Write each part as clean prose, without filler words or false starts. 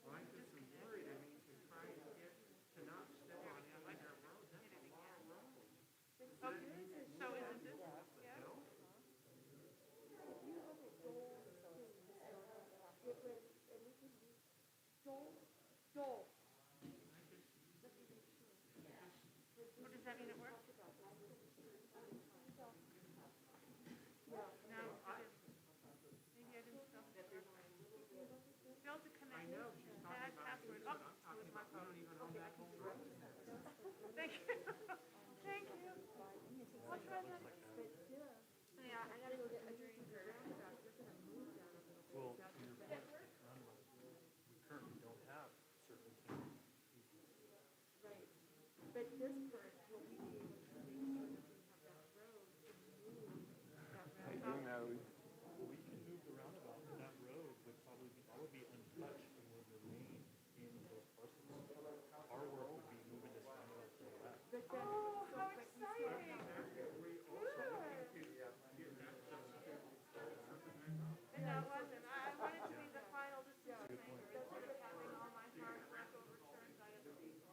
Well, I'm just worried. I mean, to try to get to not step on any of their road, that's a long road. Okay, so is it this? Yeah. No? What does that mean it works? No, maybe I didn't spell it correctly. Failed to connect. I know, she's talking Bad about password. it, but Oh, I'm talking about, we don't even own that whole road. thank you. Thank you. I'll try that. Yeah, I gotta go get a drink. Well, in your roundabout, we currently don't have certain things. But this part, will we be able to make sure that we have that road to move that round? We can move the roundabout, and that road would probably be, that would be untouched and would remain in those parcels. Our work would be moving this roundabout to the left. Oh, how exciting. And no, it wasn't. I wanted to be the final decision maker instead of having all my hard work overturned by other people.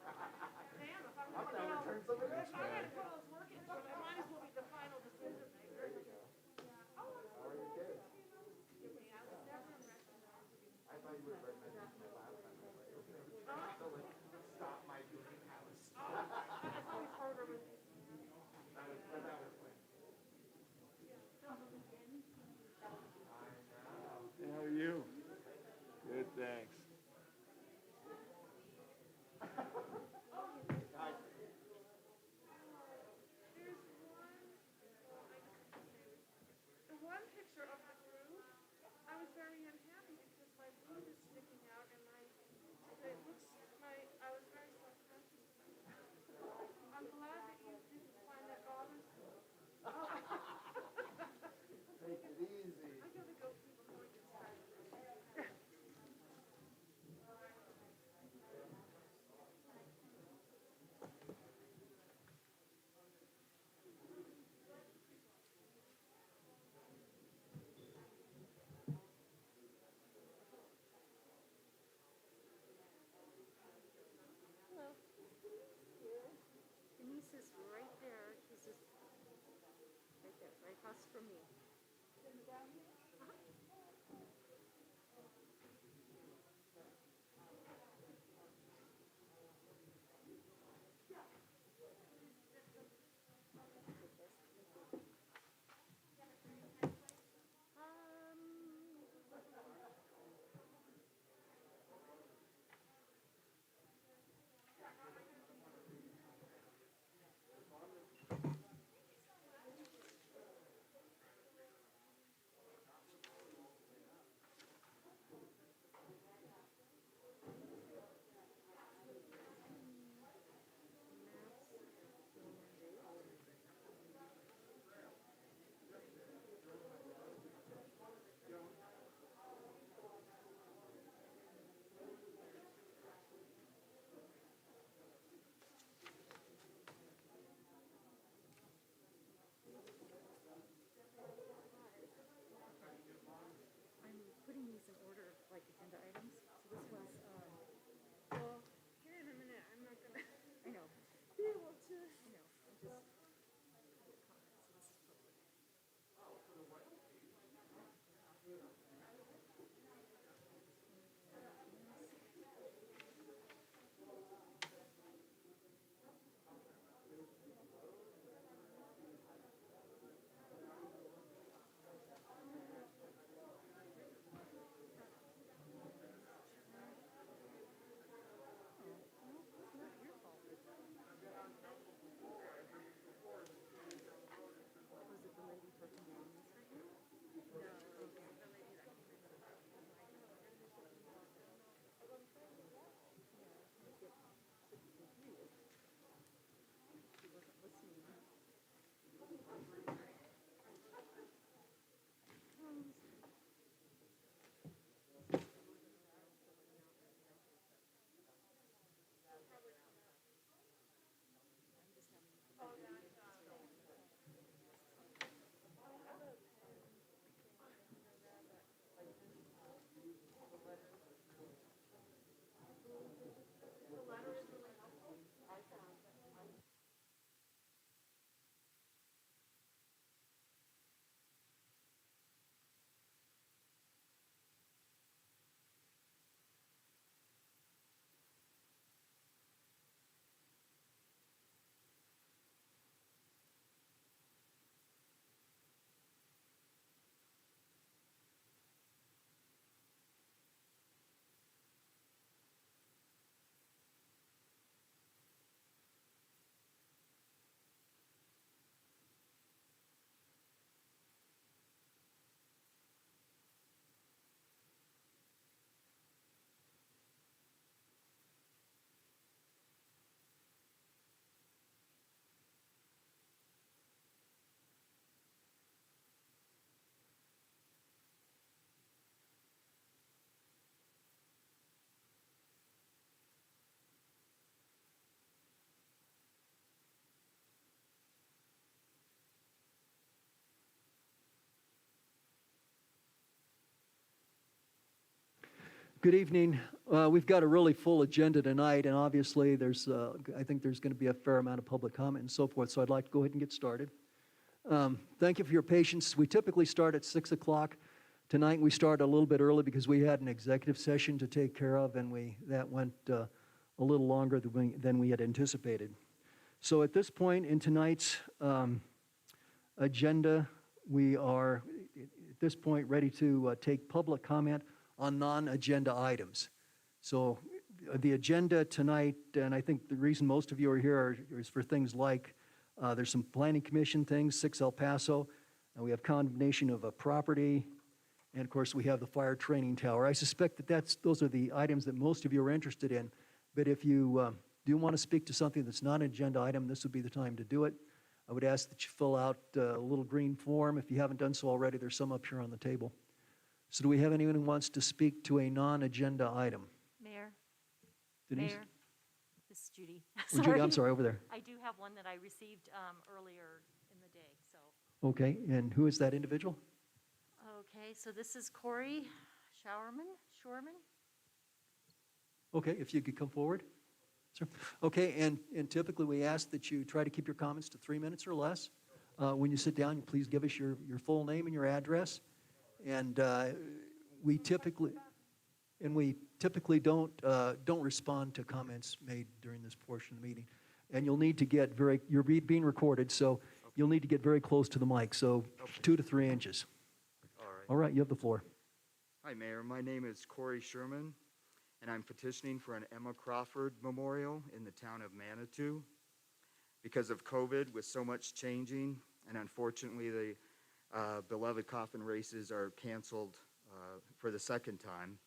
Damn, if I'm gonna put all those work into it, I might as well be the final decision maker. Yeah. Oh, I'm so glad to see those. Excuse me, I was never recognized. I thought you would have recognized me last time. I was like, okay. So like, stop my moving house. It's always harder with these. That was fun. How are you? Good, thanks. There's one picture of the roof. I was very unhappy because my roof is sticking out and I was very self-conscious about it. I'm glad that you didn't find that bothersome. Take it easy. I gotta go through before it gets started. Hello. Denise is right there. She's just right there, right across from me. Good evening. We've got a really full agenda tonight, and obviously I think there's going to be a fair amount of public comment and so forth, so I'd like to go ahead and get started. Thank you for your patience. We typically start at 6 o'clock. Tonight we started a little bit early because we had an executive session to take care of, and that went a little longer than we had anticipated. So at this point in tonight's agenda, we are at this point ready to take public comment on non-agenda items. So the agenda tonight, and I think the reason most of you are here is for things like there's some planning commission things, 6 El Paso, and we have condemnation of a property, and of course we have the fire training tower. I suspect that those are the items that most of you are interested in, but if you do want to speak to something that's not an agenda item, this would be the time to do it. I would ask that you fill out a little green form. If you haven't done so already, there's some up here on the table. So do we have anyone who wants to speak to a non-agenda item? Mayor, Denise? Mayor, this is Judy. Oh, Judy, I'm sorry, over there. I do have one that I received earlier in the day, so. Okay, and who is that individual? Okay, so this is Corey Showerman? Okay, if you could come forward. Sure. Okay, and typically we ask that you try to keep your comments to 3 minutes or less. When you sit down, please give us your full name and your address. And we typically don't respond to comments made during this portion of the meeting. And you'll need to get you're being recorded, so you'll need to get very close to the mic, so 2 to 3 inches. All right. All right, you have the floor. Hi, Mayor. My name is Corey Sherman, and I'm petitioning for an Emma Crawford memorial in the town of Manitou. Because of COVID, with so much changing, and unfortunately the beloved coffin races are canceled for the second time,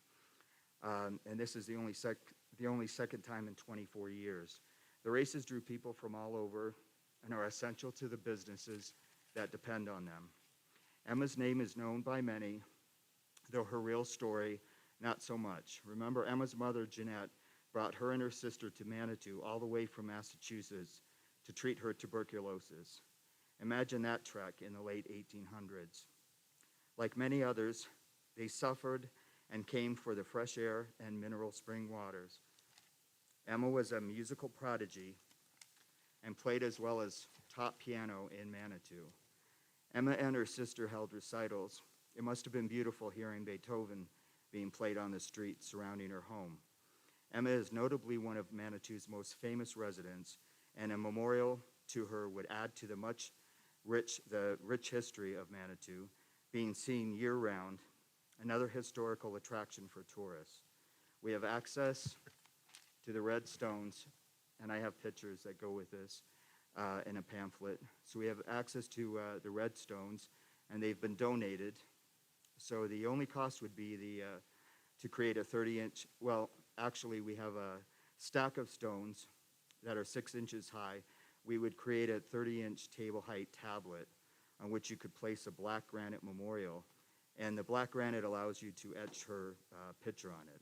and this is the only second time in 24 years. The races drew people from all over and are essential to the businesses that depend on them. Emma's name is known by many, though her real story, not so much. Remember, Emma's mother, Jeanette, brought her and her sister to Manitou all the way from Massachusetts to treat her tuberculosis. Imagine that trek in the late 1800s. Like many others, they suffered and came for the fresh air and mineral spring waters. Emma was a musical prodigy and played as well as top piano in Manitou. Emma and her sister held recitals. It must have been beautiful hearing Beethoven being played on the street surrounding her home. Emma is notably one of Manitou's most famous residents, and a memorial to her would add to the rich history of Manitou, being seen year-round, another historical attraction for tourists. We have access to the red stones, and I have pictures that go with this in a pamphlet. So we have access to the red stones, and they've been donated. So the only cost would be to create a 30-inch, well, actually we have a stack of stones that are 6 inches high. We would create a 30-inch table height tablet on which you could place a black granite memorial, and the black granite allows you to etch her picture on it.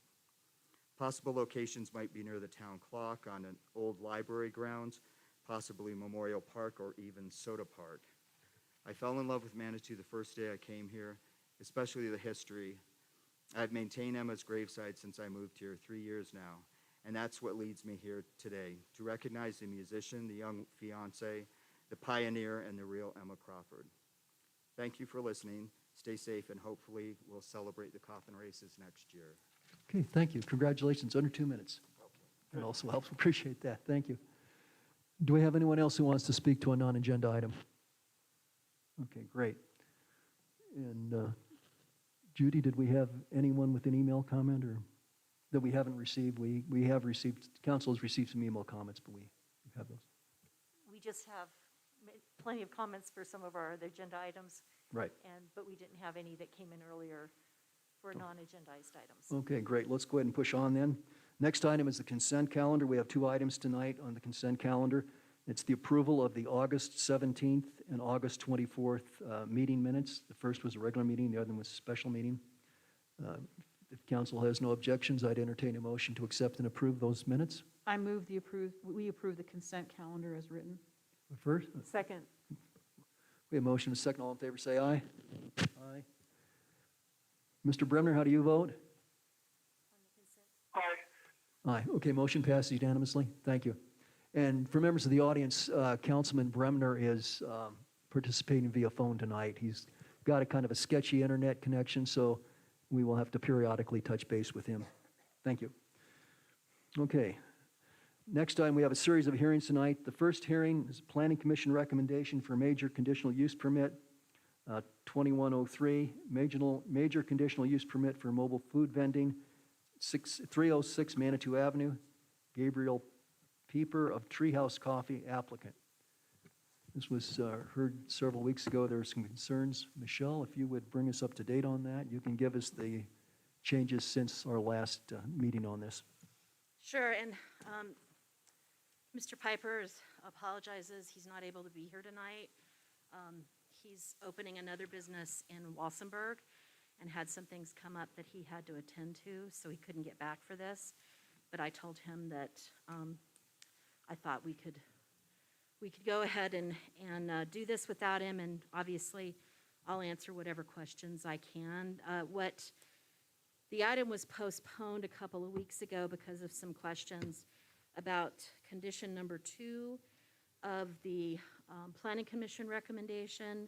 Possible locations might be near the town clock, on an old library grounds, possibly Memorial Park, or even Soda Park. I fell in love with Manitou the first day I came here, especially the history. I've maintained Emma's gravesite since I moved here 3 years now. And that's what leads me here today, to recognize the musician, the young fiance, the pioneer, and the real Emma Crawford. Thank you for listening. Stay safe, and hopefully we'll celebrate the coffin races next year. Okay, thank you. Congratulations, under 2 minutes. Okay. It also helps. Appreciate that. Thank you. Do we have anyone else who wants to speak to a non-agenda item? Okay, great. And Judy, did we have anyone with an email comment or that we haven't received? We have received, council has received some email comments, but we have those. We just have plenty of comments for some of our agenda items. Right. But we didn't have any that came in earlier for non-agendized items. Okay, great. Let's go ahead and push on then. Next item is the consent calendar. We have 2 items tonight on the consent calendar. It's the approval of the August 17th and August 24th meeting minutes. The first was a regular meeting, the other one was a special meeting. If council has no objections, I'd entertain a motion to accept and approve those minutes. I move we approve the consent calendar as written. First, Second. we have a motion and a second. All in favor, say aye. Aye. Mr. Bremner, how do you vote? Aye. Okay, motion passes unanimously. Thank you. And for members of the audience, Councilman Bremner is participating via phone tonight. He's got a kind of a sketchy internet connection, so we will have to periodically touch base with him. Thank you. Okay. Next time, we have a series of hearings tonight. The first hearing is a Planning Commission recommendation for major conditional use permit, 2103, major conditional use permit for mobile food vending, 306 Manitou Avenue, Gabriel Pieper of Treehouse Coffee, applicant. This was heard several weeks ago. There were some concerns. Michelle, if you would bring us up to date on that, you can give us the changes since our last meeting on this. Sure, and Mr. Piper apologizes he's not able to be here tonight. He's opening another business in Walsenburg and had some things come up that he had to attend to, so he couldn't get back for this. But I told him that I thought we could go ahead and do this without him, and obviously I'll answer whatever questions I can. The item was postponed a couple of weeks ago because of some questions about condition number 2 of the Planning Commission recommendation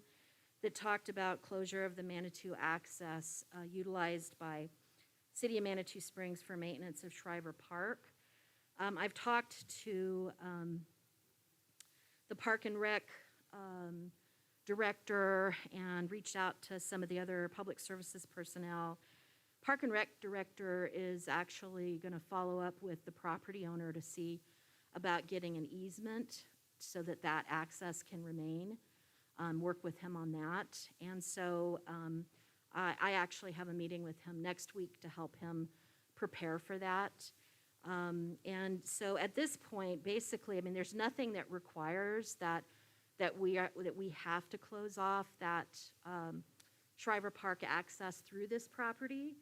that talked about closure of the Manitou access utilized by City of Manitou Springs for maintenance of Shriver Park. I've talked to the Park and Rec director and reached out to some of the other public services personnel. Park and Rec director is actually going to follow up with the property owner to see about getting an easement so that that access can remain, work with him on that. And so I actually have a meeting with him next week to help him prepare for that. And so at this point, basically, I mean, there's nothing that requires that we have to close off that Shriver Park access through this property.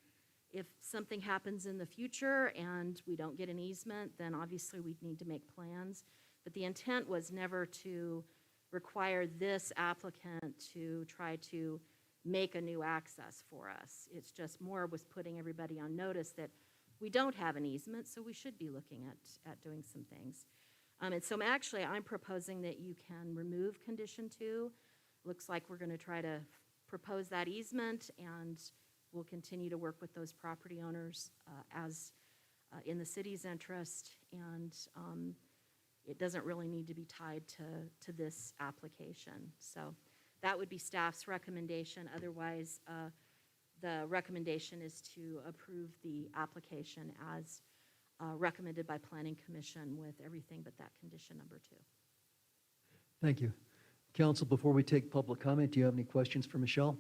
If something happens in the future and we don't get an easement, then obviously we'd need to make plans. But the intent was never to require this applicant to try to make a new access for us. It's just more was putting everybody on notice that we don't have an easement, so we should be looking at doing some things. And so I'm proposing that you can remove condition 2. Looks like we're going to try to propose that easement, and we'll continue to work with those property owners as in the city's interest, and it doesn't really need to be tied to this application. So that would be staff's recommendation. Otherwise, the recommendation is to approve the application as recommended by Planning Commission with everything but that condition number 2. Thank you. Council, before we take public comment, do you have any questions for Michelle?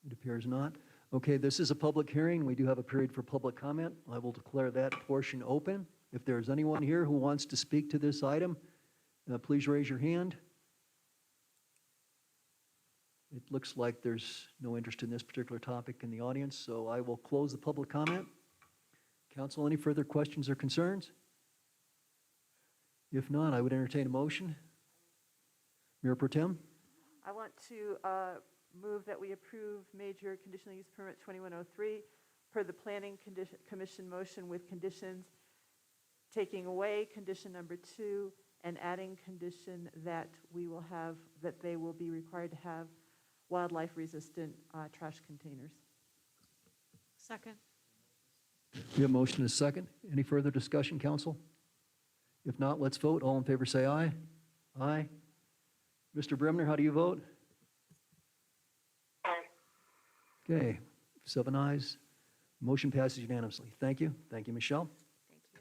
It appears not. Okay, this is a public hearing. We do have a period for public comment. I will declare that portion open. If there's anyone here who wants to speak to this item, please raise your hand. It looks like there's no interest in this particular topic in the audience, so I will close the public comment. Council, any further questions or concerns? If not, I would entertain a motion. Mayor Pro Tem? I want to move that we approve major conditional use permit 2103 per the Planning Commission motion with conditions, taking away condition number 2 and adding condition that they will be required to have wildlife resistant trash containers. Second. We have a motion and a second. Any further discussion, council? If not, let's vote. All in favor say aye. Aye. Mr. Bremner, how do you vote? Aye. Okay, 7 ayes. Motion passes unanimously. Thank you. Thank you, Michelle. Thank you.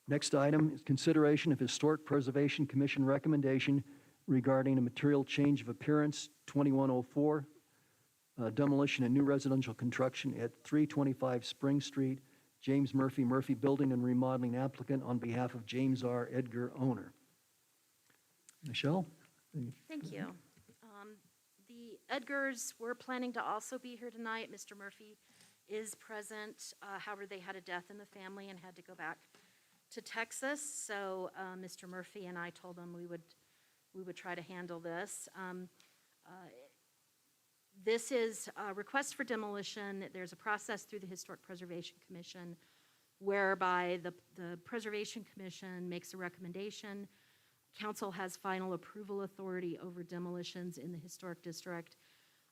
Next item is consideration of Historic Preservation Commission recommendation regarding a material change of appearance, 2104, demolition and new residential construction at 325 Spring Street, James Murphy, Murphy Building and Remodeling applicant on behalf of James R. Edgar, owner. Michelle? Thank you. The Edgars were planning to also be here tonight. Mr. Murphy is present. However, they had a death in the family and had to go back to Texas. So Mr. Murphy and I told him we would try to handle this. This is a request for demolition. There's a process through the Historic Preservation Commission whereby the Preservation Commission makes a recommendation. Council has final approval authority over demolitions in the historic district.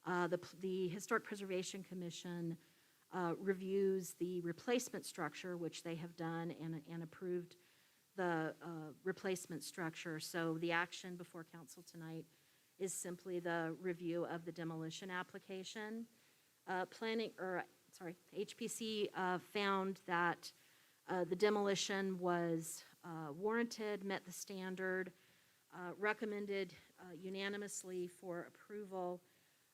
The Historic Preservation Commission reviews the replacement structure, which they have done and approved the replacement structure. So the action before council tonight is simply the review of the demolition application. HPC found that the demolition was warranted, met the standard, recommended unanimously for approval,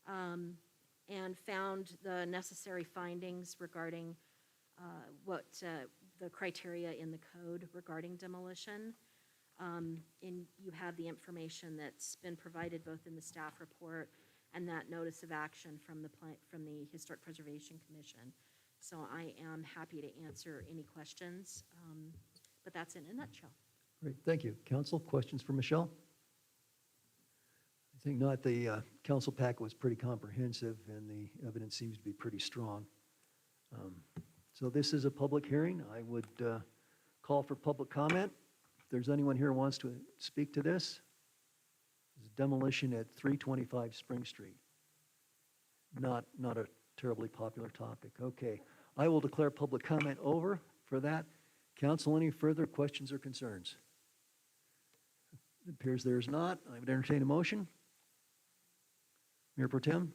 and found the necessary findings regarding what the criteria in the code regarding demolition. And you have the information that's been provided both in the staff report and that notice of action from the Historic Preservation Commission. So I am happy to answer any questions, but that's in a nutshell. Great, thank you. Council, questions for Michelle? I think not. The council packet was pretty comprehensive and the evidence seems to be pretty strong. So this is a public hearing. I would call for public comment. If there's anyone here who wants to speak to this, it's demolition at 325 Spring Street. Not a terribly popular topic. Okay, I will declare public comment over for that. Council, any further questions or concerns? It appears there's not. I would entertain a motion. Mayor Pro Tem?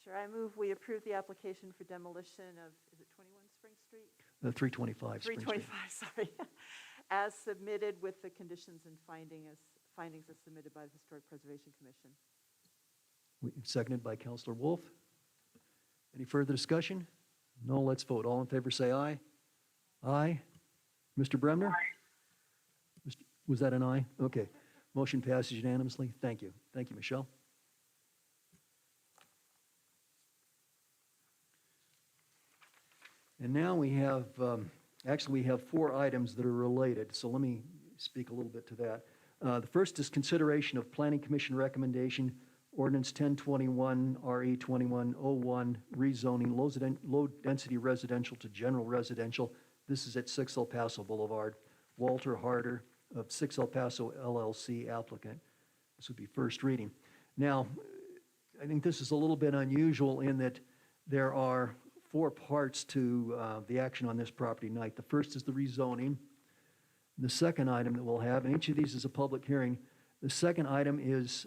Sure, I move we approve the application for demolition of, is it 21 Spring Street? 325 Spring Street. 325, sorry. As submitted with the conditions and findings as submitted by the Historic Preservation Commission. Seconded by Councilor Wolf. Any further discussion? No, let's vote. All in favor say aye. Aye. Mr. Bremner? Aye. Was that an aye? Okay. Motion passes unanimously. Thank you. Thank you, Michelle. And now we have, actually we have 4 items that are related, so let me speak a little bit to that. The first is consideration of Planning Commission recommendation, Ordinance 1021, RE 2101, rezoning low-density residential to general residential. This is at 6 El Paso Boulevard. Walter Harder of 6 El Paso LLC applicant. This would be first reading. Now, I think this is a little bit unusual in that there are 4 parts to the action on this property tonight. The first is the rezoning. The second item that we'll have, and each of these is a public hearing. The second item is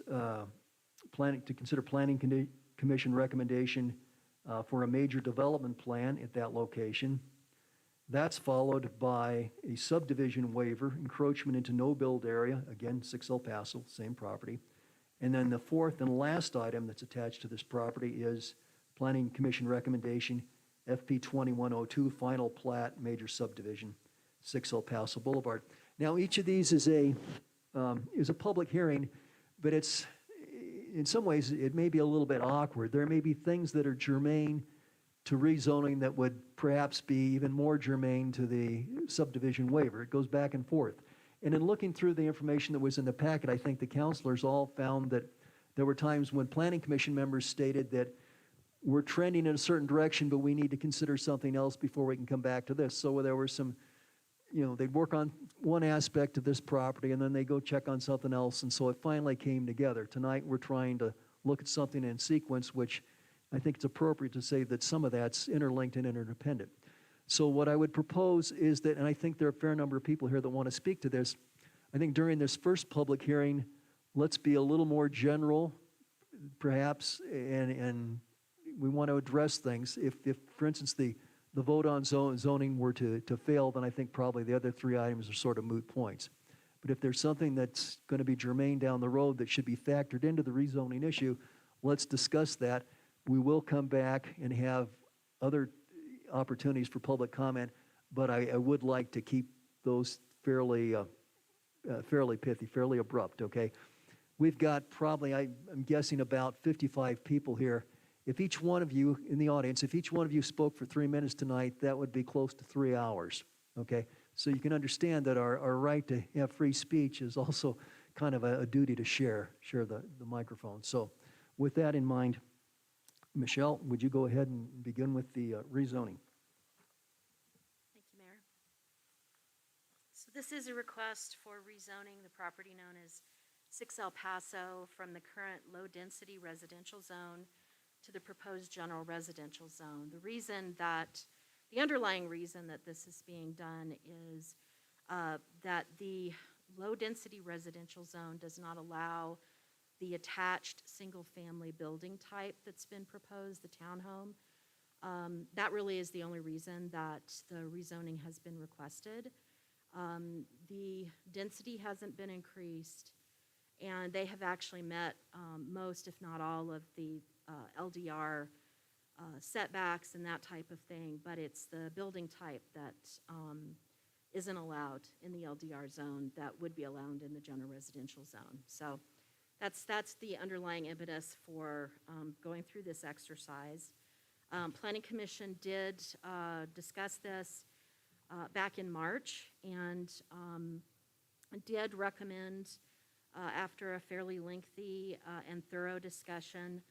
consider planning commission recommendation for a major development plan at that location. That's followed by a subdivision waiver, encroachment into no build area, again, 6 El Paso, same property. And then the fourth and last item that's attached to this property is planning commission recommendation, FP 2102, final plat, major subdivision, 6 El Paso Boulevard. Now, each of these is a public hearing, but it's, in some ways, it may be a little bit awkward. There may be things that are germane to rezoning that would perhaps be even more germane to the subdivision waiver. It goes back and forth. And in looking through the information that was in the packet, I think the councilors all found that there were times when planning commission members stated that we're trending in a certain direction, but we need to consider something else before we can come back to this. So there were some, they'd work on one aspect of this property and then they go check on something else. And so it finally came together. Tonight, we're trying to look at something in sequence, which I think it's appropriate to say that some of that's interlinked and interdependent. So what I would propose is that, and I think there are a fair number of people here that want to speak to this, I think during this first public hearing, let's be a little more general, perhaps, and we want to address things. If for instance, the vote on zoning were to fail, then I think probably the other 3 items are sort of moot points. But if there's something that's going to be germane down the road that should be factored into the rezoning issue, let's discuss that. We will come back and have other opportunities for public comment, but I would like to keep those fairly pithy, fairly abrupt, okay? We've got probably, I'm guessing, about 55 people here. If each one of you in the audience, if each one of you spoke for 3 minutes tonight, that would be close to 3 hours, okay? So you can understand that our right to have free speech is also kind of a duty to share the microphone. So with that in mind, Michelle, would you go ahead and begin with the rezoning? Thank you, Mayor. So this is a request for rezoning the property known as 6 El Paso from the current low-density residential zone to the proposed general residential zone. The underlying reason that this is being done is that the low-density residential zone does not allow the attached single-family building type that's been proposed, the townhome. That really is the only reason that the rezoning has been requested. The density hasn't been increased, and they have actually met most, if not all, of the LDR setbacks and that type of thing, but it's the building type that isn't allowed in the LDR zone that would be allowed in the general residential zone. So that's the underlying impetus for going through this exercise. Planning Commission did discuss this back in March and did recommend, after a fairly lengthy and thorough discussion,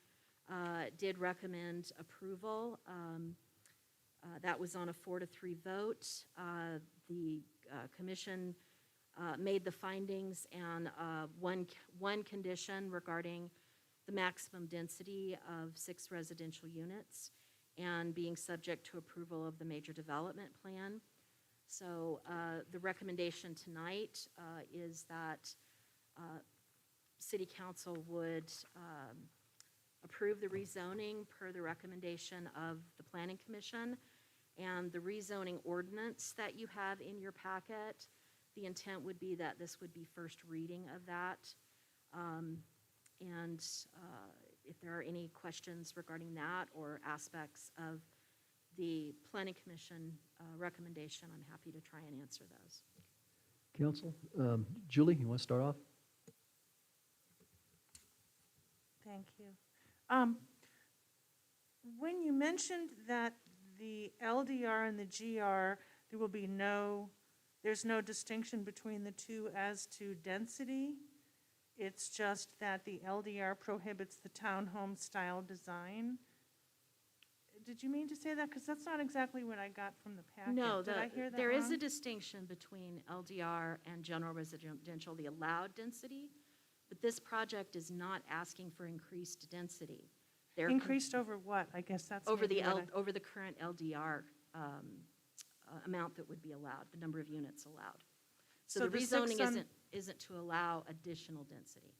did recommend approval. That was on a 4-3 vote. The commission made the findings and one condition regarding the maximum density of 6 residential units and being subject to approval of the major development plan. So the recommendation tonight is that City Council would approve the rezoning per the recommendation of the Planning Commission, and the rezoning ordinance that you have in your packet. The intent would be that this would be first reading of that. And if there are any questions regarding that or aspects of the Planning Commission recommendation, I'm happy to try and answer those. Council, Julie, you want to start off? Thank you. When you mentioned that the LDR and the GR, there will be there's no distinction between the two as to density. It's just that the LDR prohibits the townhome style design. Did you mean to say that? Because that's not exactly what I got from the packet. No, Did I hear that there is wrong? a distinction between LDR and general residential, the allowed density, but this project is not asking for increased density. They're Increased over what? I guess that's over maybe what over the current LDR amount that would be allowed, the number of units allowed. So the the rezoning 6 isn't to allow additional density.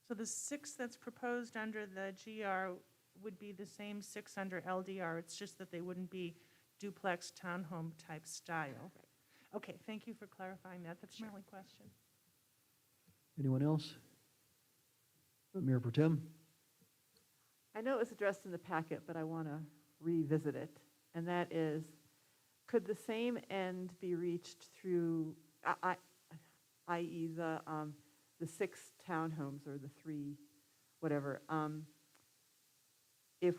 So the 6 that's proposed under the GR would be the same 6 under LDR. It's just that they wouldn't be duplex townhome type style. Okay, thank you for clarifying that. That's my only question. Anyone else? Mayor Pro Tem? I know it was addressed in the packet, but I want to revisit it. And that is, could the same end be reached through, i.e. the 6 townhomes or the 3, whatever, if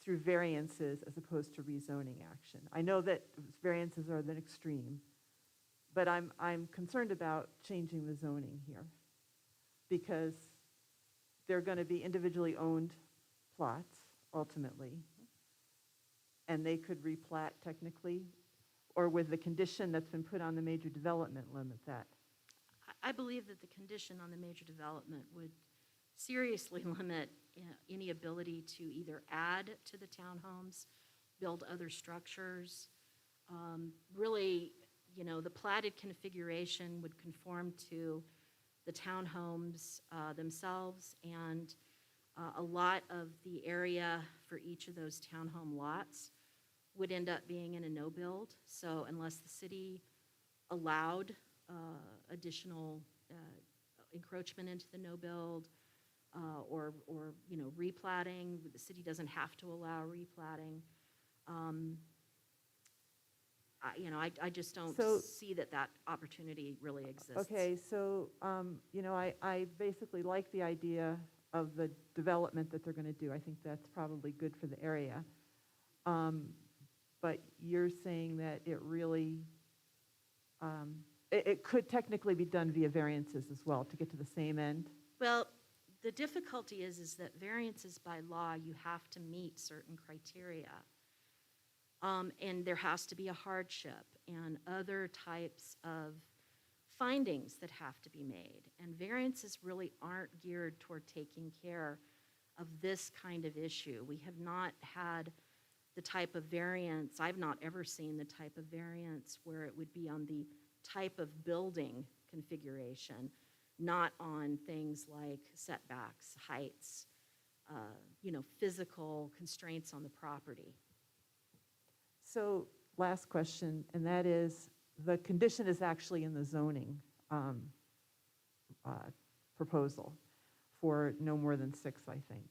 through variances as opposed to rezoning action? I know that variances are the extreme, but I'm concerned about changing the zoning here because they're going to be individually owned plots ultimately, and they could replat technically, or with the condition that's been put on the major development limit that. I believe that the condition on the major development would seriously limit any ability to either add to the townhomes, build other structures. Really, the platted configuration would conform to the townhomes themselves, and a lot of the area for each of those townhome lots would end up being in a no-build. So unless the city allowed additional encroachment into the no-build or replatting, the city doesn't have to allow replatting. I just don't see that opportunity really exists. Okay, so, I basically like the idea of the development that they're going to do. I think that's probably good for the area. But you're saying that it really, it could technically be done via variances as well to get to the same end? Well, the difficulty is that variances by law, you have to meet certain criteria. And there has to be a hardship and other types of findings that have to be made. And variances really aren't geared toward taking care of this kind of issue. We have not had the type of variance, I've not ever seen the type of variance where it would be on the type of building configuration, not on things like setbacks, heights, physical constraints on the property. So last question, and that is, the condition is actually in the zoning proposal for no more than 6, I think.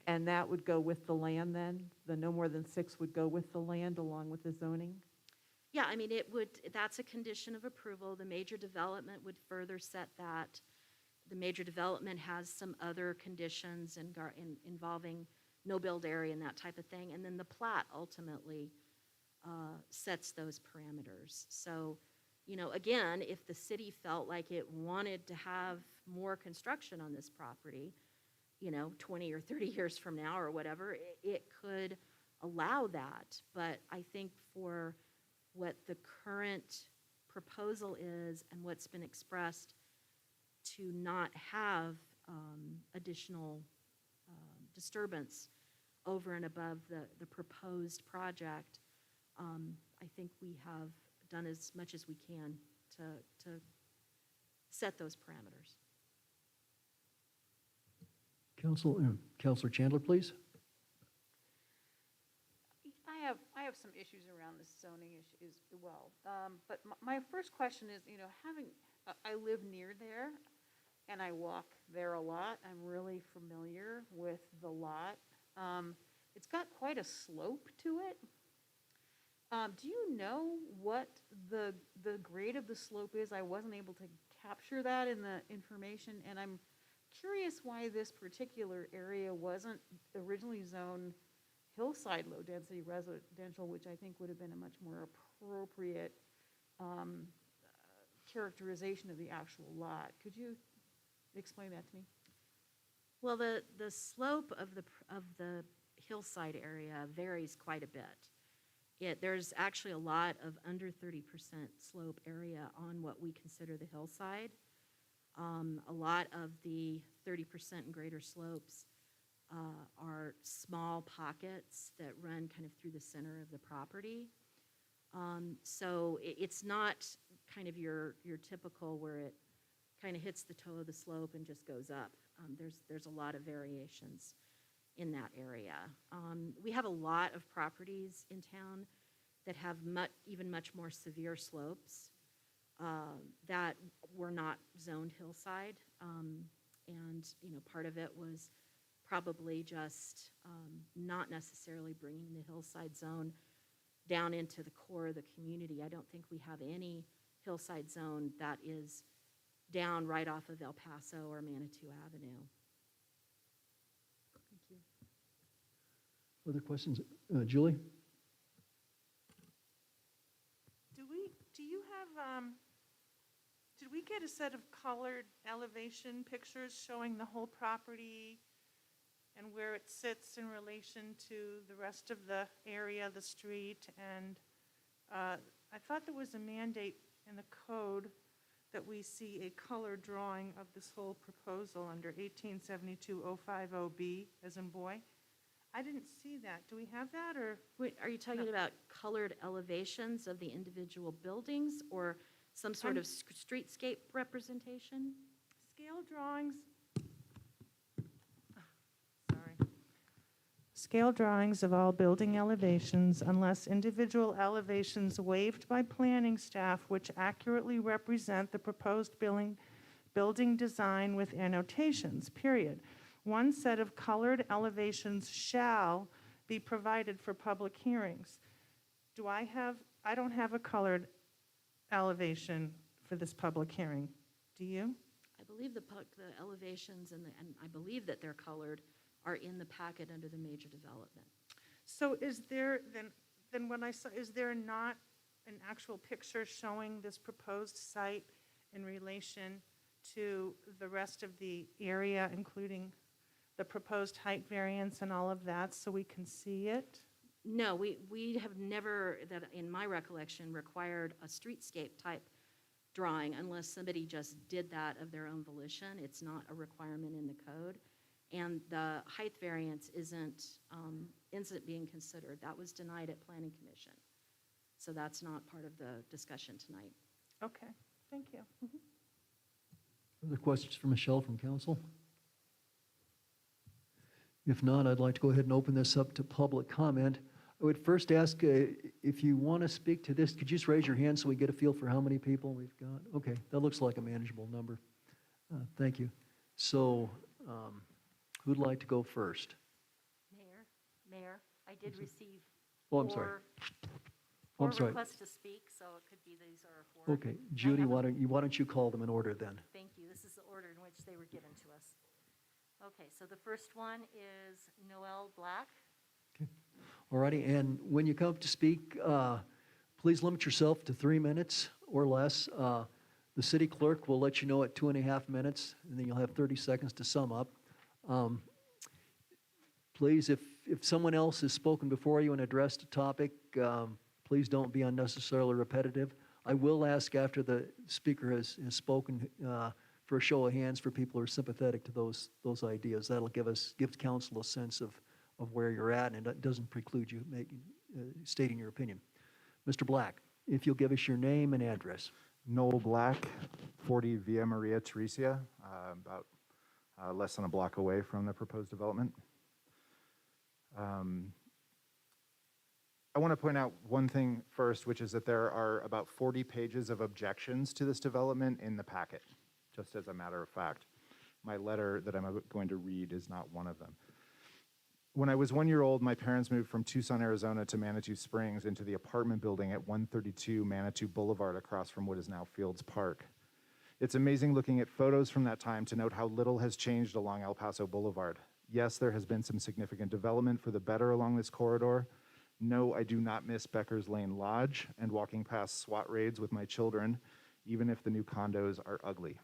And that would go with the land then? The no more than 6 would go with the land along with the zoning? Yeah, I mean, that's a condition of approval. The major development would further set that. The major development has some other conditions involving no build area and that type of thing. And then the plat ultimately sets those parameters. So, again, if the city felt like it wanted to have more construction on this property, 20 or 30 years from now or whatever, it could allow that. But I think for what the current proposal is and what's been expressed to not have additional disturbance over and above the proposed project, I think we have done as much as we can to set those parameters. Councilor Chandler, please. I have some issues around this zoning issues as well. But my first question is, I live near there and I walk there a lot. I'm really familiar with the lot. It's got quite a slope to it. Do you know what the grade of the slope is? I wasn't able to capture that in the information, and I'm curious why this particular area wasn't originally zoned hillside low-density residential, which I think would have been a much more appropriate characterization of the actual lot. Could you explain that to me? Well, the slope of the hillside area varies quite a bit. There's actually a lot of under 30% slope area on what we consider the hillside. A lot of the 30% and greater slopes are small pockets that run kind of through the center of the property. So it's not kind of your typical where it kind of hits the toe of the slope and just goes up. There's a lot of variations in that area. We have a lot of properties in town that have even much more severe slopes that were not zoned hillside. And part of it was probably just not necessarily bringing the hillside zone down into the core of the community. I don't think we have any hillside zone that is down right off of El Paso or Manitou Avenue. Thank you. Other questions? Julie? Do you have, did we get a set of colored elevation pictures showing the whole property and where it sits in relation to the rest of the area, the street? And I thought there was a mandate in the code that we see a color drawing of this whole proposal under 1872050B as in boy. I didn't see that. Do we have that, or? Wait, are you talking about colored elevations of the individual buildings or some sort of streetscape representation? Scale drawings. Scale drawings of all building elevations unless individual elevations waived by planning staff which accurately represent the proposed building design with annotations, period. One set of colored elevations shall be provided for public hearings. I don't have a colored elevation for this public hearing. Do you? I believe the elevations and I believe that they're colored are in the packet under the major development. So is there, then when I saw, is there not an actual picture showing this proposed site in relation to the rest of the area, including the proposed height variance and all of that, so we can see it? No, we have never, that in my recollection, required a streetscape type drawing unless somebody just did that of their own volition. It's not a requirement in the code. And the height variance isn't being considered. That was denied at Planning Commission. So that's not part of the discussion tonight. Okay, thank you. Other questions for Michelle from council? If not, I'd like to go ahead and open this up to public comment. I would first ask if you want to speak to this, could you just raise your hand so we get a feel for how many people we've got? Okay, that looks like a manageable number. Thank you. So, who'd like to go first? Mayor, I did receive Oh, I'm sorry. four I'm sorry. requests to speak, so it could be these are four. Okay, Judy, why don't you call them in order then? Thank you. This is the order in which they were given to us. Okay, so the first one is Noel Black. All righty, and when you come up to speak, please limit yourself to 3 minutes or less. The city clerk will let you know at 2.5 minutes, and then you'll have 30 seconds to sum up. Please, if someone else has spoken before you and addressed a topic, please don't be unnecessarily repetitive. I will ask after the speaker has spoken for a show of hands for people who are sympathetic to those ideas. That'll give council a sense of where you're at, and it doesn't preclude you stating your opinion. Mr. Black, if you'll give us your name and address. Noel Black, 40 Via Maria Theresia, about less than a block away from the proposed development. I want to point out one thing first, which is that there are about 40 pages of objections to this development in the packet, just as a matter of fact. My letter that I'm going to read is not one of them. When I was 1 year old, my parents moved from Tucson, Arizona to Manitou Springs into the apartment building at 132 Manitou Boulevard across from what is now Fields Park. It's amazing looking at photos from that time to note how little has changed along El Paso Boulevard. Yes, there has been some significant development for the better along this corridor. No, I do not miss Becker's Lane Lodge and walking past SWAT raids with my children, even if the new condos are ugly.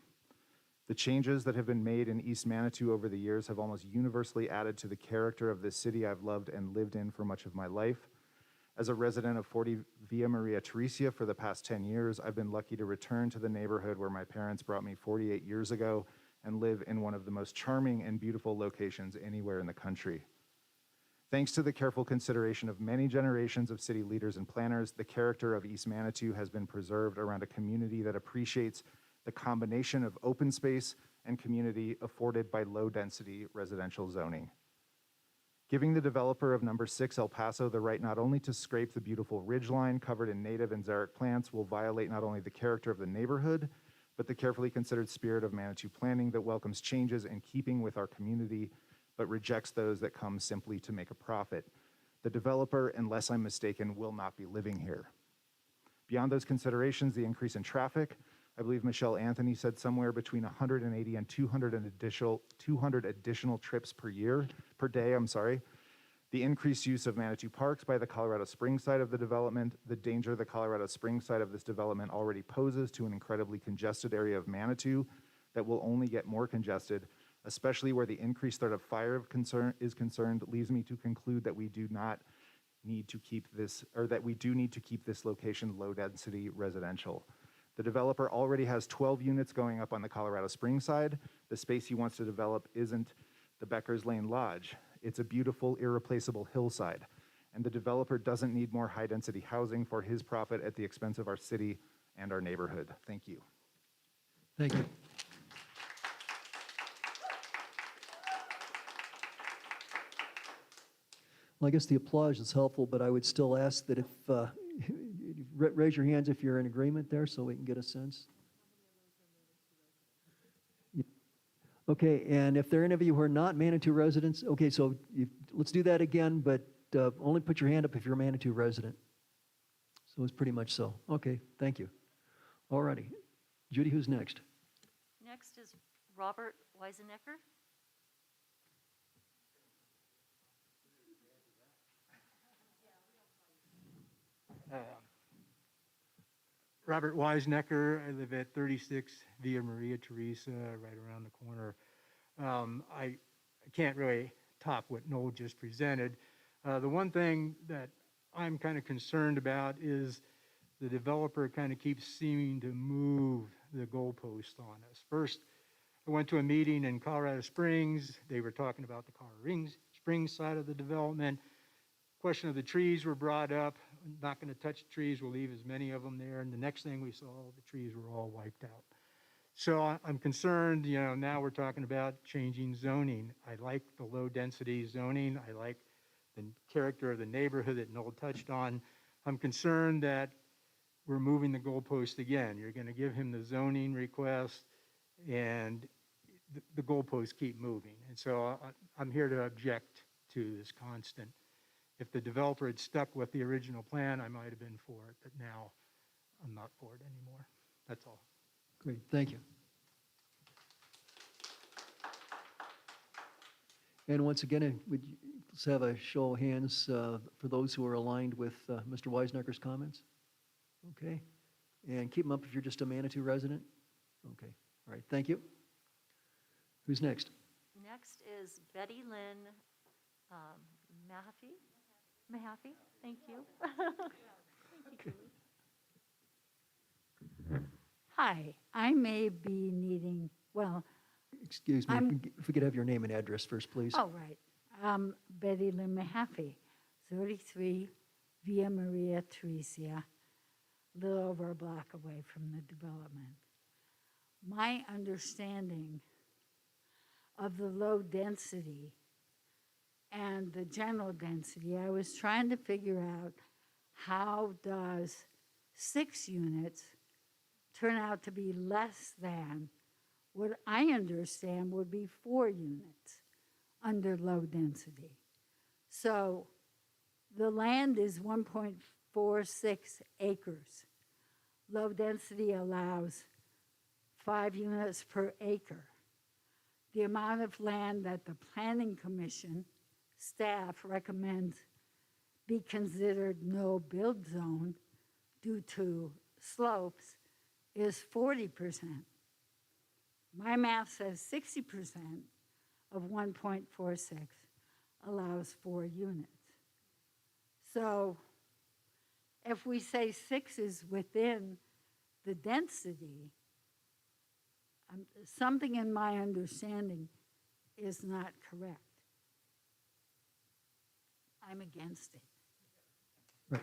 The changes that have been made in East Manitou over the years have almost universally added to the character of this city I've loved and lived in for much of my life. As a resident of 40 Via Maria Theresia for the past 10 years, I've been lucky to return to the neighborhood where my parents brought me 48 years ago and live in one of the most charming and beautiful locations anywhere in the country. Thanks to the careful consideration of many generations of city leaders and planners, the character of East Manitou has been preserved around a community that appreciates the combination of open space and community afforded by low-density residential zoning. Giving the developer of number 6 El Paso the right not only to scrape the beautiful ridgeline covered in native and xeric plants will violate not only the character of the neighborhood, but the carefully considered spirit of Manitou planning that welcomes changes in keeping with our community, but rejects those that come simply to make a profit. The developer, unless I'm mistaken, will not be living here. Beyond those considerations, the increase in traffic, I believe Michelle Anthony said somewhere between 180 and 200 additional trips per day. The increased use of Manitou Parks by the Colorado Springs side of the development, the danger the Colorado Springs side of this development already poses to an incredibly congested area of Manitou that will only get more congested, especially where the increased threat of fire is concerned, leads me to conclude that we do need to keep this location low-density residential. The developer already has 12 units going up on the Colorado Springs side. The space he wants to develop isn't the Becker's Lane Lodge. It's a beautiful, irreplaceable hillside. And the developer doesn't need more high-density housing for his profit at the expense of our city and our neighborhood. Thank you. Thank you. Well, I guess the applause is helpful, but I would still ask that if, raise your hands if you're in agreement there so we can get a sense. Okay, and if there are any of you who are not Manitou residents, okay, so let's do that again, but only put your hand up if you're a Manitou resident. So it's pretty much so. Okay, thank you. All righty. Judy, who's next? Next is Robert Weisenecker. Robert Weisenecker. I live at 36 Via Maria Teresa, right around the corner. I can't really top what Noel just presented. The one thing that I'm kind of concerned about is the developer kind of keeps seeming to move the goalpost on us. First, I went to a meeting in Colorado Springs. They were talking about the Colorado Springs side of the development. Question of the trees were brought up. Not going to touch the trees. We'll leave as many of them there. And the next thing we saw, the trees were all wiped out. So I'm concerned, now we're talking about changing zoning. I like the low density zoning. I like the character of the neighborhood that Noel touched on. I'm concerned that we're moving the goalpost again. You're going to give him the zoning request and the goalposts keep moving. And so I'm here to object to this constant. If the developer had stuck with the original plan, I might have been for it, but now I'm not for it anymore. That's all. Great, thank you. And once again, let's have a show of hands for those who are aligned with Mr. Weisenecker's comments. Okay, and keep them up if you're just a Manitou resident. Okay, all right, thank you. Who's next? Next is Betty Lynn Mahaffey. Mahaffey, thank you. Thank you, Julie. Hi, I may be needing, well. Excuse me, if we could have your name and address first, please. Oh, right. Betty Lynn Mahaffey, 33 Via Maria Teresa, a little over a block away from the development. My understanding of the low density and the general density, I was trying to figure out how does 6 units turn out to be less than what I understand would be 4 units under low density. So the land is 1.46 acres. Low density allows 5 units per acre. The amount of land that the Planning Commission staff recommends be considered no build zone due to slopes is 40%. My math says 60% of 1.46 allows 4 units. So if we say 6 is within the density, something in my understanding is not correct. I'm against it. Right.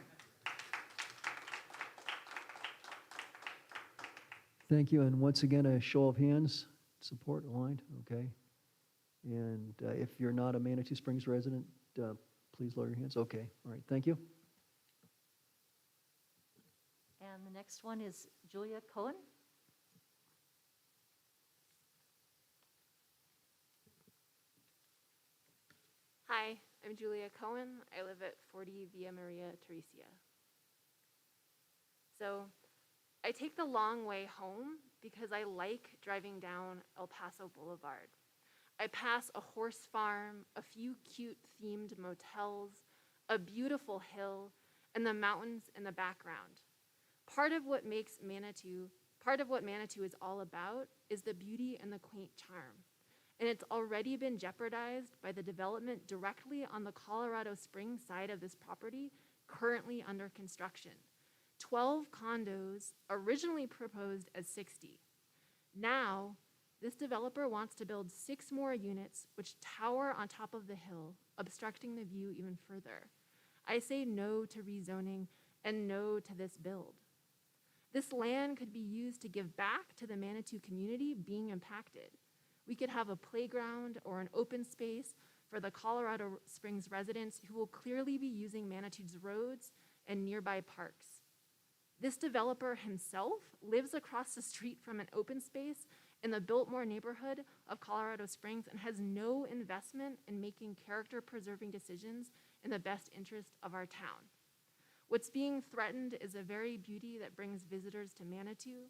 Thank you, and once again, a show of hands, support aligned, okay? And if you're not a Manitou Springs resident, please lower your hands. Okay, all right, thank you. And the next one is Julia Cohen. Hi, I'm Julia Cohen. I live at 40 Via Maria Teresa. So I take the long way home because I like driving down El Paso Boulevard. I pass a horse farm, a few cute themed motels, a beautiful hill, and the mountains in the background. Part of what Manitou is all about is the beauty and the quaint charm. And it's already been jeopardized by the development directly on the Colorado Springs side of this property, currently under construction. 12 condos, originally proposed as 60. Now, this developer wants to build 6 more units which tower on top of the hill, obstructing the view even further. I say no to rezoning and no to this build. This land could be used to give back to the Manitou community being impacted. We could have a playground or an open space for the Colorado Springs residents who will clearly be using Manitou's roads and nearby parks. This developer himself lives across the street from an open space in the Biltmore neighborhood of Colorado Springs and has no investment in making character-preserving decisions in the best interest of our town. What's being threatened is the very beauty that brings visitors to Manitou.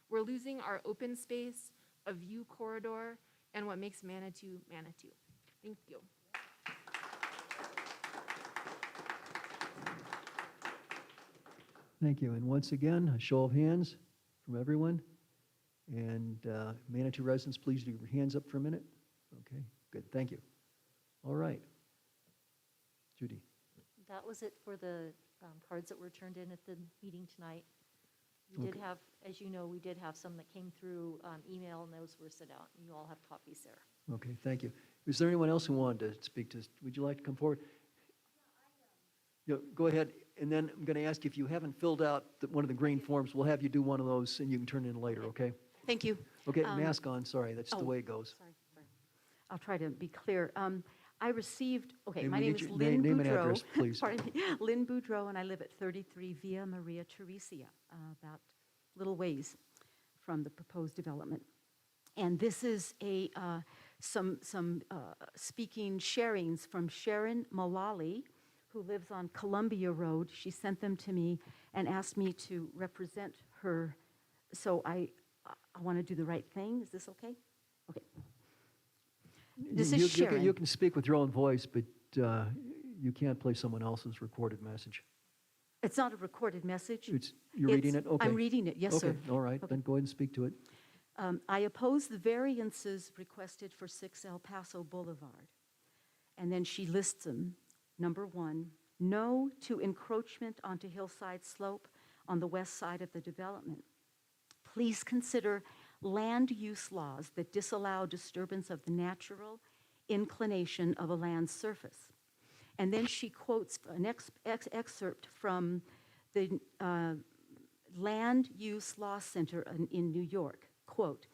We're losing our open space, a view corridor, and what makes Manitou, Manitou. Thank you. Thank you. And once again, a show of hands from everyone. And Manitou residents, please do your hands up for a minute. Okay, good. Thank you. All right. Judy. That was it for the cards that were turned in at the meeting tonight. We did Okay. have, as you know, we did have some that came through email, and those were sent out. You all have copies there. Okay, thank you. Is there anyone else who wanted to speak to us? Would you like to come forward? Yeah, go ahead. And then I'm going to ask you, if you haven't filled out one of the green forms, we'll have you do one of those and you can turn it in later, okay? Thank you. Okay, mask on, sorry, that's the oh, way it goes. Sorry. I'll try to be clear. I received, okay, And my we name need is your Lynn name and Boudreau. address, please. Pardon me, Lynn Boudreau, and I live at 33 Via Maria Theresia, about little ways from the proposed development. And this is some speaking sharings from Sharon Malali, who lives on Columbia Road. She sent them to me and asked me to represent her. So I want to do the right thing. Is this okay? Okay. This is Sharon. You can speak with your own voice, but you can't play someone else's recorded message. It's not a recorded message. You're reading it? Okay. I'm reading it, yes, sir. Okay, all right, then go ahead and speak to it. I oppose the variances requested for 6 El Paso Boulevard. And then she lists them. Number 1, no to encroachment onto hillside slope on the west side of the development. Please consider land use laws that disallow disturbance of the natural inclination of a land surface. And then she quotes an excerpt from the Land Use Law Center in New York. Quote,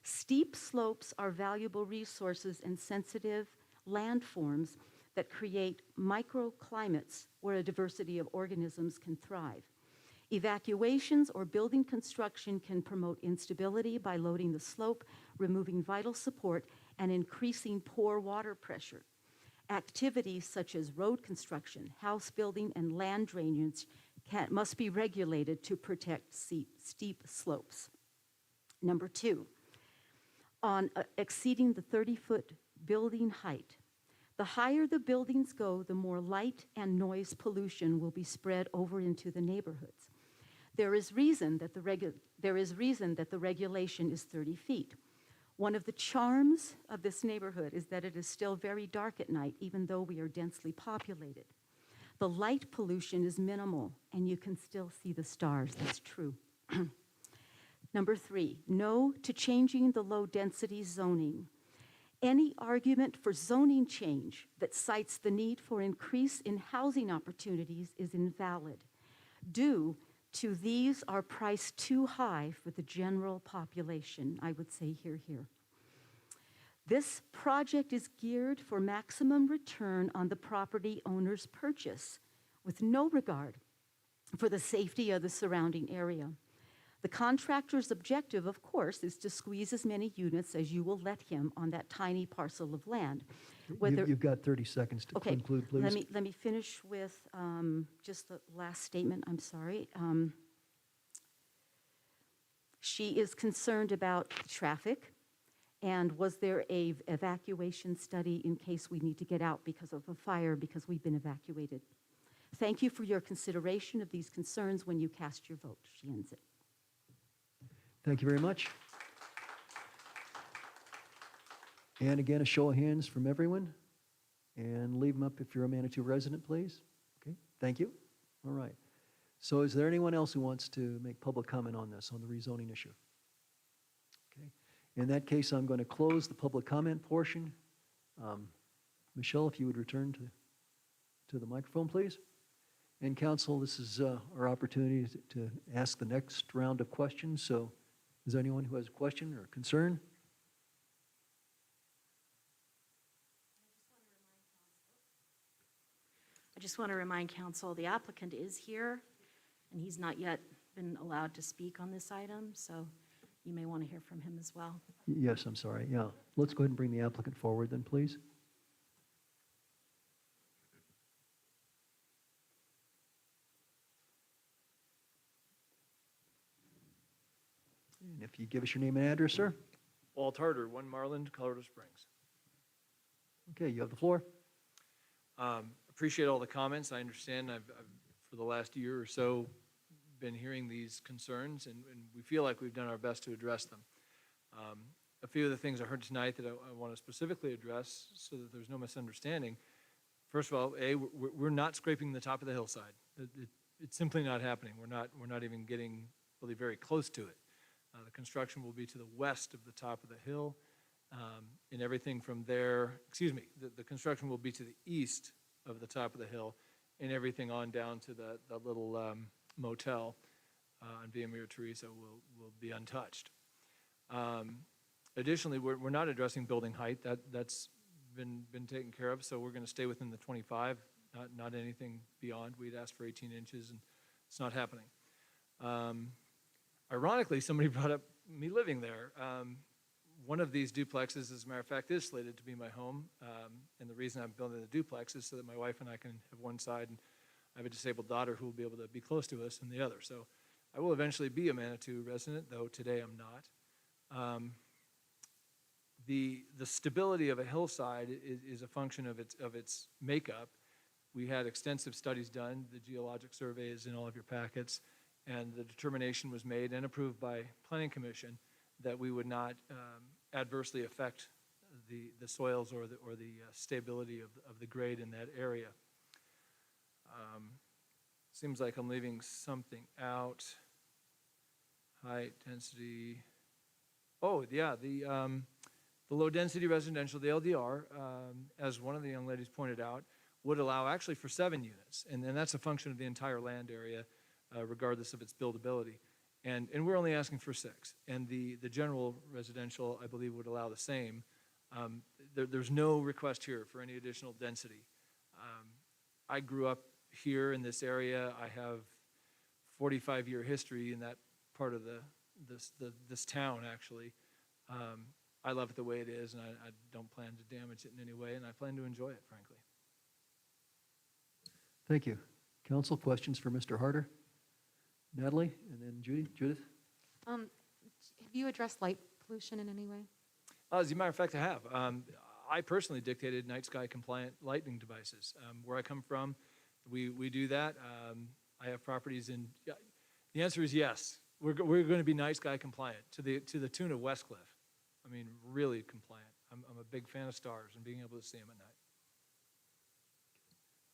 steep slopes are valuable resources and sensitive landforms that create microclimates where a diversity of organisms can thrive. Evacuations or building construction can promote instability by loading the slope, removing vital support, and increasing pore water pressure. Activities such as road construction, house building, and land drainage must be regulated to protect steep slopes. Number 2, on exceeding the 30-foot building height. The higher the buildings go, the more light and noise pollution will be spread over into the neighborhoods. There is reason that the regulation is 30 feet. One of the charms of this neighborhood is that it is still very dark at night, even though we are densely populated. The light pollution is minimal, and you can still see the stars. That's true. Number 3, no to changing the low-density zoning. Any argument for zoning change that cites the need for increase in housing opportunities is invalid. Due to these are priced too high for the general population. I would say here. This project is geared for maximum return on the property owner's purchase, with no regard for the safety of the surrounding area. The contractor's objective, of course, is to squeeze as many units as you will let him on that tiny parcel of land. You've got 30 seconds to conclude, please. Let me finish with just the last statement. I'm sorry. She is concerned about traffic, and was there a evacuation study in case we need to get out because of a fire because we've been evacuated? Thank you for your consideration of these concerns when you cast your vote. She ends it. Thank you very much. And again, a show of hands from everyone. And leave them up if you're a Manitou resident, please. Okay, thank you. All right. So is there anyone else who wants to make public comment on this, on the rezoning issue? Okay. In that case, I'm going to close the public comment portion. Michelle, if you would return to the microphone, please. And council, this is our opportunity to ask the next round of questions. So is there anyone who has a question or concern? I just want to remind council, the applicant is here, and he's not yet been allowed to speak on this item, so you may want to hear from him as well. Yes, I'm sorry. Yeah. Let's go ahead and bring the applicant forward then, please. And if you give us your name and address, sir. Walt Harder, 1 Marland, Colorado Springs. Okay, you have the floor. Appreciate all the comments. I understand I've for the last year or so been hearing these concerns, and we feel like we've done our best to address them. A few of the things I heard tonight that I want to specifically address so that there's no misunderstanding. First of all, we're not scraping the top of the hillside. It's simply not happening. We're not even getting really very close to it. The construction will be to the west of the top of the hill, and everything from there, the construction will be to the east of the top of the hill, and everything on down to the little motel on Via Maria Teresa will be untouched. Additionally, we're not addressing building height. That's been taken care of, so we're going to stay within the 25, not anything beyond. We'd asked for 18 inches, and it's not happening. Ironically, somebody brought up me living there. One of these duplexes, as a matter of fact, is slated to be my home, and the reason I'm building the duplex is so that my wife and I can have one side, and I have a disabled daughter who will be able to be close to us in the other. So I will eventually be a Manitou resident, though today I'm not. The stability of a hillside is a function of its makeup. We had extensive studies done. The geologic survey is in all of your packets, and the determination was made and approved by Planning Commission that we would not adversely affect the soils or the stability of the grade in that area. Seems like I'm leaving something out. Height, density. Oh, yeah, the low density residential, the LDR, as one of the young ladies pointed out, would allow actually for 7 units. And that's a function of the entire land area, regardless of its buildability. And we're only asking for 6. And the general residential, I believe, would allow the same. There's no request here for any additional density. I grew up here in this area. I have 45-year history in that part of this town, actually. I love it the way it is, and I don't plan to damage it in any way, and I plan to enjoy it, frankly. Thank you. Council, questions for Mr. Harder? Natalie, and then Judith? Have you addressed light pollution in any way? As a matter of fact, I have. I personally dictated night sky compliant lighting devices. Where I come from, we do that. I have properties in, yeah, the answer is yes. We're going to be night sky compliant to the tune of Westcliff. I mean, really compliant. I'm a big fan of stars and being able to see them at night.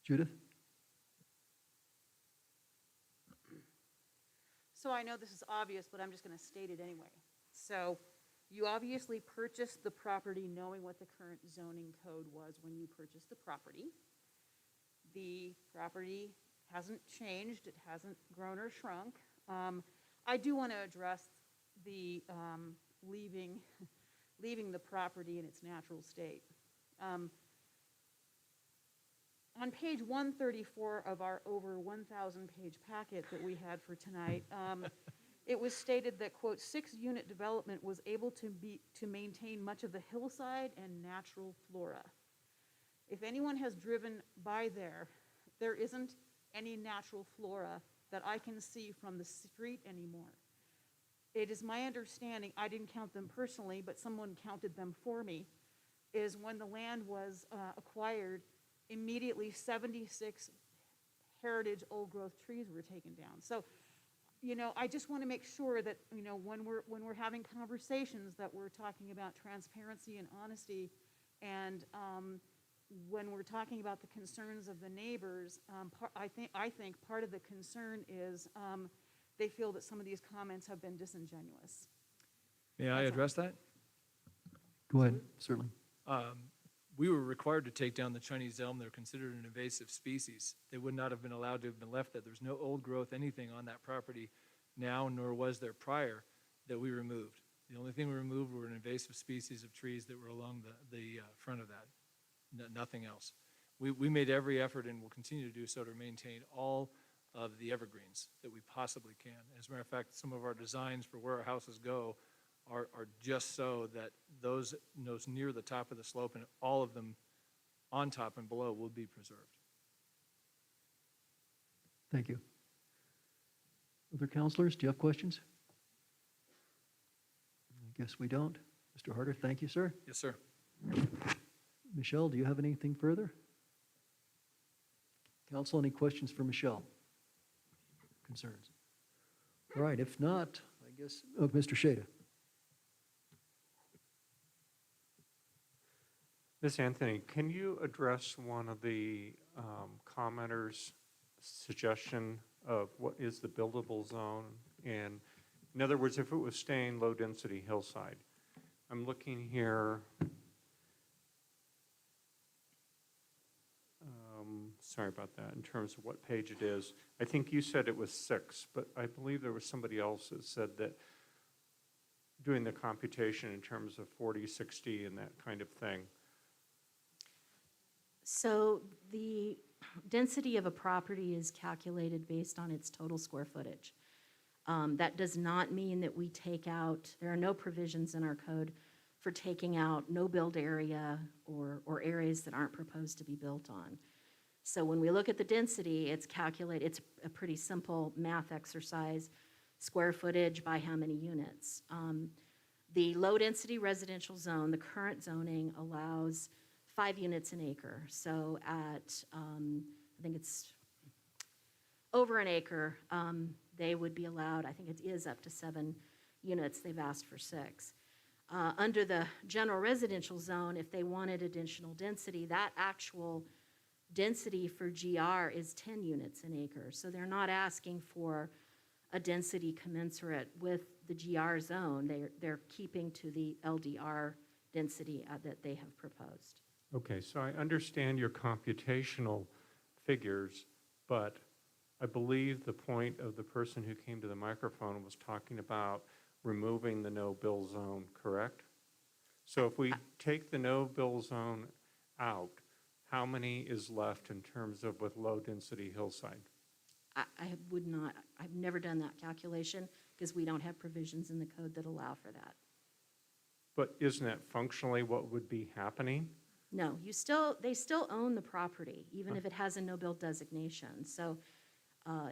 Judith? So I know this is obvious, but I'm just going to state it anyway. So you obviously purchased the property knowing what the current zoning code was when you purchased the property. The property hasn't changed. It hasn't grown or shrunk. I do want to address the leaving the property in its natural state. On page 134 of our over 1,000 page packet that we had for tonight, it was stated that, quote, 6-unit development was able to maintain much of the hillside and natural flora. If anyone has driven by there isn't any natural flora that I can see from the street anymore. It is my understanding, I didn't count them personally, but someone counted them for me, is when the land was acquired, immediately 76 heritage old growth trees were taken down. So, you know, I just want to make sure that, you know, when we're having conversations that we're talking about transparency and honesty, and when we're talking about the concerns of the neighbors, I think part of the concern is they feel that some of these comments have been disingenuous. May I address that? Go ahead, certainly. We were required to take down the Chinese elm. They're considered an invasive species. They would not have been allowed to have been left there. There's no old growth anything on that property now, nor was there prior, that we removed. The only thing we removed were an invasive species of trees that were along the front of that, nothing else. We made every effort and will continue to do so to maintain all of the evergreens that we possibly can. As a matter of fact, some of our designs for where our houses go are just so that those near the top of the slope and all of them on top and below will be preserved. Thank you. Other counselors, do you have questions? I guess we don't. Mr. Harder, thank you, sir. Yes, sir. Michelle, do you have anything further? Council, any questions for Michelle? Concerns? All right, if not, I guess, Mr. Shada. Ms. Anthony, can you address one of the commenters' suggestion of what is the buildable zone? And in other words, if it was staying low-density hillside, I'm looking here. Sorry about that, in terms of what page it is. I think you said it was 6, but I believe there was somebody else that said that doing the computation in terms of 40, 60, and that kind of thing. So the density of a property is calculated based on its total square footage. That does not mean that we take out, there are no provisions in our code for taking out no build area or areas that aren't proposed to be built on. So when we look at the density, it's calculated, it's a pretty simple math exercise, square footage by how many units. The low-density residential zone, the current zoning allows 5 units an acre. So at, I think it's over an acre, they would be allowed, I think it is up to 7 units. They've asked for 6. Under the general residential zone, if they wanted additional density, that actual density for GR is 10 units an acre. So they're not asking for a density commensurate with the GR zone. They're keeping to the LDR density that they have proposed. Okay, so I understand your computational figures, but I believe the point of the person who came to the microphone was talking about removing the no-bill zone, correct? So if we take the no-bill zone out, how many is left in terms of with low-density hillside? I would not, I've never done that calculation because we don't have provisions in the code that allow for that. But isn't that functionally what would be happening? No, they still own the property, even if it has a no-build designation. So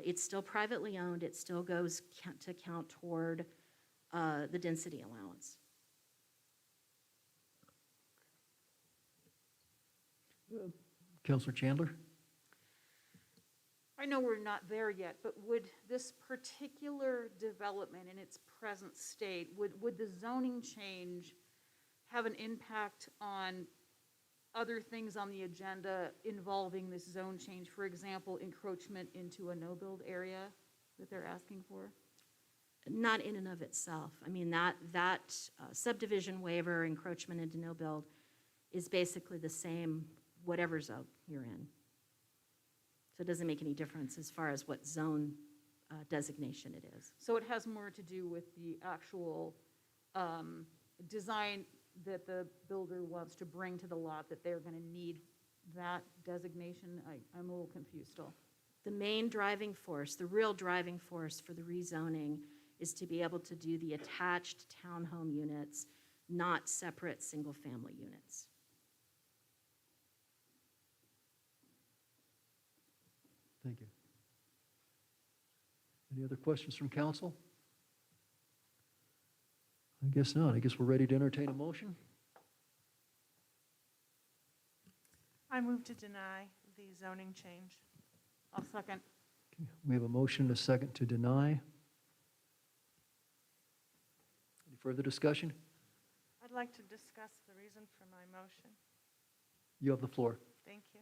it's still privately owned. It still goes to count toward the density allowance. Councilor Chandler? I know we're not there yet, but would this particular development in its present state, would the zoning change have an impact on other things on the agenda involving this zone change? For example, encroachment into a no-build area that they're asking for? Not in and of itself. I mean, that subdivision waiver, encroachment into no-build, is basically the same whatever zone you're in. So it doesn't make any difference as far as what zone designation it is. So it has more to do with the actual design that the builder wants to bring to the lot, that they're going to need that designation? I'm a little confused still. The main driving force, the real driving force for the rezoning is to be able to do the attached townhome units, not separate single-family units. Thank you. Any other questions from council? I guess not. I guess we're ready to entertain a motion. I move to deny the zoning change. I'll second. Okay. We have a motion and a second to deny. Any further discussion? I'd like to discuss the reason for my motion. You have the floor. Thank you.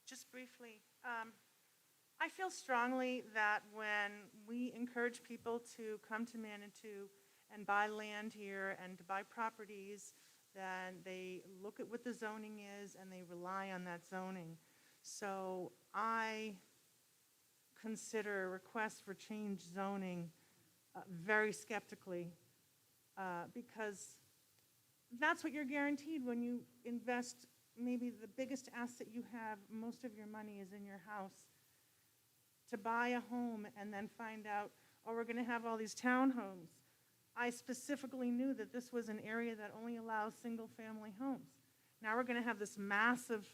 Just briefly, I feel strongly that when we encourage people to come to Manitou and buy land here and to buy properties, then they look at what the zoning is and they rely on that zoning. So I consider requests for change zoning very skeptically because that's what you're guaranteed when you invest. Maybe the biggest asset you have, most of your money is in your house. To buy a home and then find out, oh, we're going to have all these townhomes. I specifically knew that this was an area that only allows single-family homes. Now we're going to have this massive,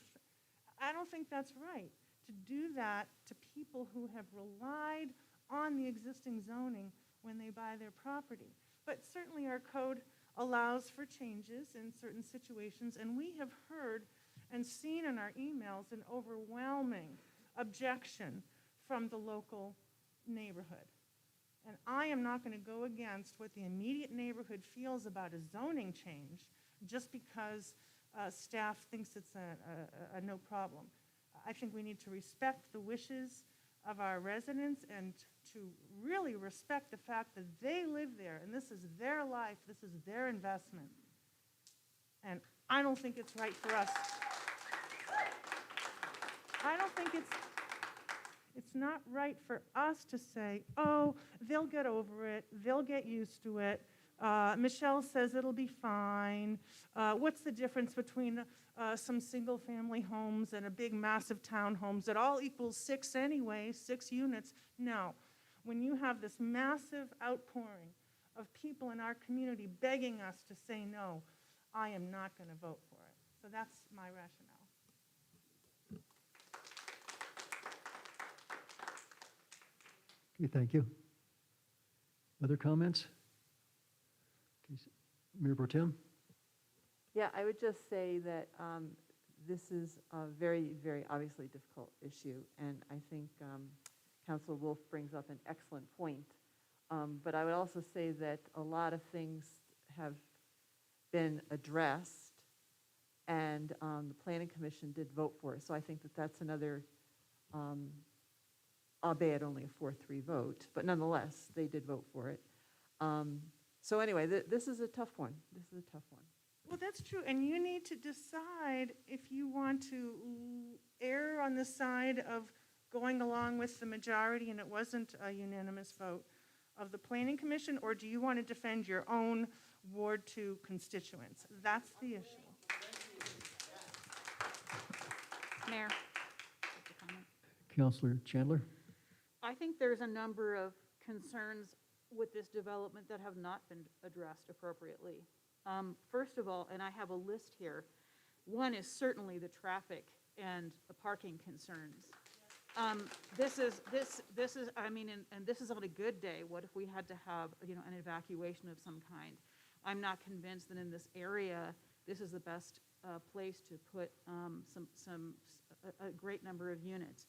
I don't think that's right. To do that to people who have relied on the existing zoning when they buy their property. But certainly our code allows for changes in certain situations, and we have heard and seen in our emails an overwhelming objection from the local neighborhood. And I am not going to go against what the immediate neighborhood feels about a zoning change just because staff thinks it's a no problem. I think we need to respect the wishes of our residents and to really respect the fact that they live there and this is their life, this is their investment. And I don't think it's right for us. I don't think it's not right for us to say, oh, they'll get over it, they'll get used to it. Michelle says it'll be fine. What's the difference between some single-family homes and a big, massive townhomes that all equals 6 anyway, 6 units? No. When you have this massive outpouring of people in our community begging us to say no, I am not going to vote for it. So that's my rationale. Okay, thank you. Other comments? Okay, Mayor Pro Tem? Yeah, I would just say that this is a very, very obviously difficult issue, and I think Councilor Wolf brings up an excellent point. But I would also say that a lot of things have been addressed, and the Planning Commission did vote for it. So I think that that's another, albeit only a 4-3 vote, but nonetheless, they did vote for it. So anyway, this is a tough one. This is a tough one. Well, that's true, and you need to decide if you want to err on the side of going along with the majority, and it wasn't a unanimous vote, of the Planning Commission, or do you want to defend your own Ward 2 constituents? That's the issue. Mayor. Councilor Chandler? I think there's a number of concerns with this development that have not been addressed appropriately. First of all, and I have a list here, one is certainly the traffic and the parking concerns. This is, I mean, and this is on a good day. What if we had to have, an evacuation of some kind? I'm not convinced that in this area, this is the best place to put a great number of units.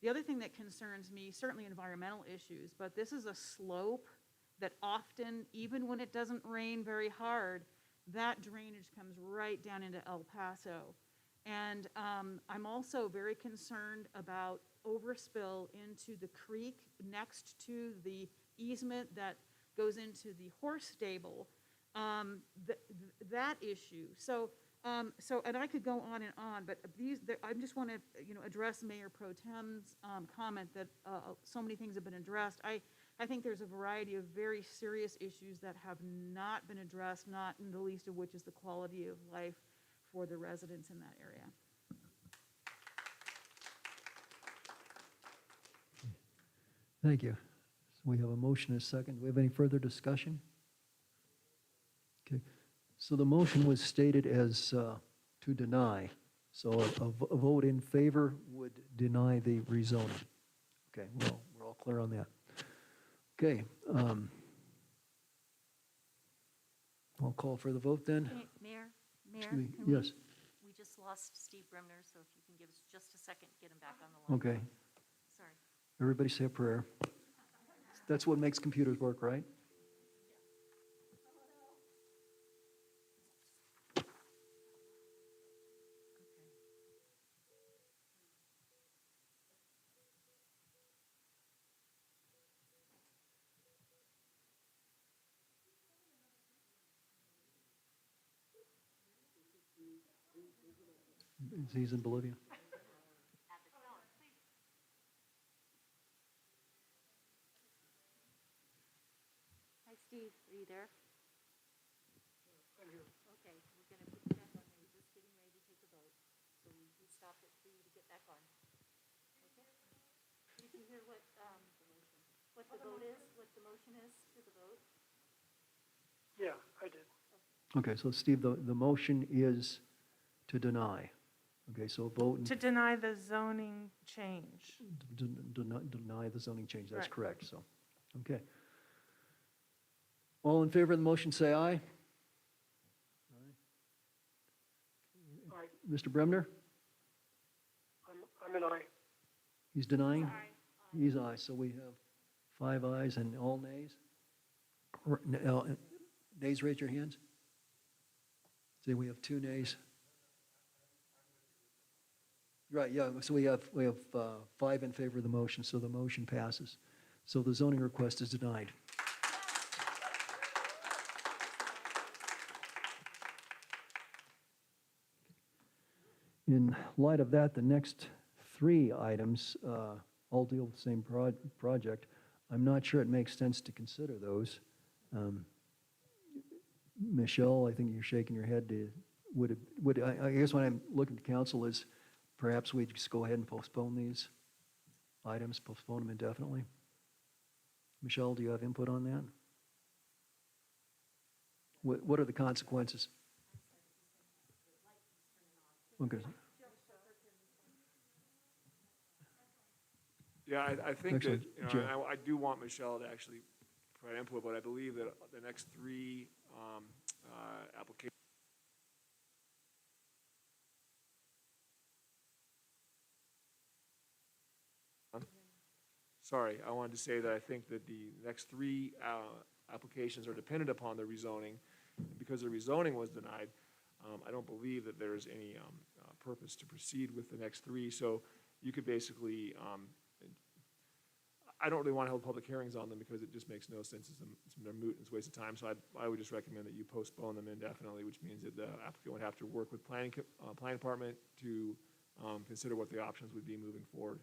The other thing that concerns me, certainly environmental issues, but this is a slope that often, even when it doesn't rain very hard, that drainage comes right down into El Paso. And I'm also very concerned about overspill into the creek next to the easement that goes into the horse stable, that issue. So, and I could go on and on, but I just want to, address Mayor Pro Tem's comment that so many things have been addressed. I think there's a variety of very serious issues that have not been addressed, not in the least of which is the quality of life for the residents in that area. Thank you. So we have a motion and a second. Do we have any further discussion? Okay. So the motion was stated as to deny. So a vote in favor would deny the rezoning. Okay, well, we're all clear on that. Okay. I'll call for the vote then. Mayor, Yes. we just lost Steve Bremner, so if you can give us just a second, get him back on the line. Okay. Sorry. Everybody say a prayer. That's what makes computers work, right? He's in Bolivia. Hi, Steve, are you there? I'm here. Okay, we're going to put you back on there. We're just getting ready to take a vote. So we stopped it for you to get back on. Okay? Did you hear what the vote is, what the motion is to the vote? Yeah, I did. Okay, so Steve, the motion is to deny. Okay, so vote. To deny the zoning change. Deny the zoning change, that's Right. correct, so, okay. All in favor of the motion, say aye. Aye. Mr. Bremner? I'm an aye. He's denying? He's aye, so we have 5 ayes and all nays? Nays, raise your hands. See, we have 2 nays. Right, yeah, so we have 5 in favor of the motion, so the motion passes. So the zoning request is denied. In light of that, the next 3 items all deal with the same project. I'm not sure it makes sense to consider those. Michelle, I think you're shaking your head. I guess what I'm looking to council is perhaps we just go ahead and postpone these items, postpone them indefinitely. Michelle, do you have input on that? What are the consequences? Okay. Yeah, I think Excellent. that, Joe. I do want Michelle to actually provide input, but I believe that the next 3 applications. Sorry, I wanted to say that I think that the next 3 applications are dependent upon the rezoning. Because the rezoning was denied, I don't believe that there's any purpose to proceed with the next 3. So you could basically, I don't really want to hold public hearings on them because it just makes no sense. They're moot and it's a waste of time. So I would just recommend that you postpone them indefinitely, which means that the applicant would have to work with planning department to consider what the options would be moving forward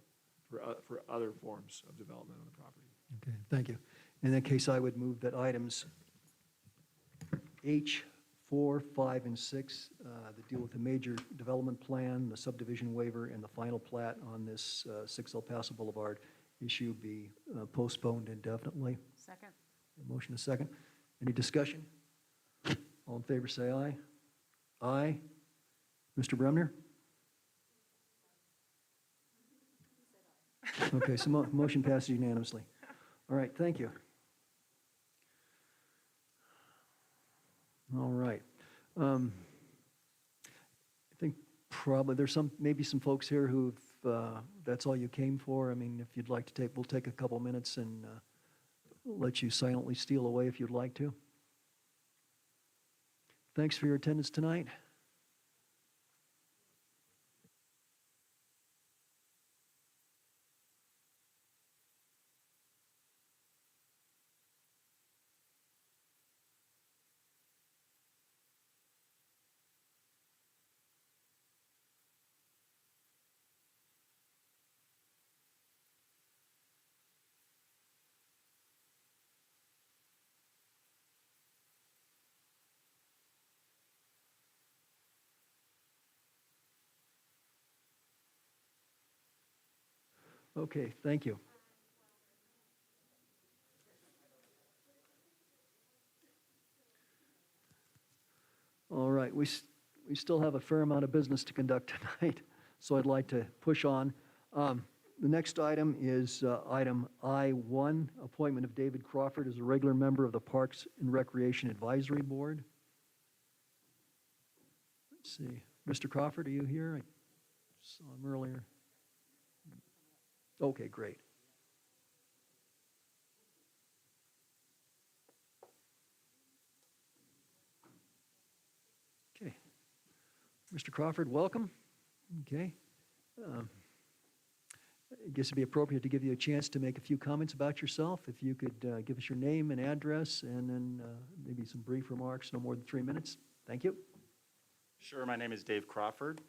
for other forms of development on the property. Okay, thank you. In that case, I would move that items H, 4, 5, and 6 that deal with the major development plan, the subdivision waiver, and the final plat on this 6 El Paso Boulevard issue be postponed indefinitely. Second. A motion a second. Any discussion? All in favor, say aye. Aye. Mr. Bremner? Okay, so motion passes unanimously. All right, thank you. All right. I think probably there's maybe some folks here who've, that's all you came for. I mean, if you'd like to we'll take a couple minutes and let you silently steal away if you'd like to. Thanks for your attendance tonight. Okay, thank you. All right, we still have a fair amount of business to conduct tonight, so I'd like to push on. The next item is item I-1, appointment of David Crawford as a regular member of the Parks and Recreation Advisory Board. Let's see. Mr. Crawford, are you here? I saw him earlier. Okay, great. Okay. Mr. Crawford, welcome. Okay. I guess it'd be appropriate to give you a chance to make a few comments about yourself. If you could give us your name and address and then maybe some brief remarks, no more than 3 minutes. Thank you. Sure, my name is Dave Crawford.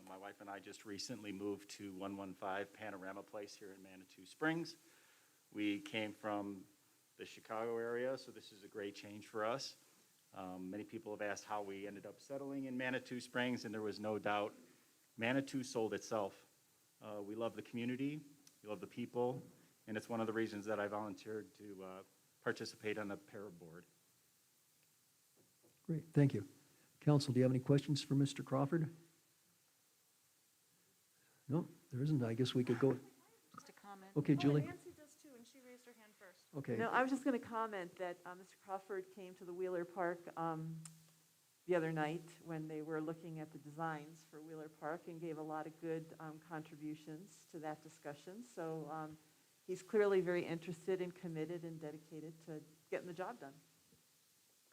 My wife and I just recently moved to 115 Panorama Place here in Manitou Springs. We came from the Chicago area, so this is a great change for us. Many people have asked how we ended up settling in Manitou Springs, and there was no doubt Manitou sold itself. We love the community, we love the people, and it's one of the reasons that I volunteered to participate on the PARA board. Great, thank you. Council, do you have any questions for Mr. Crawford? No, there isn't. I guess we could go. Just a comment. Okay, Julie. Nancy does too, and she raised her hand first. Okay. No, I was just going to comment that Mr. Crawford came to the Wheeler Park the other night when they were looking at the designs for Wheeler Park and gave a lot of good contributions to that discussion. So he's clearly very interested and committed and dedicated to getting the job done.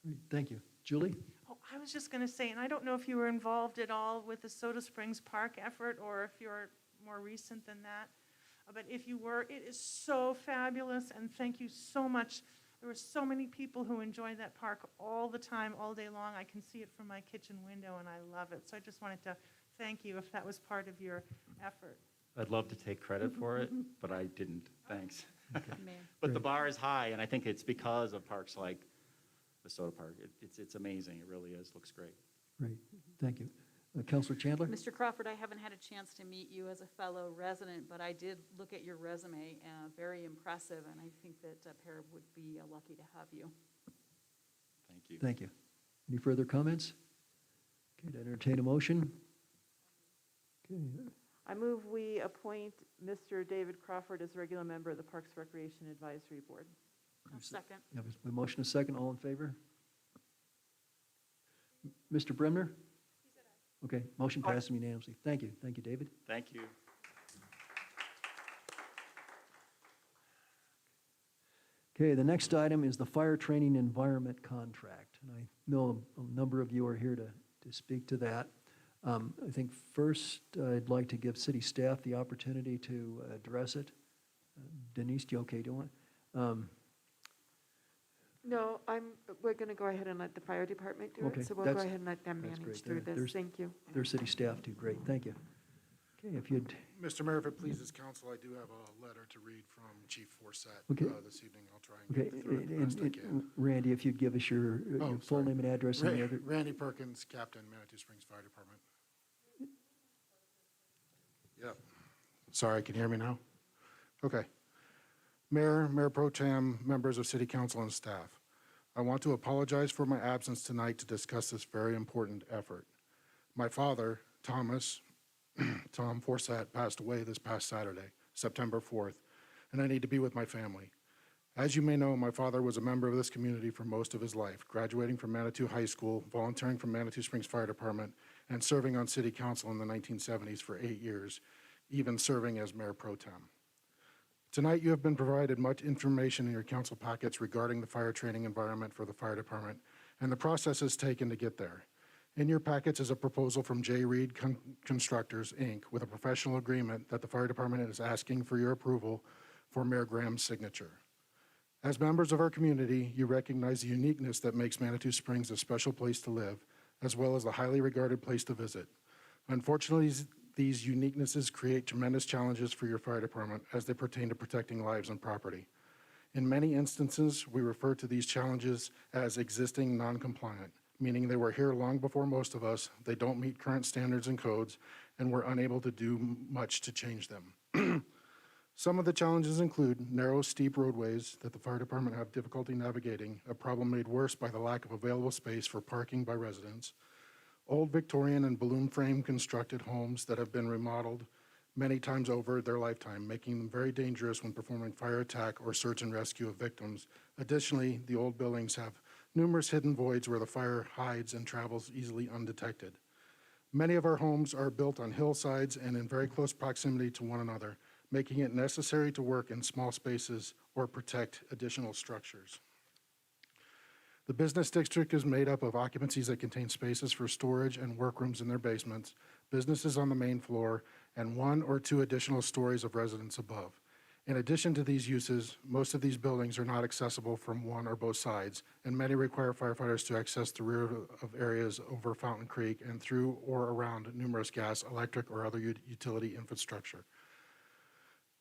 Great, thank you. Julie? Oh, I was just going to say, and I don't know if you were involved at all with the Soda Springs Park effort or if you're more recent than that, but if you were, it is so fabulous, and thank you so much. There were so many people who enjoy that park all the time, all day long. I can see it from my kitchen window, and I love it. So I just wanted to thank you if that was part of your effort. I'd love to take credit for it, but I didn't. Thanks. But the Great. bar is high, and I think it's because of parks like the Soda Park. It's amazing. It really is. Looks great. Great, thank you. Councilor Chandler? Mr. Crawford, I haven't had a chance to meet you as a fellow resident, but I did look at your resume, very impressive, and I think that Pear would be lucky to have you. Thank you. Thank you. Any further comments? Okay, to entertain a motion? Okay, I move we appoint Mr. David Crawford as regular member of the Parks Recreation Advisory Board. I'll second. we have a motion, a second, all in favor? Mr. Bremner? Okay, motion passes unanimously. Thank you, David. Thank you. Okay, the next item is the fire training environment contract, and I know a number of you are here to speak to that. I think first, I'd like to give city staff the opportunity to address it. Denise, you okay doing it? No, we're going to go ahead and let the fire department do Okay, it, so we'll go that's- ahead and let them that's manage great. through There's- this. Thank you. Their city staff too, great, thank you. Okay, if you'd, Mr. Mayor, if it pleases council, I do have a letter to read from Chief Forsett Okay. This evening. I'll try and okay, get through it the best I can. Randy, if you'd give us your full sorry. name and address and the other. Randy Perkins, Captain, Manitou Springs Fire Department. Yep. Sorry, can you hear me now? Okay. Mayor, Mayor Pro Tem, members of City Council and staff, I want to apologize for my absence tonight to discuss this very important effort. My father, Tom Forsett, passed away this past Saturday, September 4th, and I need to be with my family. As you may know, my father was a member of this community for most of his life, graduating from Manitou High School, volunteering from Manitou Springs Fire Department, and serving on City Council in the 1970s for 8 years, even serving as Mayor Pro Tem. Tonight, you have been provided much information in your council packets regarding the fire training environment for the fire department and the processes taken to get there. In your packets is a proposal from J. Reed Constructors, Inc., with a professional agreement that the fire department is asking for your approval for Mayor Graham's signature. As members of our community, you recognize the uniqueness that makes Manitou Springs a special place to live, as well as a highly regarded place to visit. Unfortunately, these uniquenesses create tremendous challenges for your fire department as they pertain to protecting lives and property. In many instances, we refer to these challenges as existing non-compliant, meaning they were here long before most of us, they don't meet current standards and codes, and we're unable to do much to change them. Some of the challenges include narrow, steep roadways that the fire department have difficulty navigating, a problem made worse by the lack of available space for parking by residents, old Victorian and balloon frame constructed homes that have been remodeled many times over their lifetime, making them very dangerous when performing fire attack or search and rescue of victims. Additionally, the old buildings have numerous hidden voids where the fire hides and travels easily undetected. Many of our homes are built on hillsides and in very close proximity to one another, making it necessary to work in small spaces or protect additional structures. The business district is made up of occupancies that contain spaces for storage and workrooms in their basements, businesses on the main floor, and 1 or 2 additional stories of residence above. In addition to these uses, most of these buildings are not accessible from one or both sides, and many require firefighters to access the rear of areas over Fountain Creek and through or around numerous gas, electric, or other utility infrastructure.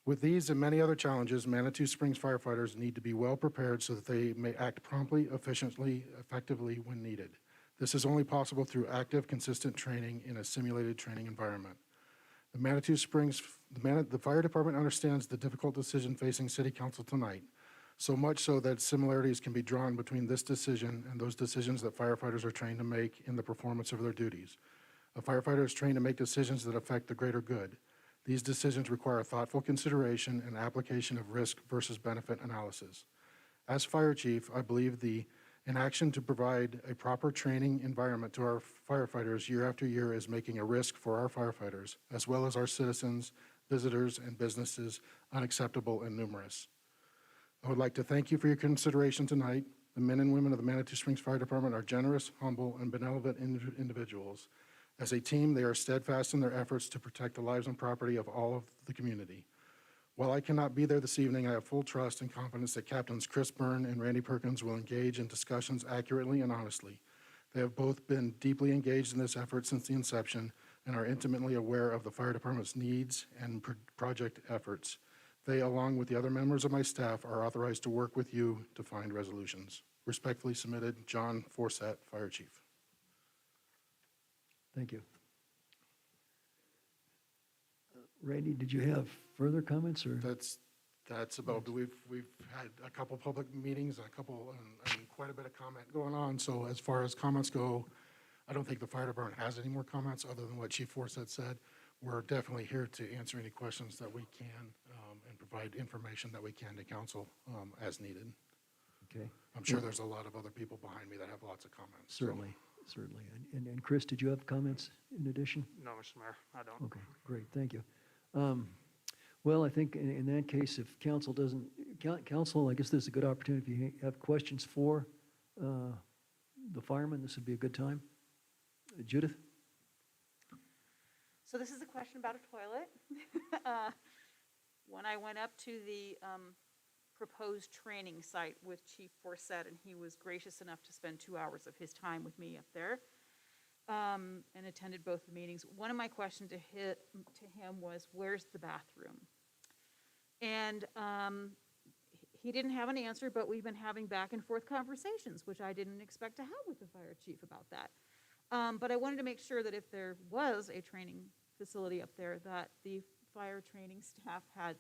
With these and many other challenges, Manitou Springs firefighters need to be well prepared so that they may act promptly, efficiently, effectively when needed. This is only possible through active, consistent training in a simulated training environment. The Manitou Springs, the fire department understands the difficult decision facing City Council tonight, so much so that similarities can be drawn between this decision and those decisions that firefighters are trained to make in the performance of their duties. A firefighter is trained to make decisions that affect the greater good. These decisions require thoughtful consideration and application of risk versus benefit analysis. As fire chief, I believe the inaction to provide a proper training environment to our firefighters year after year is making a risk for our firefighters, as well as our citizens, visitors, and businesses unacceptable and numerous. I would like to thank you for your consideration tonight. The men and women of the Manitou Springs Fire Department are generous, humble, and benevolent individuals. As a team, they are steadfast in their efforts to protect the lives and property of all of the community. While I cannot be there this evening, I have full trust and confidence that Captains Chris Byrne and Randy Perkins will engage in discussions accurately and honestly. They have both been deeply engaged in this effort since the inception and are intimately aware of the fire department's needs and project efforts. They, along with the other members of my staff, are authorized to work with you to find resolutions. Respectfully submitted, John Forsett, Fire Chief. Thank you. Randy, did you have further comments, or? That's about, we've had a couple public meetings, and quite a bit of comment going on. So as far as comments go, I don't think the fire department has any more comments other than what Chief Forsett said. We're definitely here to answer any questions that we can and provide information that we can to council as needed. Okay. I'm sure there's a lot of other people behind me that have lots of comments. Certainly, certainly. And Chris, did you have comments in addition? No, Mr. Mayor, I don't. Okay, great, thank you. Well, I think in that case, if council doesn't, council, I guess this is a good opportunity. If you have questions for the firemen, this would be a good time. Judith? So this is a question about a toilet. When I went up to the proposed training site with Chief Forsett, and he was gracious enough to spend 2 hours of his time with me up there, and attended both the meetings. One of my questions to him was, where's the bathroom? And he didn't have an answer, but we've been having back and forth conversations, which I didn't expect to have with the fire chief about that. But I wanted to make sure that if there was a training facility up there, that the fire training staff had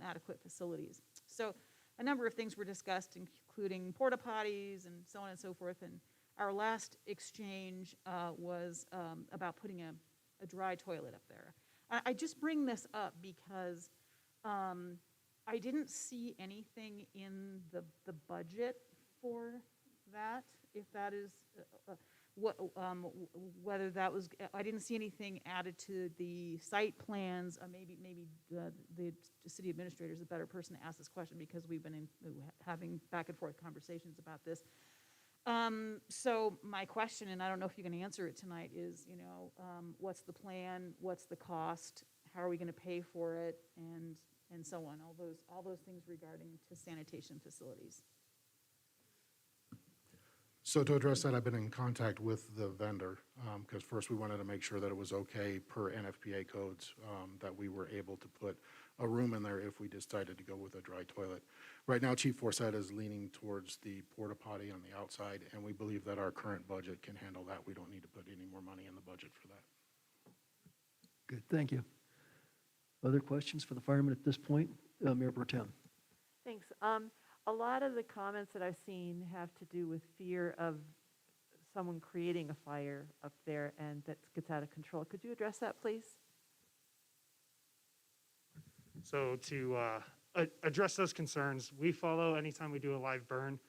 adequate facilities. So a number of things were discussed, including porta potties and so on and so forth. And our last exchange was about putting a dry toilet up there. I just bring this up because I didn't see anything in the budget for that, if that is whether that was, I didn't see anything added to the site plans. Maybe the city administrator is a better person to ask this question, because we've been having back and forth conversations about this. So my question, and I don't know if you can answer it tonight, is, what's the plan? What's the cost? How are we going to pay for it? And so on. All those things regarding to sanitation facilities. So to address that, I've been in contact with the vendor, because first we wanted to make sure that it was okay per NFPA codes, that we were able to put a room in there if we decided to go with a dry toilet. Right now, Chief Forsett is leaning towards the porta potty on the outside, and we believe that our current budget can handle that. We don't need to put any more money in the budget for that. Good, thank you. Other questions for the firemen at this point? Mayor Pro Tem. Thanks. A lot of the comments that I've seen have to do with fear of someone creating a fire up there and that gets out of control. Could you address that, please? So to address those concerns, we follow, anytime we do a live burn,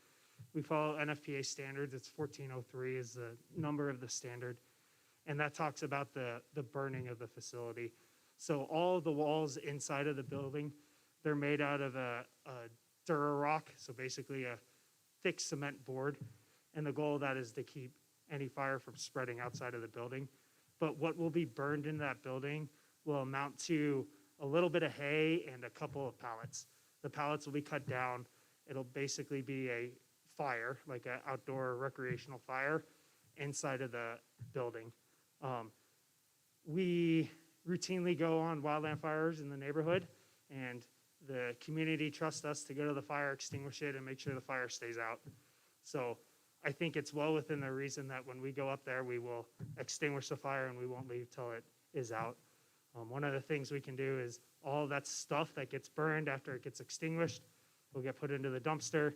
we follow NFPA standards. It's 1403 is the number of the standard. And that talks about the burning of the facility. So all the walls inside of the building, they're made out of a Durarock, so basically a thick cement board. And the goal of that is to keep any fire from spreading outside of the building. But what will be burned in that building will amount to a little bit of hay and a couple of pallets. The pallets will be cut down. It'll basically be a fire, like an outdoor recreational fire, inside of the building. We routinely go on wildland fires in the neighborhood, and the community trusts us to go to the fire, extinguish it, and make sure the fire stays out. So I think it's well within the reason that when we go up there, we will extinguish the fire and we won't leave till it is out. One of the things we can do is all that stuff that gets burned after it gets extinguished will get put into the dumpster.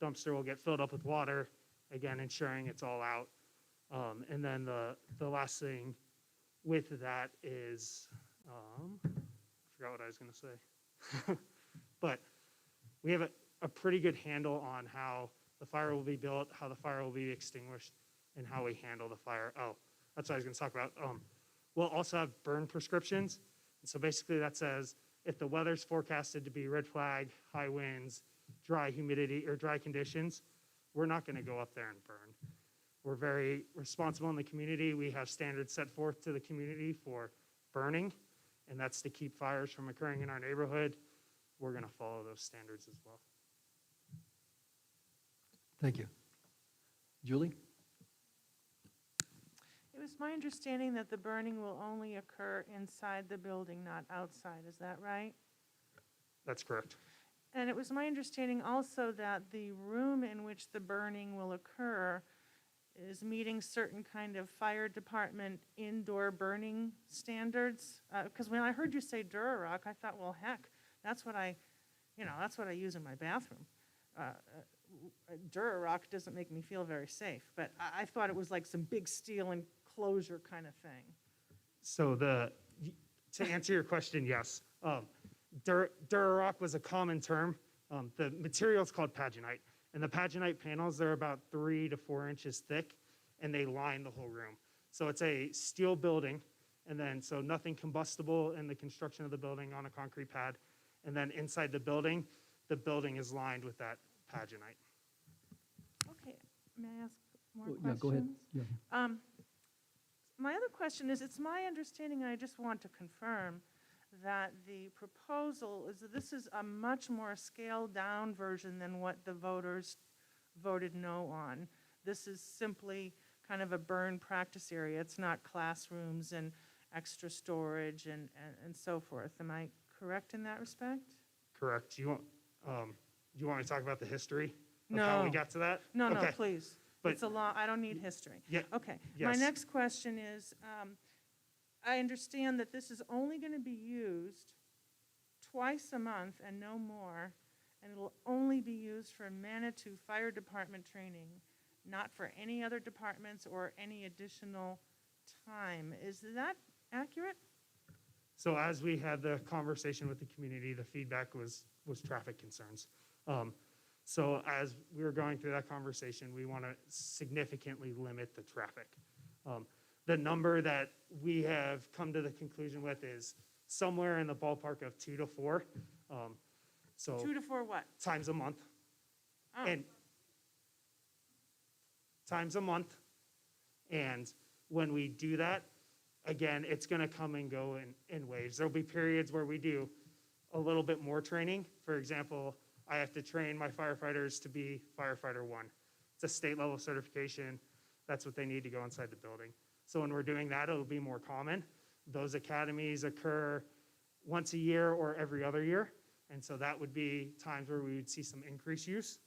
Dumpster will get filled up with water, again, ensuring it's all out. And then the last thing with that is, I forgot what I was going to say. But we have a pretty good handle on how the fire will be built, how the fire will be extinguished, and how we handle the fire. Oh, that's what I was going to talk about. We'll also have burn prescriptions. So basically that says if the weather's forecasted to be red flag, high winds, dry humidity, or dry conditions, we're not going to go up there and burn. We're very responsible in the community. We have standards set forth to the community for burning, and that's to keep fires from occurring in our neighborhood. We're going to follow those standards as well. Thank you. Julie? It was my understanding that the burning will only occur inside the building, not outside. Is that right? That's correct. And it was my understanding also that the room in which the burning will occur is meeting certain kind of fire department indoor burning standards. Because when I heard you say Durarock, I thought, well, heck, that's what I use in my bathroom. Durarock doesn't make me feel very safe, but I thought it was like some big steel enclosure kind of thing. So to answer your question, yes. Durarock was a common term. The material is called paginite. And the paginite panels, they're about 3 to 4 inches thick, and they line the whole room. So it's a steel building, and then so nothing combustible in the construction of the building on a concrete pad. And then inside the building is lined with that paginite. Okay, may I ask more Oh, questions? yeah, go ahead. Yeah. My other question is, it's my understanding, and I just want to confirm, that the proposal is that this is a much more scaled-down version than what the voters voted no on. This is simply kind of a burn practice area. It's not classrooms and extra storage and so forth. Am I correct in that respect? Correct. Do you want me to talk about the history of how we got to that? No, Okay. please. But- It's a long, I don't need history. Yeah. Okay. Yes. My next question is, I understand that this is only going to be used twice a month and no more, and it'll only be used for Manitou Fire Department training, not for any other departments or any additional time. Is that accurate? So as we had the conversation with the community, the feedback was traffic concerns. So as we were going through that conversation, we want to significantly limit the traffic. The number that we have come to the conclusion with is somewhere in the ballpark of 2 to 4. So 2 to 4 what? times a month. Oh. And times a month. And when we do that, again, it's going to come and go in waves. There'll be periods where we do a little bit more training. For example, I have to train my firefighters to be firefighter 1. It's a state level certification. That's what they need to go inside the building. So when we're doing that, it'll be more common. Those academies occur once a year or every other year. And so that would be times where we would see some increased use.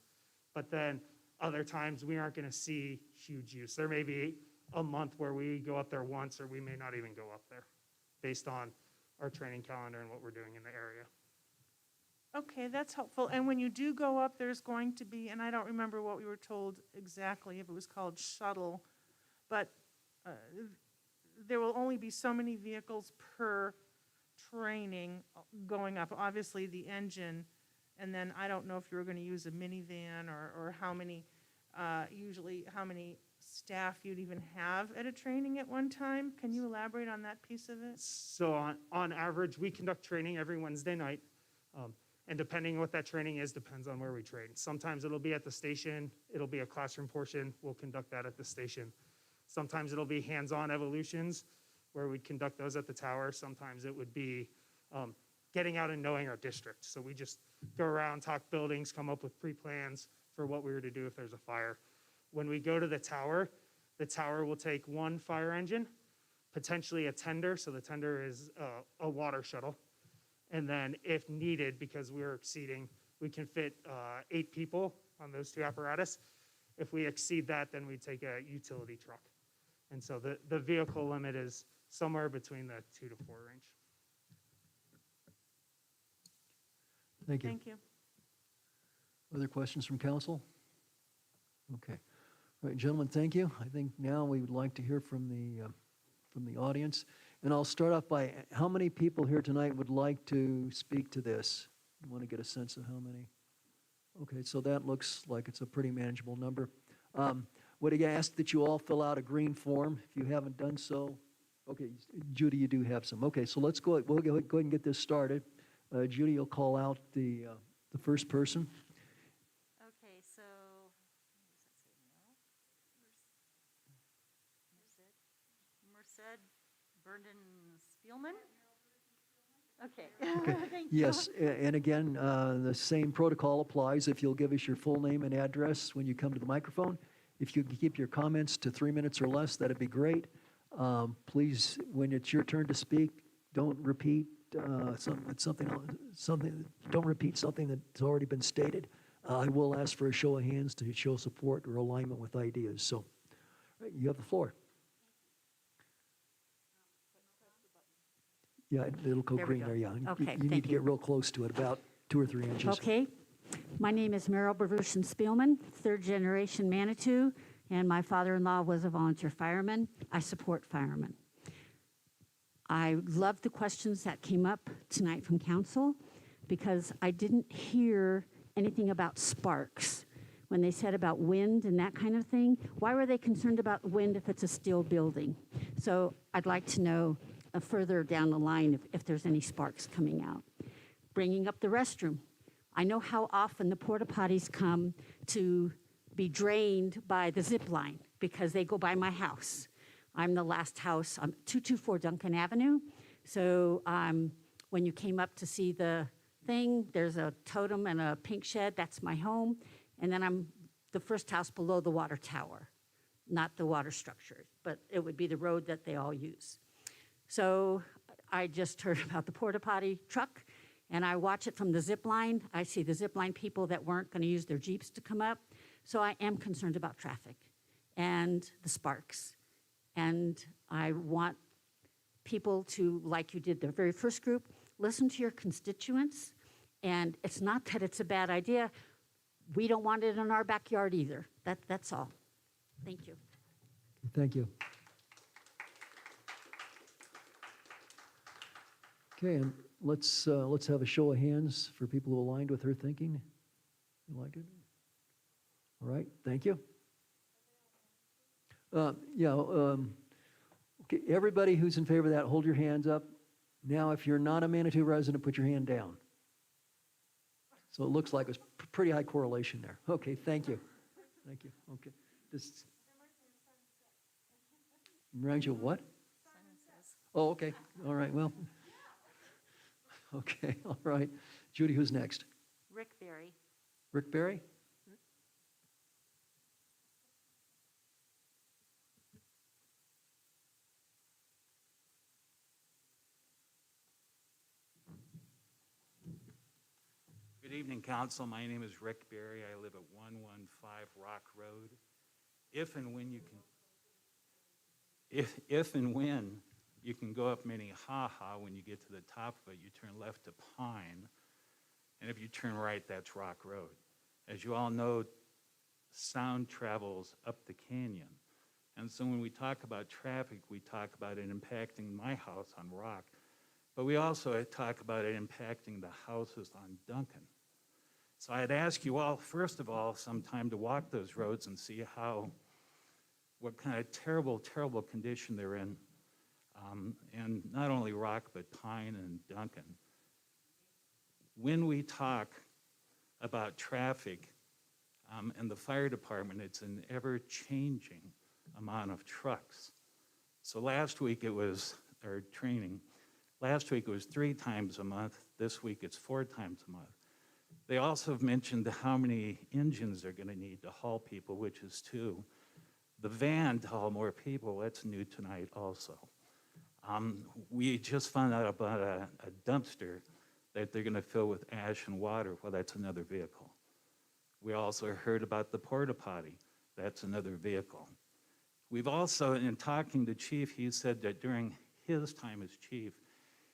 But then other times we aren't going to see huge use. There may be a month where we go up there once, or we may not even go up there based on our training calendar and what we're doing in the area. Okay, that's helpful. And when you do go up, there's going to be, and I don't remember what we were told exactly, if it was called shuttle, but there will only be so many vehicles per training going up. Obviously, the engine, and then I don't know if you were going to use a minivan or how many, usually how many staff you'd even have at a training at one time. Can you elaborate on that piece of it? So on average, we conduct training every Wednesday night. And depending on what that training is, depends on where we train. Sometimes it'll be at the station. It'll be a classroom portion. We'll conduct that at the station. Sometimes it'll be hands-on evolutions, where we conduct those at the tower. Sometimes it would be getting out and knowing our district. So we just go around, talk buildings, come up with pre-plans for what we were to do if there's a fire. When we go to the tower will take one fire engine, potentially a tender. So the tender is a water shuttle. And then if needed, because we're exceeding, we can fit 8 people on those 2 apparatus. If we exceed that, then we take a utility truck. And so the vehicle limit is somewhere between the 2 to 4 range. Thank you. Thank you. Other questions from council? Okay. All right, gentlemen, thank you. I think now we would like to hear from the audience. And I'll start off by, how many people here tonight would like to speak to this? You want to get a sense of how many? Okay, so that looks like it's a pretty manageable number. Would I ask that you all fill out a green form if you haven't done so? Okay, Judy, you do have some. Okay, so let's go, we'll go ahead and get this started. Judy, you'll call out the first person. Okay, so, Merced Burden Spielman? Okay. Thank you. Yes, and again, the same protocol applies. If you'll give us your full name and address when you come to the microphone. If you can keep your comments to 3 minutes or less, that'd be great. Please, when it's your turn to speak, don't repeat don't repeat something that's already been stated. I will ask for a show of hands to show support or alignment with ideas. So, you have the floor. Yeah, it'll go There we green go. there, yeah. Okay, You need thank to you. get real close to it, about 2 or 3 inches. Okay. My name is Meryl Baruchin Spielman, third generation Manitou, and my father-in-law was a volunteer fireman. I support firemen. I love the questions that came up tonight from council because I didn't hear anything about sparks. When they said about wind and that kind of thing, why were they concerned about wind if it's a steel building? So I'd like to know further down the line if there's any sparks coming out. Bringing up the restroom. I know how often the porta potties come to be drained by the zip line because they go by my house. I'm the last house, I'm 224 Duncan Avenue. So when you came up to see the thing, there's a totem and a pink shed, that's my home. And then I'm the first house below the water tower, not the water structure, but it would be the road that they all use. So I just heard about the porta potty truck, and I watch it from the zip line. I see the zip line people that weren't going to use their Jeeps to come up. So I am concerned about traffic and the sparks. And I want people to, like you did the very first group, listen to your constituents. And it's not that it's a bad idea. We don't want it in our backyard either. That's all. Thank you. Thank you. Okay, and let's have a show of hands for people who aligned with her thinking. You like it? All right, thank you. Okay, everybody who's in favor of that, hold your hands up. Now, if you're not a Manitou resident, put your hand down. So it looks like it's pretty high correlation there. Okay, thank you. Thank you. Okay. This reminds you of what? Oh, okay. All right, well. Okay, all right. Judy, who's next? Rick Berry. Rick Berry? Good evening, council. My name is Rick Berry. I live at 115 Rock Road. If and when you can go up Minnehaha, when you get to the top of it, you turn left to Pine. And if you turn right, that's Rock Road. As you all know, sound travels up the canyon. And so when we talk about traffic, we talk about it impacting my house on Rock, but we also talk about it impacting the houses on Duncan. So I'd ask you all, first of all, sometime to walk those roads and see what kind of terrible, terrible condition they're in. And not only Rock, but Pine and Duncan. When we talk about traffic and the fire department, it's an ever-changing amount of trucks. So last week it was, or training, last week it was 3 times a month. This week it's 4 times a month. They also have mentioned how many engines they're going to need to haul people, which is 2. The van to haul more people, that's new tonight also. We just found out about a dumpster that they're going to fill with ash and water. Well, that's another vehicle. We also heard about the porta potty. That's another vehicle. We've also, in talking to Chief, he said that during his time as chief,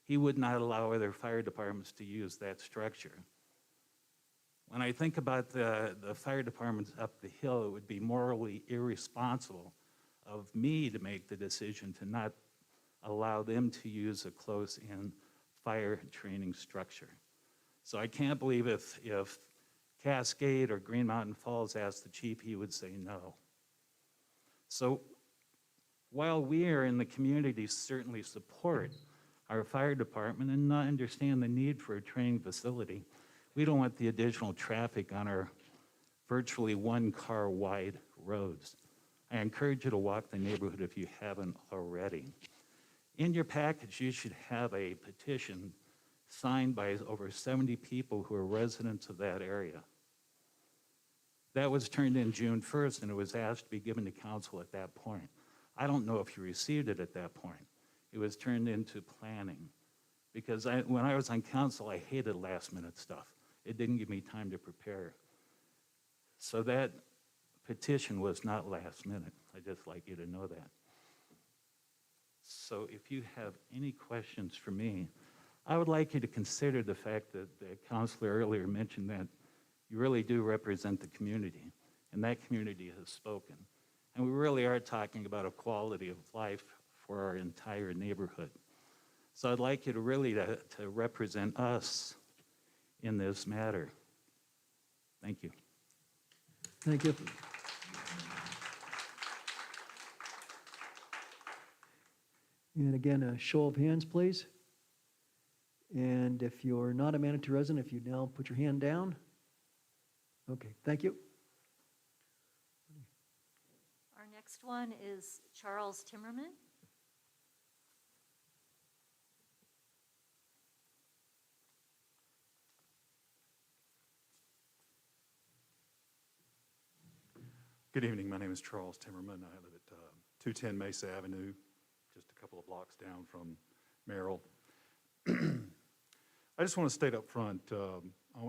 he would not allow other fire departments to use that structure. When I think about the fire departments up the hill, it would be morally irresponsible of me to make the decision to not allow them to use a close-in fire training structure. So I can't believe if Cascade or Green Mountain Falls asked the chief, he would say no. So while we are in the community certainly support our fire department and not understand the need for a training facility, we don't want the additional traffic on our virtually one-car wide roads. I encourage you to walk the neighborhood if you haven't already. In your package, you should have a petition signed by over 70 people who are residents of that area. That was turned in June 1st, and it was asked to be given to council at that point. I don't know if you received it at that point. It was turned into planning, because when I was on council, I hated last-minute stuff. It didn't give me time to prepare. So that petition was not last minute. I'd just like you to know that. So if you have any questions for me, I would like you to consider the fact that the counselor earlier mentioned that you really do represent the community, and that community has spoken. And we really are talking about a quality of life for our entire neighborhood. So I'd like you to really to represent us in this matter. Thank you. Thank you. And again, a show of hands, please. And if you're not a Manitou resident, if you now put your hand down. Okay, thank you. Our next one is Charles Timmerman. Good evening. My name is Charles Timmerman. I live at 210 Mesa Avenue, just a couple of blocks down from Merrill. I just want to state up front,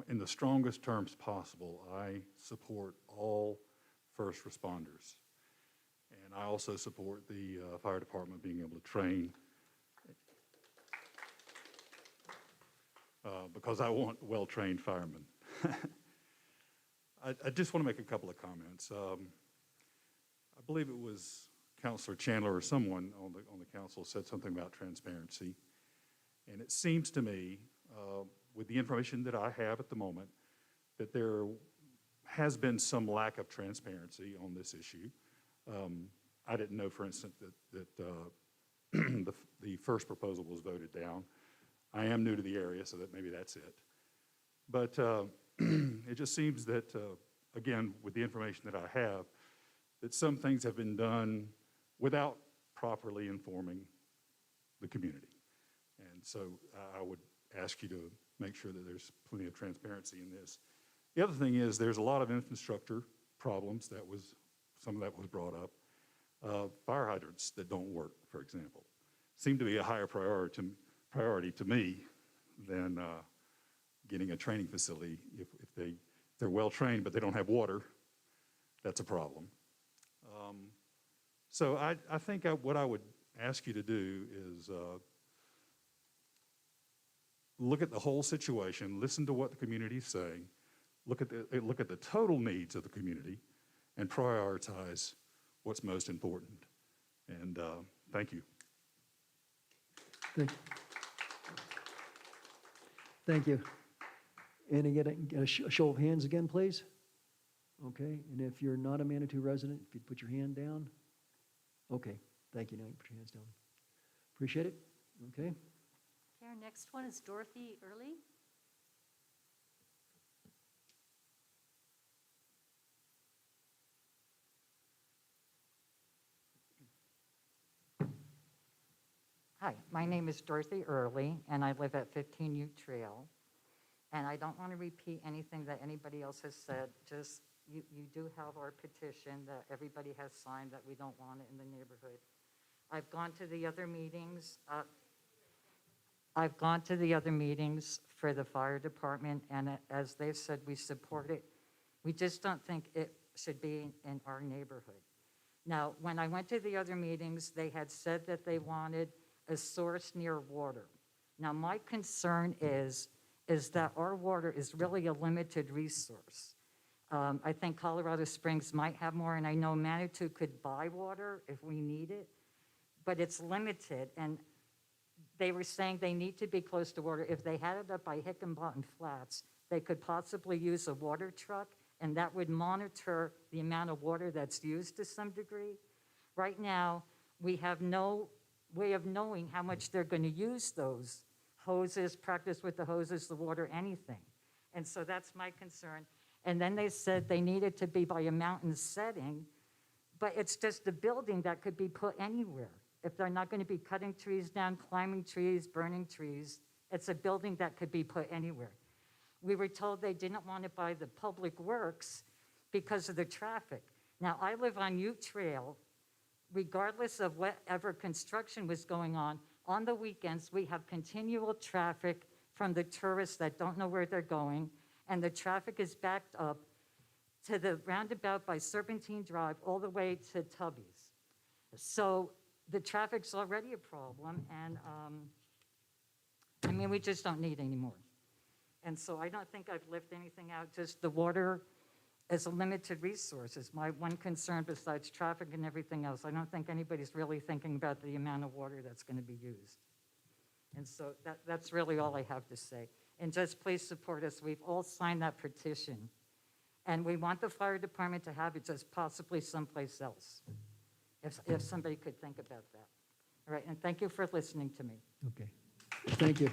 in the strongest terms possible, I support all first responders. And I also support the fire department being able to train because I want well-trained firemen. I just want to make a couple of comments. I believe it was Councilor Chandler or someone on the council said something about transparency. And it seems to me, with the information that I have at the moment, that there has been some lack of transparency on this issue. I didn't know, for instance, that the first proposal was voted down. I am new to the area, so that maybe that's it. But it just seems that, again, with the information that I have, that some things have been done without properly informing the community. And so I would ask you to make sure that there's plenty of transparency in this. The other thing is there's a lot of infrastructure problems some of that was brought up. Fire hydrants that don't work, for example, seem to be a higher priority to me than getting a training facility. If they're well trained but they don't have water, that's a problem. So I think what I would ask you to do is look at the whole situation, listen to what the community is saying, look at the total needs of the community, and prioritize what's most important. And thank you. Thank you. And again, a show of hands again, please. Okay, and if you're not a Manitou resident, if you'd put your hand down. Okay, thank you. Now you put your hands down. Appreciate it. Okay. Okay, our next one is Dorothy Earley. Hi, my name is Dorothy Earley, and I live at 15 Ute Trail. And I don't want to repeat anything that anybody else has said, just you do have our petition that everybody has signed that we don't want it in the neighborhood. I've gone to the other meetings. I've gone to the other meetings for the fire department, and as they've said, we support it. We just don't think it should be in our neighborhood. Now, when I went to the other meetings, they had said that they wanted a source near water. Now, my concern is that our water is really a limited resource. I think Colorado Springs might have more, and I know Manitou could buy water if we need it, but it's limited, and they were saying they need to be close to water. If they had it up by Hickenbottom Flats, they could possibly use a water truck, and that would monitor the amount of water that's used to some degree. Right now, we have no way of knowing how much they're going to use those hoses, practice with the hoses, the water, anything. And so that's my concern. And then they said they needed to be by a mountain setting, but it's just a building that could be put anywhere. If they're not going to be cutting trees down, climbing trees, burning trees, it's a building that could be put anywhere. We were told they didn't want it by the public works because of the traffic. Now, I live on Ute Trail. Regardless of whatever construction was going on the weekends, we have continual traffic from the tourists that don't know where they're going, and the traffic is backed up to the roundabout by Serpentine Drive all the way to Tubby's. So the traffic's already a problem, and I mean, we just don't need any more. And so I don't think I've left anything out, just the water is a limited resource. Is my one concern besides traffic and everything else. I don't think anybody's really thinking about the amount of water that's going to be used. And so that's really all I have to say. And just please support us. We've all signed that petition. And we want the fire department to have it just possibly someplace else, if somebody could think about that. All right, and thank you for listening to me. Okay, thank you.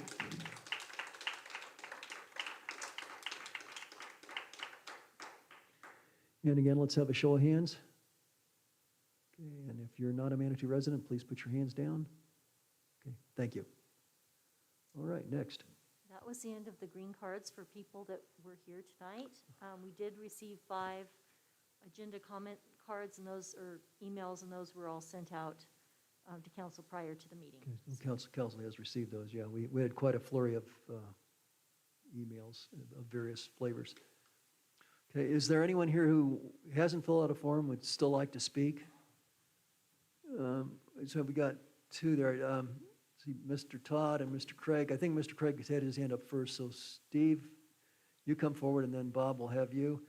And again, let's have a show of hands. Okay, and if you're not a Manitou resident, please put your hands down. Okay, thank you. All right, next. That was the end of the green cards for people that were here tonight. We did receive 5 agenda comment cards, and those are emails, and those were all sent out to council prior to the meeting. Okay, council has received those, yeah. We had quite a flurry of emails of various flavors. Okay, is there anyone here who hasn't filled out a form, would still like to speak? So we got 2 there. See, Mr. Todd and Mr. Craig. I think Mr. Craig has had his hand up first. So Steve, you come forward, and then Bob will have you.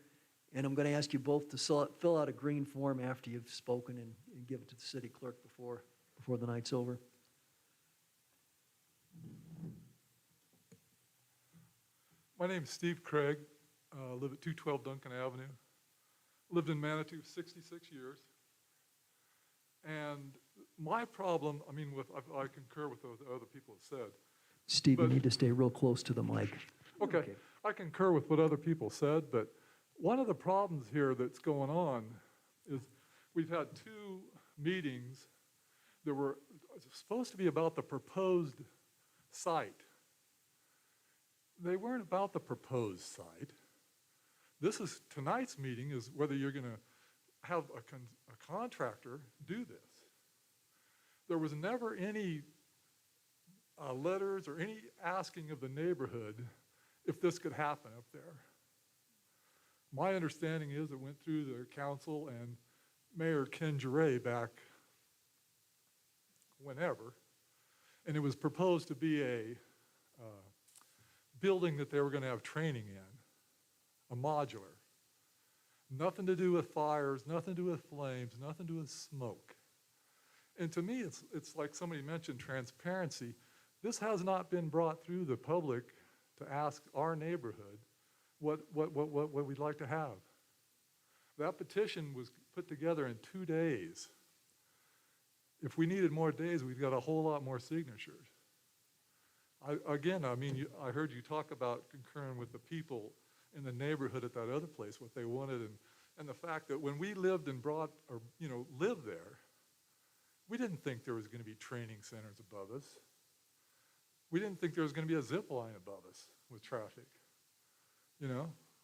And I'm going to ask you both to fill out a green form after you've spoken and give it to the city clerk before the night's over. My name's Steve Craig. Live at 212 Duncan Avenue. Lived in Manitou 66 years. And my problem, I mean, I concur with what the other people have said. Steve, you need to stay real close to the mic. Okay. I concur with what other people said, but one of the problems here that's going on is we've had 2 meetings that were supposed to be about the proposed site. They weren't about the proposed site. Tonight's meeting is whether you're going to have a contractor do this. There was never any letters or any asking of the neighborhood if this could happen up there. My understanding is it went through the council and Mayor Ken Jure back whenever, and it was proposed to be a building that they were going to have training in, a modular. Nothing to do with fires, nothing to do with flames, nothing to do with smoke. And to me, it's like somebody mentioned transparency. This has not been brought through the public to ask our neighborhood what we'd like to have. That petition was put together in 2 days. If we needed more days, we'd got a whole lot more signatures. I heard you talk about concurring with the people in the neighborhood at that other place, what they wanted, and the fact that when we lived and lived there, we didn't think there was going to be training centers above us. We didn't think there was going to be a zip line above us with traffic.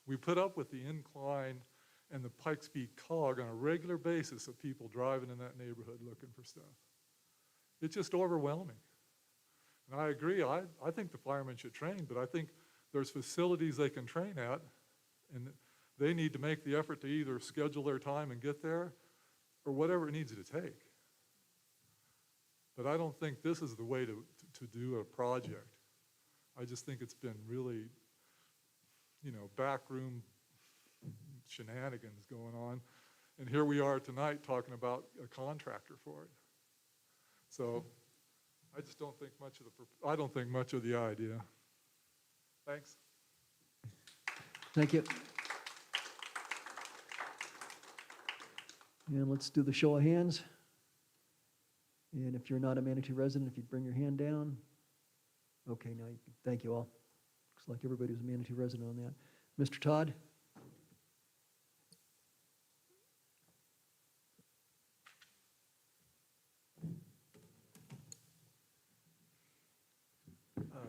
We put up with the incline and the Pikes cog on a regular basis of people driving in that neighborhood looking for stuff. It's just overwhelming. And I agree, I think the firemen should train, but I think there's facilities they can train at, and they need to make the effort to either schedule their time and get there, or whatever it needs to take. But I don't think this is the way to do a project. I just think it's been really, backroom shenanigans going on. And here we are tonight talking about a contractor for it. So I just don't think much of the idea. Thanks. Thank you. And let's do the show of hands. And if you're not a Manitou resident, if you'd bring your hand down. Okay, now, thank you all. Looks like everybody was a Manitou resident on that. Mr. Todd?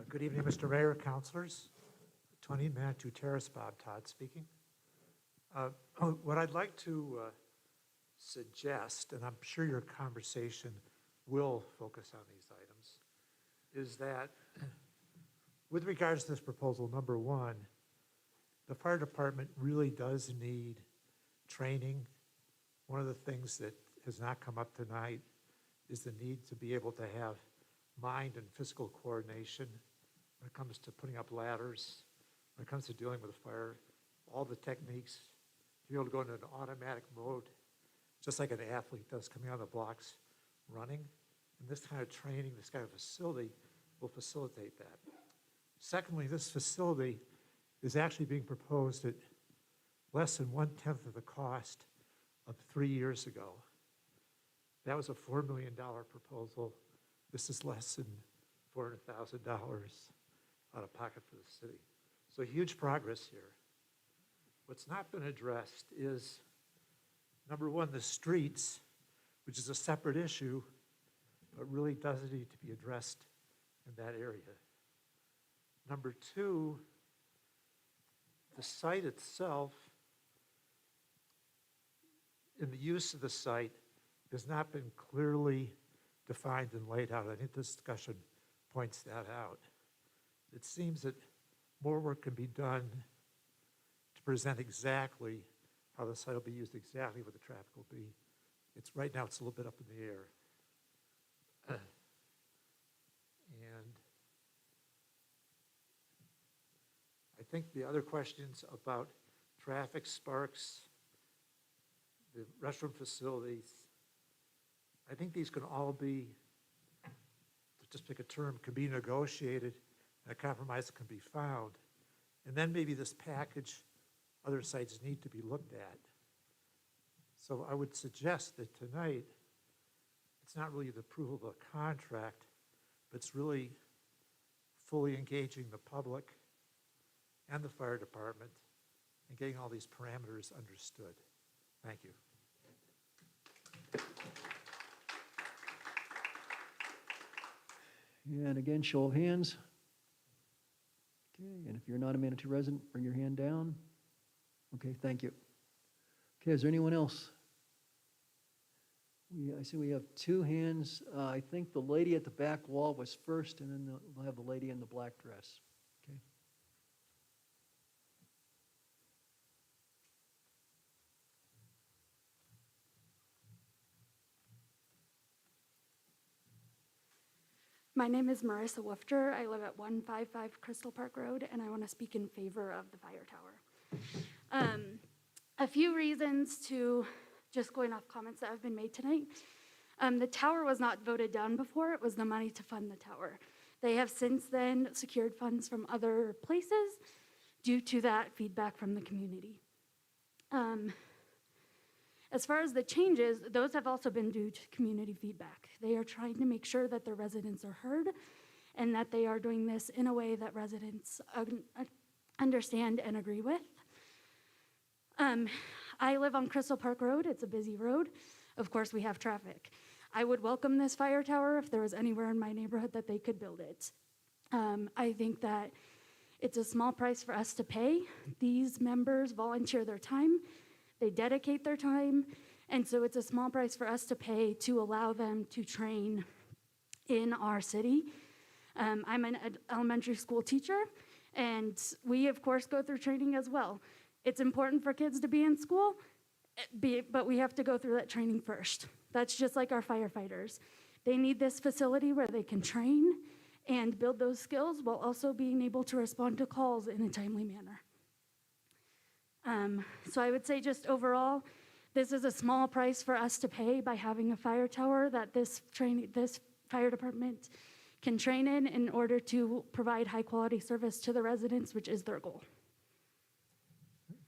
Good evening, Mr. Mayor, councilors. 20 Manitou Terrace, Bob Todd speaking. What I'd like to suggest, and I'm sure your conversation will focus on these items, is that with regards to this proposal, number one, the fire department really does need training. One of the things that has not come up tonight is the need to be able to have mind and physical coordination when it comes to putting up ladders, when it comes to dealing with a fire, all the techniques, to be able to go into an automatic mode, just like an athlete does coming out of the blocks running. And this kind of training, this kind of facility will facilitate that. Secondly, this facility is actually being proposed at less than 1/10 of the cost of 3 years ago. That was a $4 million proposal. This is less than $400,000 out of pocket for the city. So huge progress here. What's not been addressed is, number one, the streets, which is a separate issue, but really does need to be addressed in that area. Number two, the site itself, in the use of the site, has not been clearly defined and laid out. I think this discussion points that out. It seems that more work can be done to present exactly how the site will be used, exactly what the traffic will be. Right now, it's a little bit up in the air. And I think the other questions about traffic sparks, the restroom facilities, I think these can all be, to just pick a term, can be negotiated and a compromise can be found. And then maybe this package, other sites need to be looked at. So I would suggest that tonight, it's not really the approval of a contract, but it's really fully engaging the public and the fire department and getting all these parameters understood. Thank you. And again, show of hands. Okay, and if you're not a Manitou resident, bring your hand down. Okay, thank you. Okay, is there anyone else? I see we have two hands. I think the lady at the back wall was first, and then we'll have the lady in the black dress. Okay. My name is Marissa Woofter. I live at 155 Crystal Park Road, and I want to speak in favor of the fire tower. A few reasons to, just going off comments that have been made tonight. The tower was not voted down before. It was the money to fund the tower. They have since then secured funds from other places due to that feedback from the community. As far as the changes, those have also been due to community feedback. They are trying to make sure that their residents are heard and that they are doing this in a way that residents understand and agree with. I live on Crystal Park Road. It's a busy road. Of course, we have traffic. I would welcome this fire tower if there was anywhere in my neighborhood that they could build it. I think that it's a small price for us to pay. These members volunteer their time. They dedicate their time. And so it's a small price for us to pay to allow them to train in our city. I'm an elementary school teacher, and we, of course, go through training as well. It's important for kids to be in school, but we have to go through that training first. That's just like our firefighters. They need this facility where they can train and build those skills while also being able to respond to calls in a timely manner. So I would say just overall, this is a small price for us to pay by having a fire tower that this fire department can train in order to provide high quality service to the residents, which is their goal.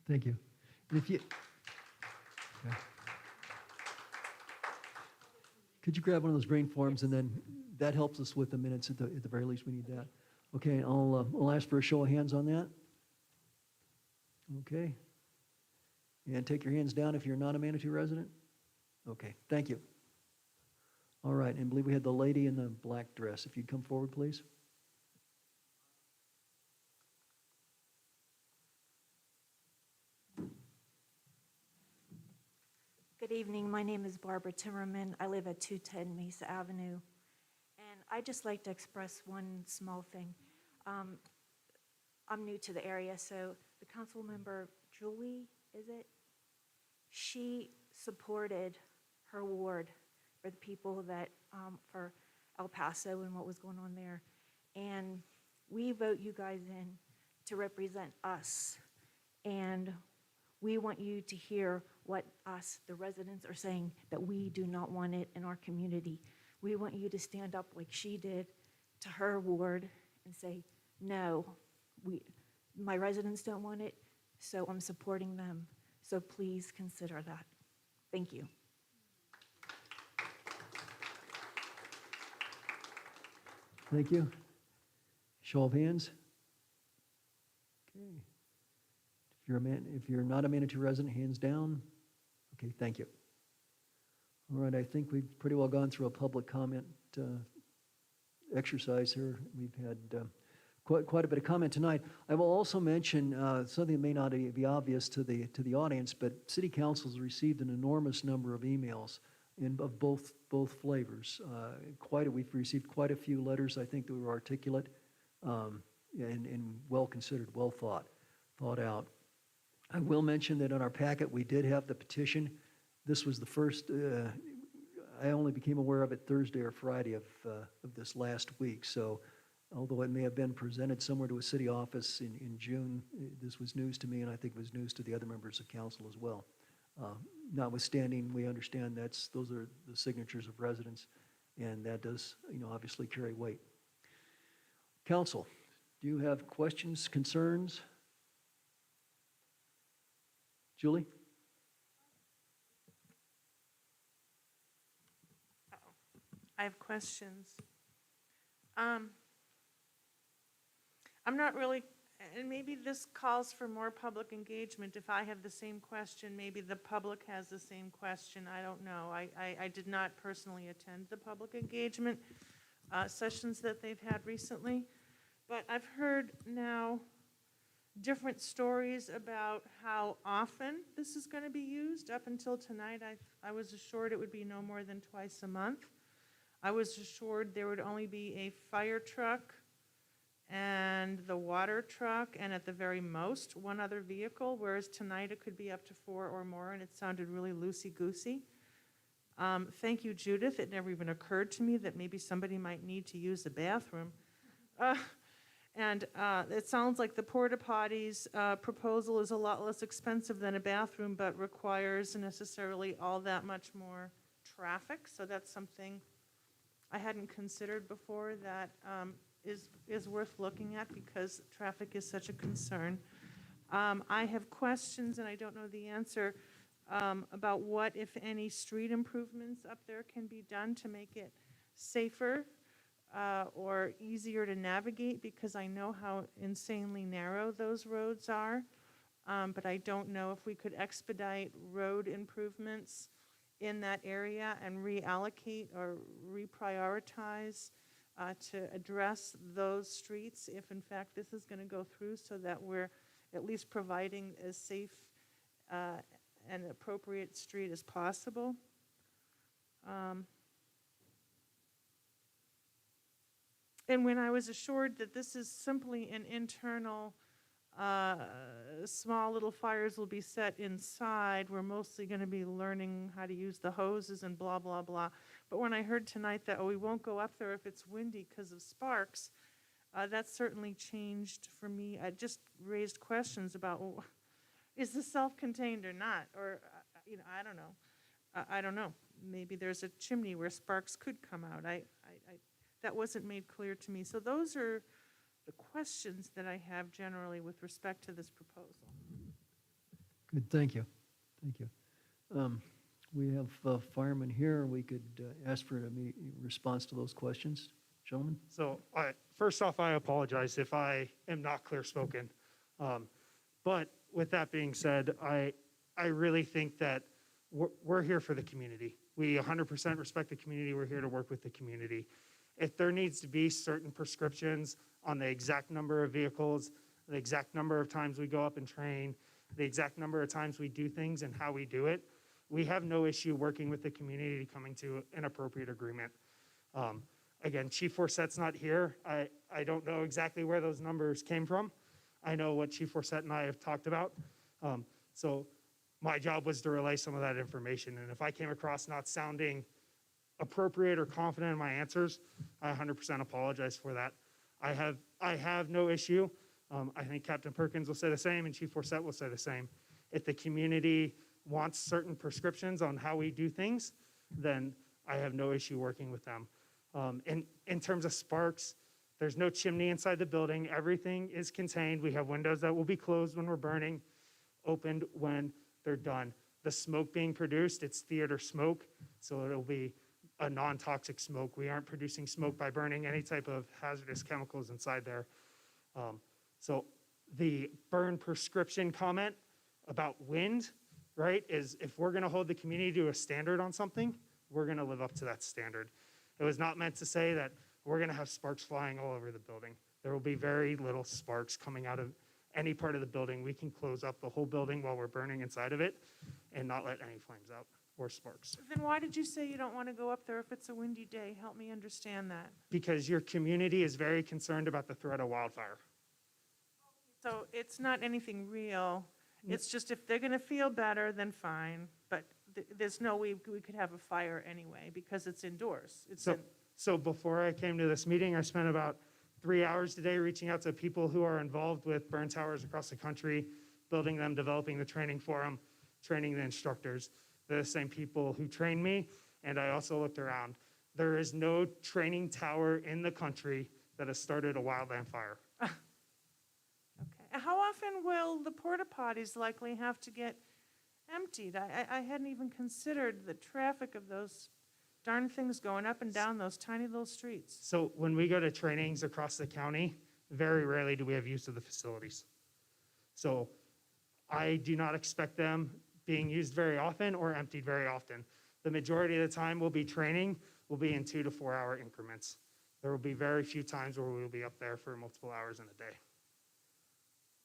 Thank you. And if you, Could you grab one of those green forms, and then that helps us with the minutes, at the very least, we need that. Okay, I'll ask for a show of hands on that. Okay. And take your hands down if you're not a Manitou resident. Okay, thank you. All right, and I believe we had the lady in the black dress. If you'd come forward, please. Good evening. My name is Barbara Timmerman. I live at 210 Mesa Avenue. And I'd just like to express one small thing. I'm new to the area, so the council member, Julie, is it? She supported her ward for the people that, for El Paso and what was going on there. And we vote you guys in to represent us. And we want you to hear what us, the residents, are saying, that we do not want it in our community. We want you to stand up like she did to her ward and say, no, my residents don't want it, so I'm supporting them. So please consider that. Thank you. Thank you. Show of hands. Okay. If you're not a Manitou resident, hands down. Okay, thank you. All right, I think we've pretty well gone through a public comment exercise here. We've had quite a bit of comment tonight. I will also mention something that may not be obvious to the audience, but City Council has received an enormous number of emails of both flavors. We've received quite a few letters, I think, that were articulate and well considered, well thought out. I will mention that in our packet, we did have the petition. This was the first, I only became aware of it Thursday or Friday of this last week. So although it may have been presented somewhere to a city office in June, this was news to me, and I think it was news to the other members of council as well. Notwithstanding, we understand those are the signatures of residents, and that does, obviously carry weight. Council, do you have questions, concerns? Julie? I have questions. I'm not really, and maybe this calls for more public engagement. If I have the same question, maybe the public has the same question. I don't know. I did not personally attend the public engagement sessions that they've had recently, but I've heard now different stories about how often this is going to be used. Up until tonight, I was assured it would be no more than twice a month. I was assured there would only be a fire truck and the water truck, and at the very most, one other vehicle, whereas tonight it could be up to 4 or more, and it sounded really loosey-goosey. Thank you, Judith. It never even occurred to me that maybe somebody might need to use the bathroom. And it sounds like the porta potties proposal is a lot less expensive than a bathroom, but requires necessarily all that much more traffic. So that's something I hadn't considered before that is worth looking at because traffic is such a concern. I have questions, and I don't know the answer, about what, if any, street improvements up there can be done to make it safer or easier to navigate, because I know how insanely narrow those roads are. But I don't know if we could expedite road improvements in that area and reallocate or reprioritize to address those streets if in fact this is going to go through, so that we're at least providing as safe and appropriate street as possible. And when I was assured that this is simply an internal, small little fires will be set inside, we're mostly going to be learning how to use the hoses and blah, blah, blah. But when I heard tonight that, we won't go up there if it's windy because of sparks, that certainly changed for me. I just raised questions about, well, is this self-contained or not? Or, I don't know. I don't know. Maybe there's a chimney where sparks could come out. That wasn't made clear to me. So those are the questions that I have generally with respect to this proposal. Good, thank you. Thank you. We have firemen here. We could ask for an immediate response to those questions. Gentlemen? So, first off, I apologize if I am not clear-spoken. But with that being said, I really think that we're here for the community. We 100% respect the community. We're here to work with the community. If there needs to be certain prescriptions on the exact number of vehicles, the exact number of times we go up and train, the exact number of times we do things and how we do it, we have no issue working with the community coming to an appropriate agreement. Again, Chief Forset's not here. I don't know exactly where those numbers came from. I know what Chief Forset and I have talked about. So my job was to relay some of that information. And if I came across not sounding appropriate or confident in my answers, I 100% apologize for that. I have no issue. I think Captain Perkins will say the same and Chief Forset will say the same. If the community wants certain prescriptions on how we do things, then I have no issue working with them. In terms of sparks, there's no chimney inside the building. Everything is contained. We have windows that will be closed when we're burning, opened when they're done. The smoke being produced, it's theater smoke, so it'll be a non-toxic smoke. We aren't producing smoke by burning any type of hazardous chemicals inside there. So the burn prescription comment about wind, right, is if we're gonna hold the community to a standard on something, we're gonna live up to that standard. It was not meant to say that we're gonna have sparks flying all over the building. There will be very little sparks coming out of any part of the building. We can close up the whole building while we're burning inside of it and not let any flames out or sparks. Then why did you say you don't want to go up there if it's a windy day? Help me understand that. Because your community is very concerned about the threat of wildfire. So it's not anything real. It's just if they're going to feel better, then fine. But there's no way we could have a fire anyway because it's indoors. So before I came to this meeting, I spent about 3 hours today reaching out to people who are involved with burn towers across the country, building them, developing the training for them, training the instructors. They're the same people who trained me, and I also looked around. There is no training tower in the country that has started a wildland fire. Okay. How often will the porta potties likely have to get emptied? I hadn't even considered the traffic of those darn things going up and down those tiny little streets. So when we go to trainings across the county, very rarely do we have use of the facilities. So I do not expect them being used very often or emptied very often. The majority of the time we'll be training will be in 2 to 4 hour increments. There will be very few times where we'll be up there for multiple hours in a day.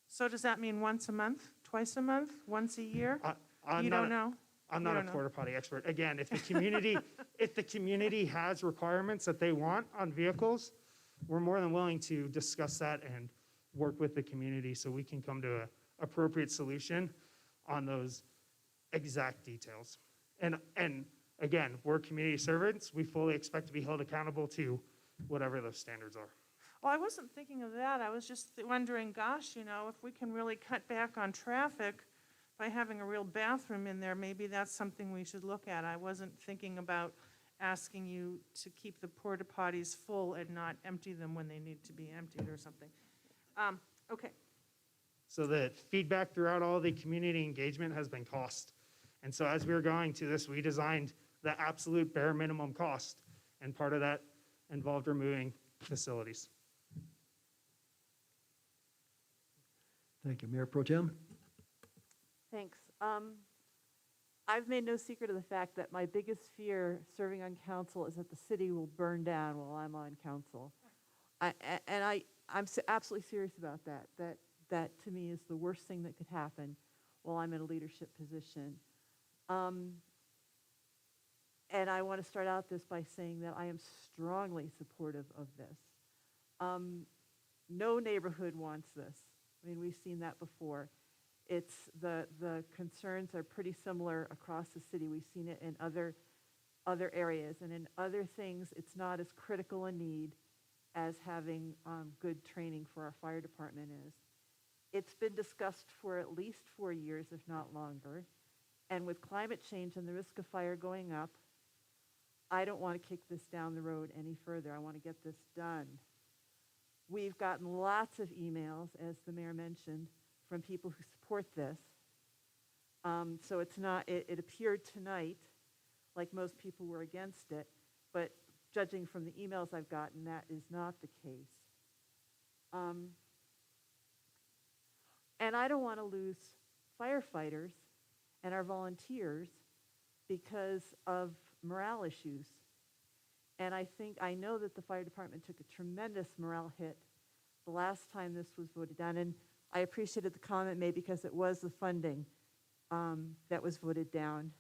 So does that mean once a month, twice a month, once a year? You don't know? I'm not a porta potty expert. Again, if the community, if the community has requirements that they want on vehicles, we're more than willing to discuss that and work with the community so we can come to an appropriate solution on those exact details. And again, we're community servants. We fully expect to be held accountable to whatever those standards are. Well, I wasn't thinking of that. I was just wondering, gosh, you know, if we can really cut back on traffic by having a real bathroom in there, maybe that's something we should look at. I wasn't thinking about asking you to keep the porta potties full and not empty them when they need to be emptied or something. Okay. So the feedback throughout all the community engagement has been cost. And so as we were going to this, we designed the absolute bare minimum cost. And part of that involved removing facilities. Thank you. Mayor Pro Tem? Thanks. I've made no secret of the fact that my biggest fear serving on council is that the city will burn down while I'm on council. I'm absolutely serious about that. That to me is the worst thing that could happen while I'm in a leadership position. And I want to start out this by saying that I am strongly supportive of this. No neighborhood wants this. I mean, we've seen that before. It's the concerns are pretty similar across the city. We've seen it in other areas, and in other things, it's not as critical a need as having good training for our fire department is. It's been discussed for at least 4 years, if not longer. And with climate change and the risk of fire going up, I don't want to kick this down the road any further. I want to get this done. We've gotten lots of emails, as the mayor mentioned, from people who support this. So it's not, it appeared tonight like most people were against it, but judging from the emails I've gotten, that is not the case. And I don't want to lose firefighters and our volunteers because of morale issues. And I know that the fire department took a tremendous morale hit the last time this was voted down. And I appreciated the comment made because it was the funding that was voted down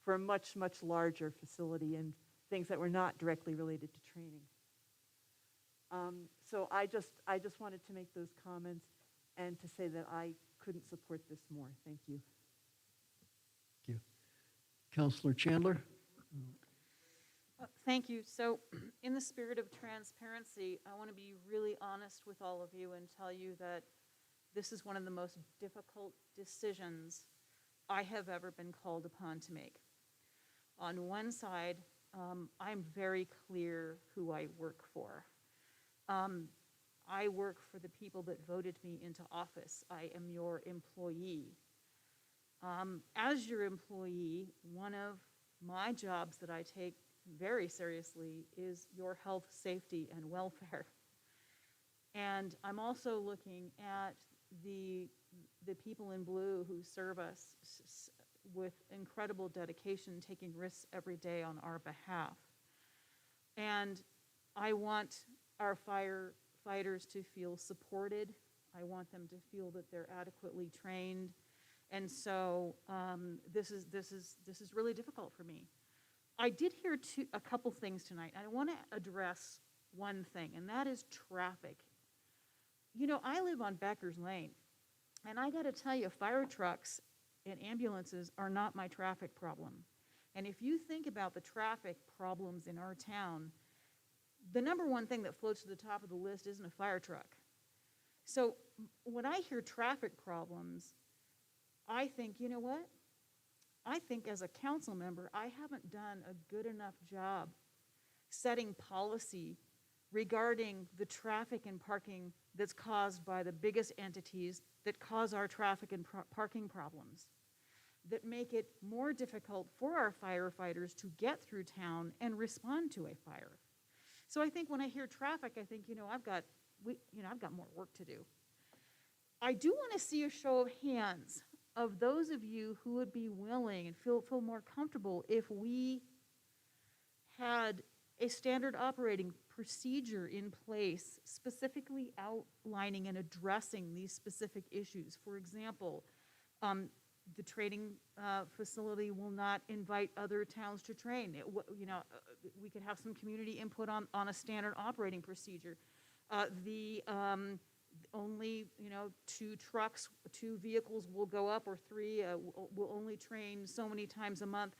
for a much, much larger facility and things that were not directly related to training. So I just wanted to make those comments and to say that I couldn't support this more. Thank you. Thank you. Councilor Chandler? Thank you. So in the spirit of transparency, I want to be really honest with all of you and tell you that this is one of the most difficult decisions I have ever been called upon to make. On one side, I'm very clear who I work for. I work for the people that voted me into office. I am your employee. As your employee, one of my jobs that I take very seriously is your health, safety, and welfare. And I'm also looking at the people in blue who serve us with incredible dedication, taking risks every day on our behalf. And I want our firefighters to feel supported. I want them to feel that they're adequately trained. And so this is really difficult for me. I did hear a couple things tonight. I want to address one thing, and that is traffic. You know, I live on Becker's Lane, and I got to tell you, fire trucks and ambulances are not my traffic problem. And if you think about the traffic problems in our town, the number one thing that floats to the top of the list isn't a fire truck. So when I hear traffic problems, I think, you know what? I think as a council member, I haven't done a good enough job setting policy regarding the traffic and parking that's caused by the biggest entities that cause our traffic and parking problems, that make it more difficult for our firefighters to get through town and respond to a fire. So I think when I hear traffic, I think, I've got more work to do. I do want to see a show of hands of those of you who would be willing and feel more comfortable if we had a standard operating procedure in place specifically outlining and addressing these specific issues. For example, the training facility will not invite other towns to train. We could have some community input on a standard operating procedure. Only 2 vehicles will go up, or 3 will only train so many times a month.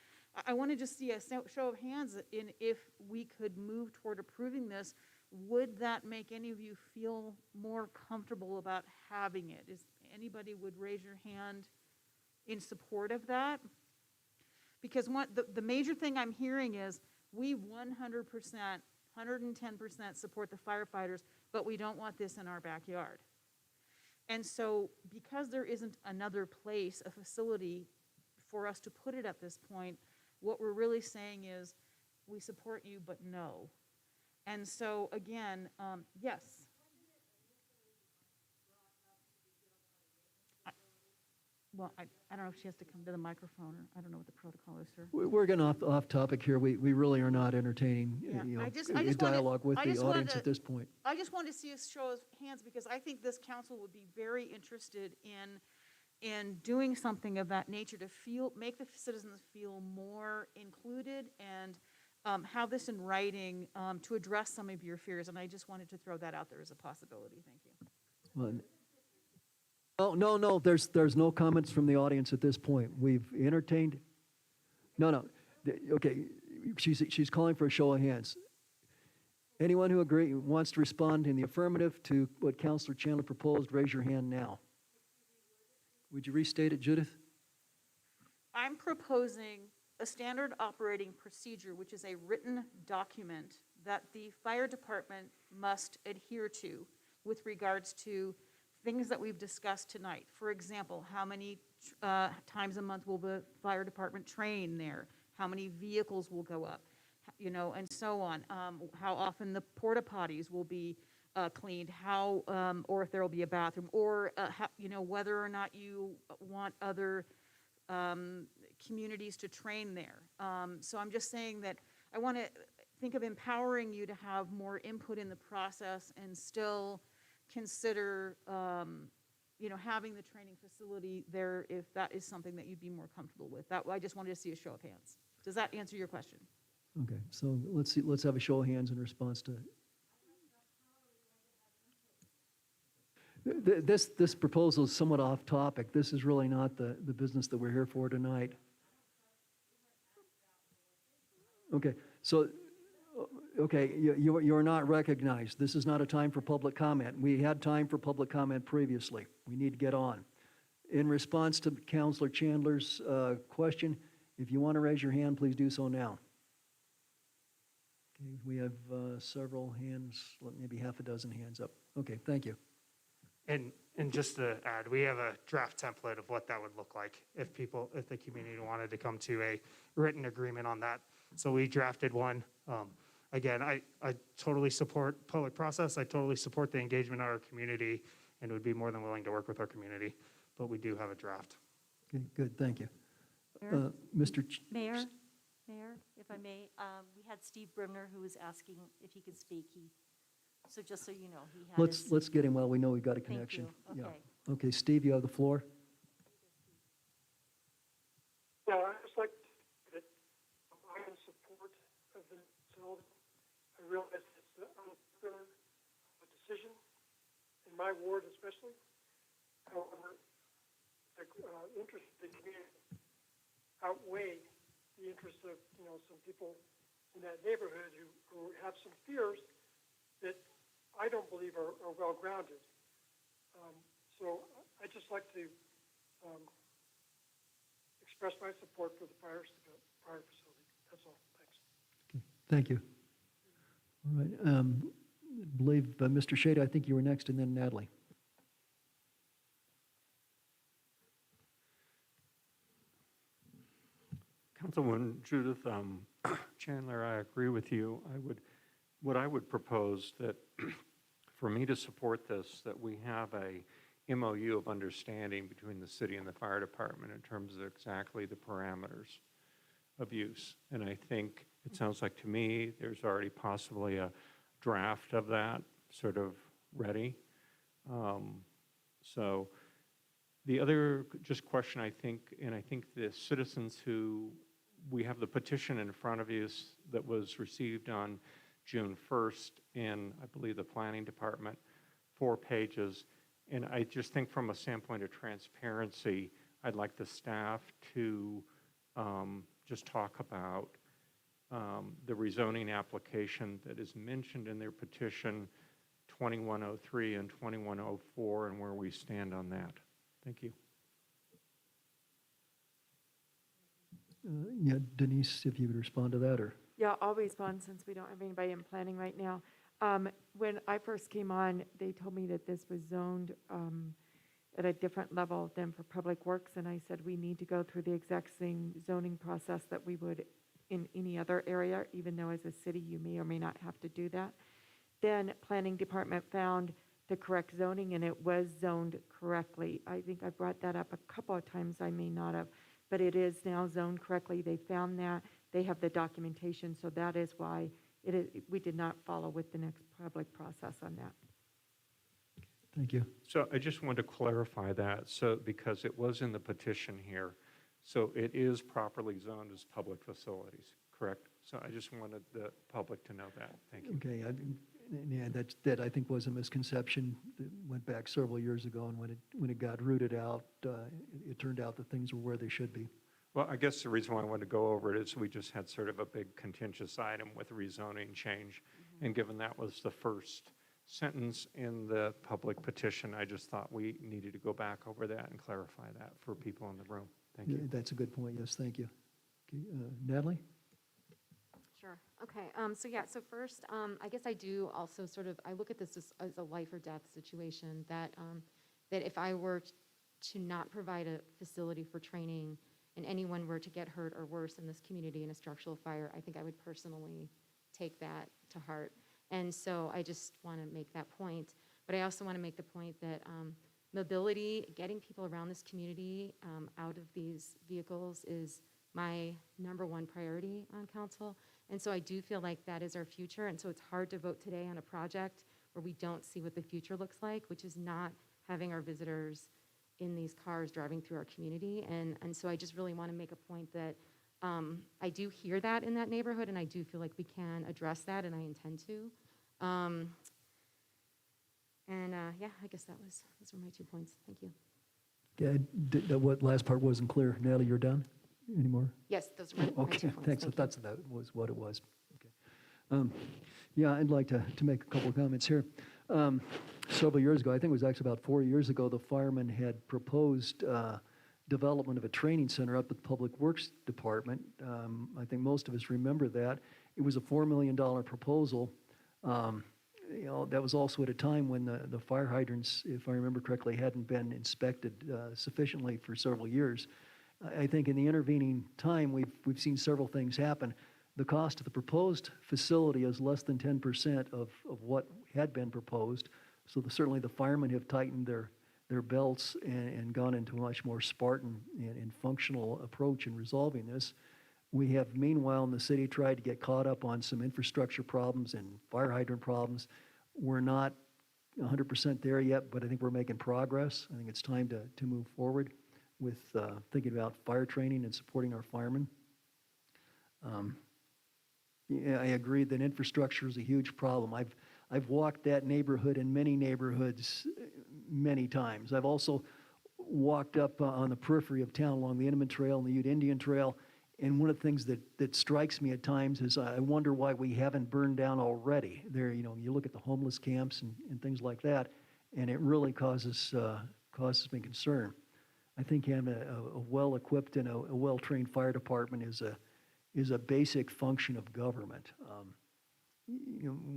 I want to just see a show of hands in if we could move toward approving this. Would that make any of you feel more comfortable about having it? Is anybody would raise your hand in support of that? Because the major thing I'm hearing is we 100%, 110% support the firefighters, but we don't want this in our backyard. And so because there isn't another place, a facility for us to put it at this point, what we're really saying is we support you, but no. And so again, yes. I don't know if she has to come to the microphone, or I don't know what the protocol is, sir. We're getting off topic here. We really are not entertaining a dialogue with the audience at this point. I just wanted to see a show of hands because I think this council would be very interested in doing something of that nature to make the citizens feel more included and have this in writing to address some of your fears. And I just wanted to throw that out there as a possibility. Thank you. Well, no, there's no comments from the audience at this point. We've entertained. No. Okay, she's calling for a show of hands. Anyone who wants to respond in the affirmative to what Councilor Chandler proposed, raise your hand now. Would you restate it, Judith? I'm proposing a standard operating procedure, which is a written document that the fire department must adhere to with regards to things that we've discussed tonight. For example, how many times a month will the fire department train there? how many vehicles will go up, and so on. How often the porta potties will be cleaned, or if there will be a bathroom, or whether or not you want other communities to train there. So I'm just saying that I want to think of empowering you to have more input in the process and still consider, having the training facility there if that is something that you'd be more comfortable with. I just wanted to see a show of hands. Does that answer your question? Okay, so let's have a show of hands in response to. This proposal is somewhat off topic. This is really not the business that we're here for tonight. Okay, so, okay, you're not recognized. This is not a time for public comment. We had time for public comment previously. We need to get on. In response to Councilor Chandler's question, if you want to raise your hand, please do so now. Okay, we have several hands, maybe half a dozen hands up. Okay, thank you. And just to add, we have a draft template of what that would look like if the community wanted to come to a written agreement on that. So we drafted one. Again, I totally support public process. I totally support the engagement of our community and would be more than willing to work with our community. But we do have a draft. Okay, good, thank you. Mayor? Mr. Mayor, if I may, we had Steve Brimner who was asking if he could speak. So just so you know, he has. Let's get him while we know we've got a Thank connection. you. Yeah. Okay. Okay, Steve, you have the floor. Yeah, I just like that I'm in support of the facility. I realize it's an unfair decision in my ward especially. However, the interests of the community outweigh the interests of some people in that neighborhood who have some fears that I don't believe are well grounded. So I just like to express my support for the fire facility. That's all. Thanks. Okay, thank you. All right. I believe Mr. Shada, I think you were next, and then Natalie. Councilwoman Judith Chandler, I agree with you. What I would propose that for me to support this, that we have a MOU of understanding between the city and the fire department in terms of exactly the parameters of use. And I think it sounds like to me there's already possibly a draft of that sort of ready. So the other just question I think the citizens who, we have the petition in front of you that was received on June 1st in, I believe, the planning department, 4 pages. And I just think from a standpoint of transparency, I'd like the staff to just talk about the rezoning application that is mentioned in their petition 2103 and 2104 and where we stand on that. Thank you. Yeah, Denise, if you would respond to that, or? Yeah, I'll respond since we don't have anybody in planning right now. When I first came on, they told me that this was zoned at a different level than for public works, and I said we need to go through the exact same zoning process that we would in any other area, even though as a city you may or may not have to do that. Then planning department found the correct zoning, and it was zoned correctly. I think I brought that up a couple of times, I may not have, but it is now zoned correctly. They found that. They have the documentation, so that is why we did not follow with the next public process on that. Thank you. So I just wanted to clarify that, so because it was in the petition here, so it is properly zoned as public facilities, correct? So I just wanted the public to know that. Thank you. Okay, yeah, that I think was a misconception that went back several years ago, and when it got rooted out, it turned out that things were where they should be. Well, I guess the reason why I wanted to go over it is we just had sort of a big contentious item with rezoning change. And given that was the first sentence in the public petition, I just thought we needed to go back over that and clarify that for people in the room. Thank you. That's a good point, yes, thank you. Okay, Natalie? Sure. Okay. So first, I guess I do also I look at this as a life or death situation that if I were to not provide a facility for training and anyone were to get hurt or worse in this community in a structural fire, I think I would personally take that to heart. And so I just want to make that point. But I also want to make the point that mobility, getting people around this community out of these vehicles is my #1 priority on council. And so I do feel like that is our future. And so it's hard to vote today on a project where we don't see what the future looks like, which is not having our visitors in these cars driving through our community. And so I just really want to make a point that I do hear that in that neighborhood, and I do feel like we can address that, and I intend to. Yeah, I guess those were my 2 points. Thank you. Yeah, what last part wasn't clear. Natalie, you're done anymore? Yes, those are my 2 Okay, points. thanks. Thank you. That was what it was. Okay. Yeah, I'd like to make a couple of comments here. Several years ago, I think it was actually about 4 years ago, the firemen had proposed development of a training center up at the Public Works Department. I think most of us remember that. It was a $4 million proposal. That was also at a time when the fire hydrants, if I remember correctly, hadn't been inspected sufficiently for several years. I think in the intervening time, we've seen several things happen. The cost of the proposed facility is less than 10% of what had been proposed. So certainly the firemen have tightened their belts and gone into a much more Spartan and functional approach in resolving this. We have, meanwhile, in the city, tried to get caught up on some infrastructure problems and fire hydrant problems. We're not 100% there yet, but I think we're making progress. I think it's time to move forward with thinking about fire training and supporting our firemen. Yeah, I agree that infrastructure is a huge problem. I've walked that neighborhood and many neighborhoods many times. I've also walked up on the periphery of town along the Inman Trail and the Ute Indian Trail. And one of the things that strikes me at times is I wonder why we haven't burned down already. There, you look at the homeless camps and things like that, and it really causes me concern. I think having a well-equipped and a well-trained fire department is a basic function of government.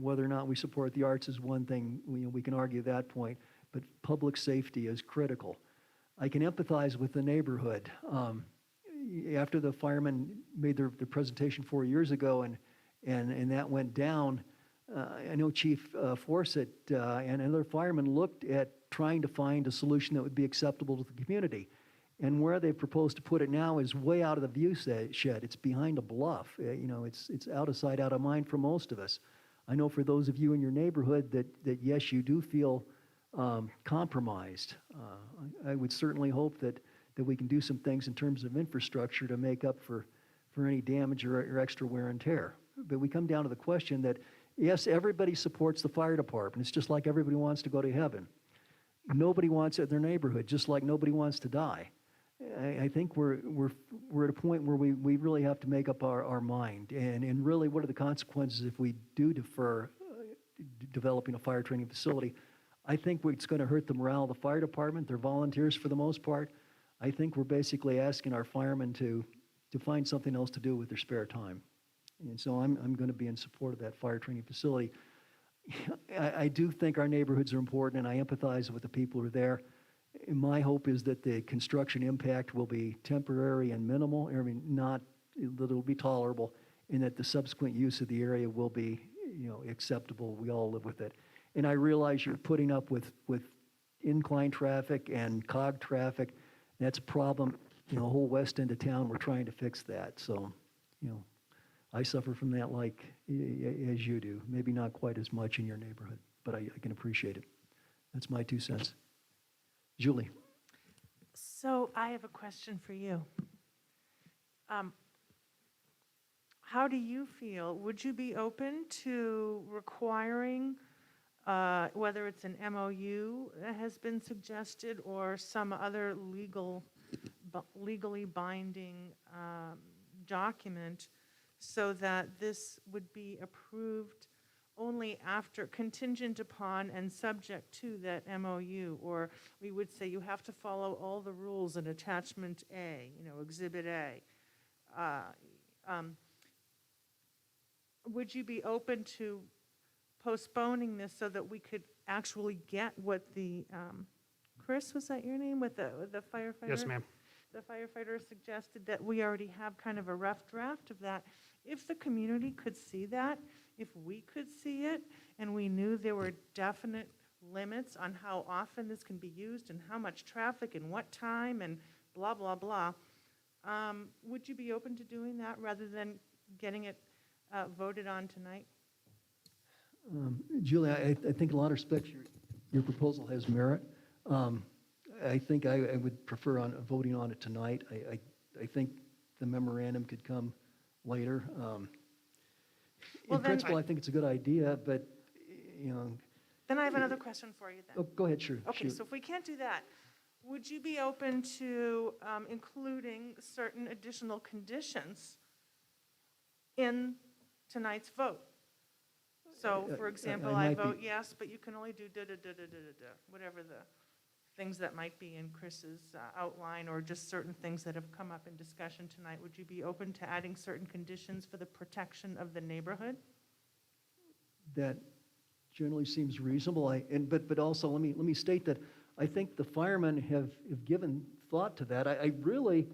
Whether or not we support the arts is one thing, we can argue that point, but public safety is critical. I can empathize with the neighborhood. After the firemen made their presentation 4 years ago and that went down, I know Chief Forsett and other firemen looked at trying to find a solution that would be acceptable to the community. And where they proposed to put it now is way out of the view shed. It's behind a bluff. It's out of sight, out of mind for most of us. I know for those of you in your neighborhood that yes, you do feel compromised. I would certainly hope that we can do some things in terms of infrastructure to make up for any damage or extra wear and tear. But we come down to the question that, yes, everybody supports the fire department. It's just like everybody wants to go to heaven. Nobody wants it in their neighborhood, just like nobody wants to die. I think we're at a point where we really have to make up our mind. And really, what are the consequences if we do defer developing a fire training facility? I think it's going to hurt the morale of the fire department. They're volunteers for the most part. I think we're basically asking our firemen to find something else to do with their spare time. And so I'm going to be in support of that fire training facility. I do think our neighborhoods are important, and I empathize with the people who are there. My hope is that the construction impact will be temporary and minimal, that it'll be tolerable, and that the subsequent use of the area will be, acceptable. We all live with it. And I realize you're putting up with incline traffic and cog traffic. That's a problem. The whole west end of town, we're trying to fix that. So, I suffer from that like as you do. Maybe not quite as much in your neighborhood, but I can appreciate it. That's my 2 cents. Julie. So I have a question for you. How do you feel? Would you be open to requiring, whether it's an MOU that has been suggested or some other legally binding document, so that this would be approved only after, contingent upon and subject to that MOU? Or we would say you have to follow all the rules in Attachment A, Exhibit A. Would you be open to postponing this so that we could actually get what the, Chris, was that your name, with the firefighter? Yes, ma'am. the firefighter suggested that we already have kind of a rough draft of that. If the community could see that, if we could see it, and we knew there were definite limits on how often this can be used and how much traffic and what time and blah, blah, blah, would you be open to doing that rather than getting it voted on tonight? Julie, I think in a lot of respects, your proposal has merit. I think I would prefer on voting on it tonight. I think the memorandum could come later. Well, In then principle, I think it's a good idea, but, you know. Then I have another question for you then. Oh, go ahead, sure. Okay, shoot. so if we can't do that, would you be open to including certain additional conditions in tonight's vote? So, for example, I might be- vote yes, but you can only do da-da-da-da-da-da, whatever the things that might be in Chris's outline, or just certain things that have come up in discussion tonight. Would you be open to adding certain conditions for the protection of the neighborhood? That generally seems reasonable. But also, let me state that I think the firemen have given thought to that. I really,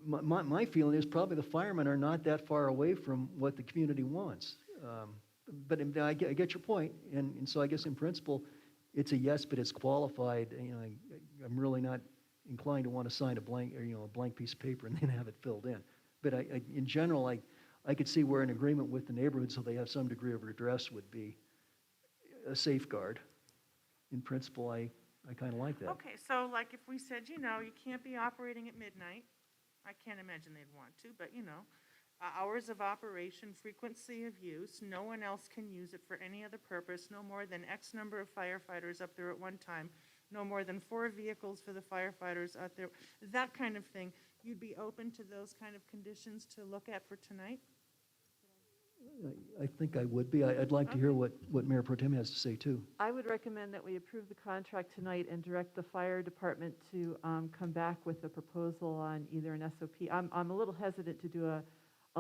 my feeling is probably the firemen are not that far away from what the community wants. But I get your point, and so I guess in principle, it's a yes, but it's qualified. You know, I'm really not inclined to want to sign a blank, or, a blank piece of paper and then have it filled in. But in general, I could see where an agreement with the neighborhood, so they have some degree of redress, would be a safeguard. In principle, I kind of like that. Okay, so like if we said, you can't be operating at midnight, I can't imagine they'd want to, but hours of operation, frequency of use, no one else can use it for any other purpose, no more than X number of firefighters up there at one time, no more than 4 vehicles for the firefighters out there, that kind of thing. You'd be open to those kind of conditions to look at for tonight? I think I would be. I'd like to hear what Mayor Pro Tem has to say, too. I would recommend that we approve the contract tonight and direct the fire department to come back with a proposal on either an SOP. I'm a little hesitant to do a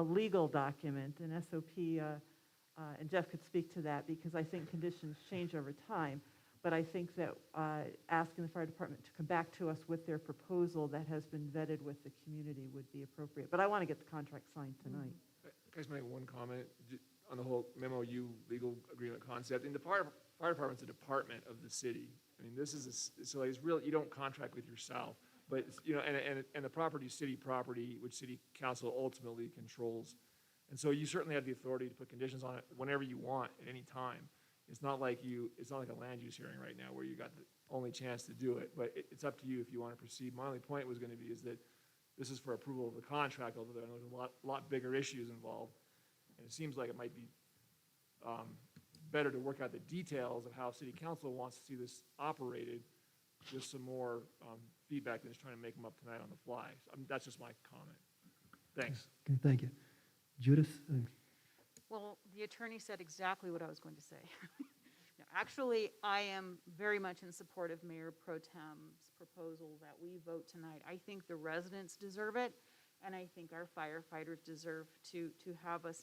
legal document, an SOP, and Jeff could speak to that, because I think conditions change over time. But I think that asking the fire department to come back to us with their proposal that has been vetted with the community would be appropriate. But I want to get the contract signed tonight. Can I just make one comment on the whole MOU legal agreement concept? And the fire department's a department of the city. I mean, this is so it's real. You don't contract with yourself, but and the property is city property, which city council ultimately controls. And so you certainly have the authority to put conditions on it whenever you want at any time. It's not like a land use hearing right now where you got the only chance to do it, but it's up to you if you want to proceed. My only point was going to be is that this is for approval of the contract, although there's a lot bigger issues involved. And it seems like it might be better to work out the details of how city council wants to see this operated with some more feedback than just trying to make them up tonight on the fly. That's just my comment. Thanks. Okay, thank you. Judith? Well, the attorney said exactly what I was going to say. No, actually, I am very much in support of Mayor Pro Tem's proposal that we vote tonight. I think the residents deserve it, and I think our firefighters deserve to have us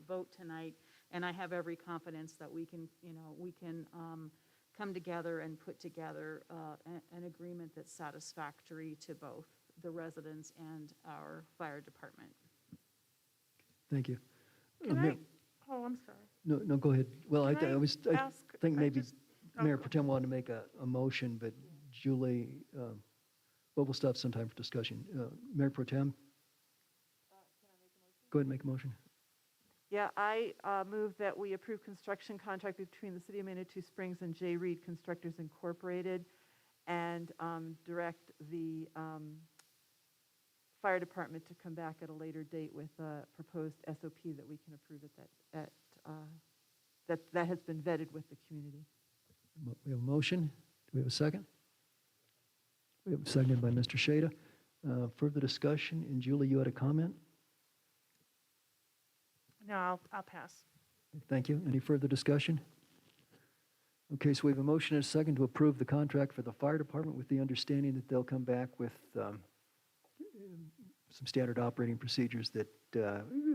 vote tonight. And I have every confidence that we can come together and put together an agreement that's satisfactory to both the residents and our fire department. Thank you. Oh, I'm sorry. No, go ahead. Well, I ask- think I maybe just- Mayor Pro Tem wanted to make a motion, but Julie, we'll stop sometime for discussion. Mayor Pro Tem? Go ahead and make a motion. Yeah, I move that we approve construction contract between the City of Manitou Springs and J. Reed Constructors Incorporated, and direct the fire department to come back at a later date with a proposed SOP that we can approve that has been vetted with the community. We have a motion. Do we have a second? We have a second by Mr. Shada. Further discussion, and Julie, you had a comment? No, I'll pass. Thank you. Any further discussion? Okay, so we have a motion and a second to approve the contract for the fire department with the understanding that they'll come back with some standard operating procedures that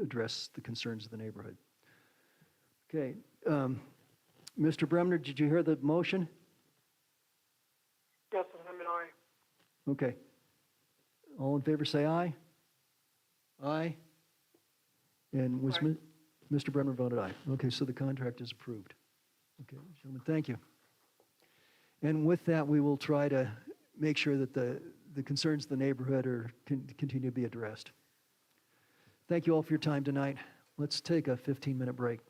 address the concerns of the neighborhood. Okay. Mr. Bremner, did you hear the motion? Yes, and I'm an aye. Okay. All in favor, say aye. Aye. And was Mr. Brennan voted aye? Okay, so the contract is approved. Okay, gentlemen, thank you. And with that, we will try to make sure that the concerns of the neighborhood continue to be addressed. Thank you all for your time tonight. Let's take a 15-minute break.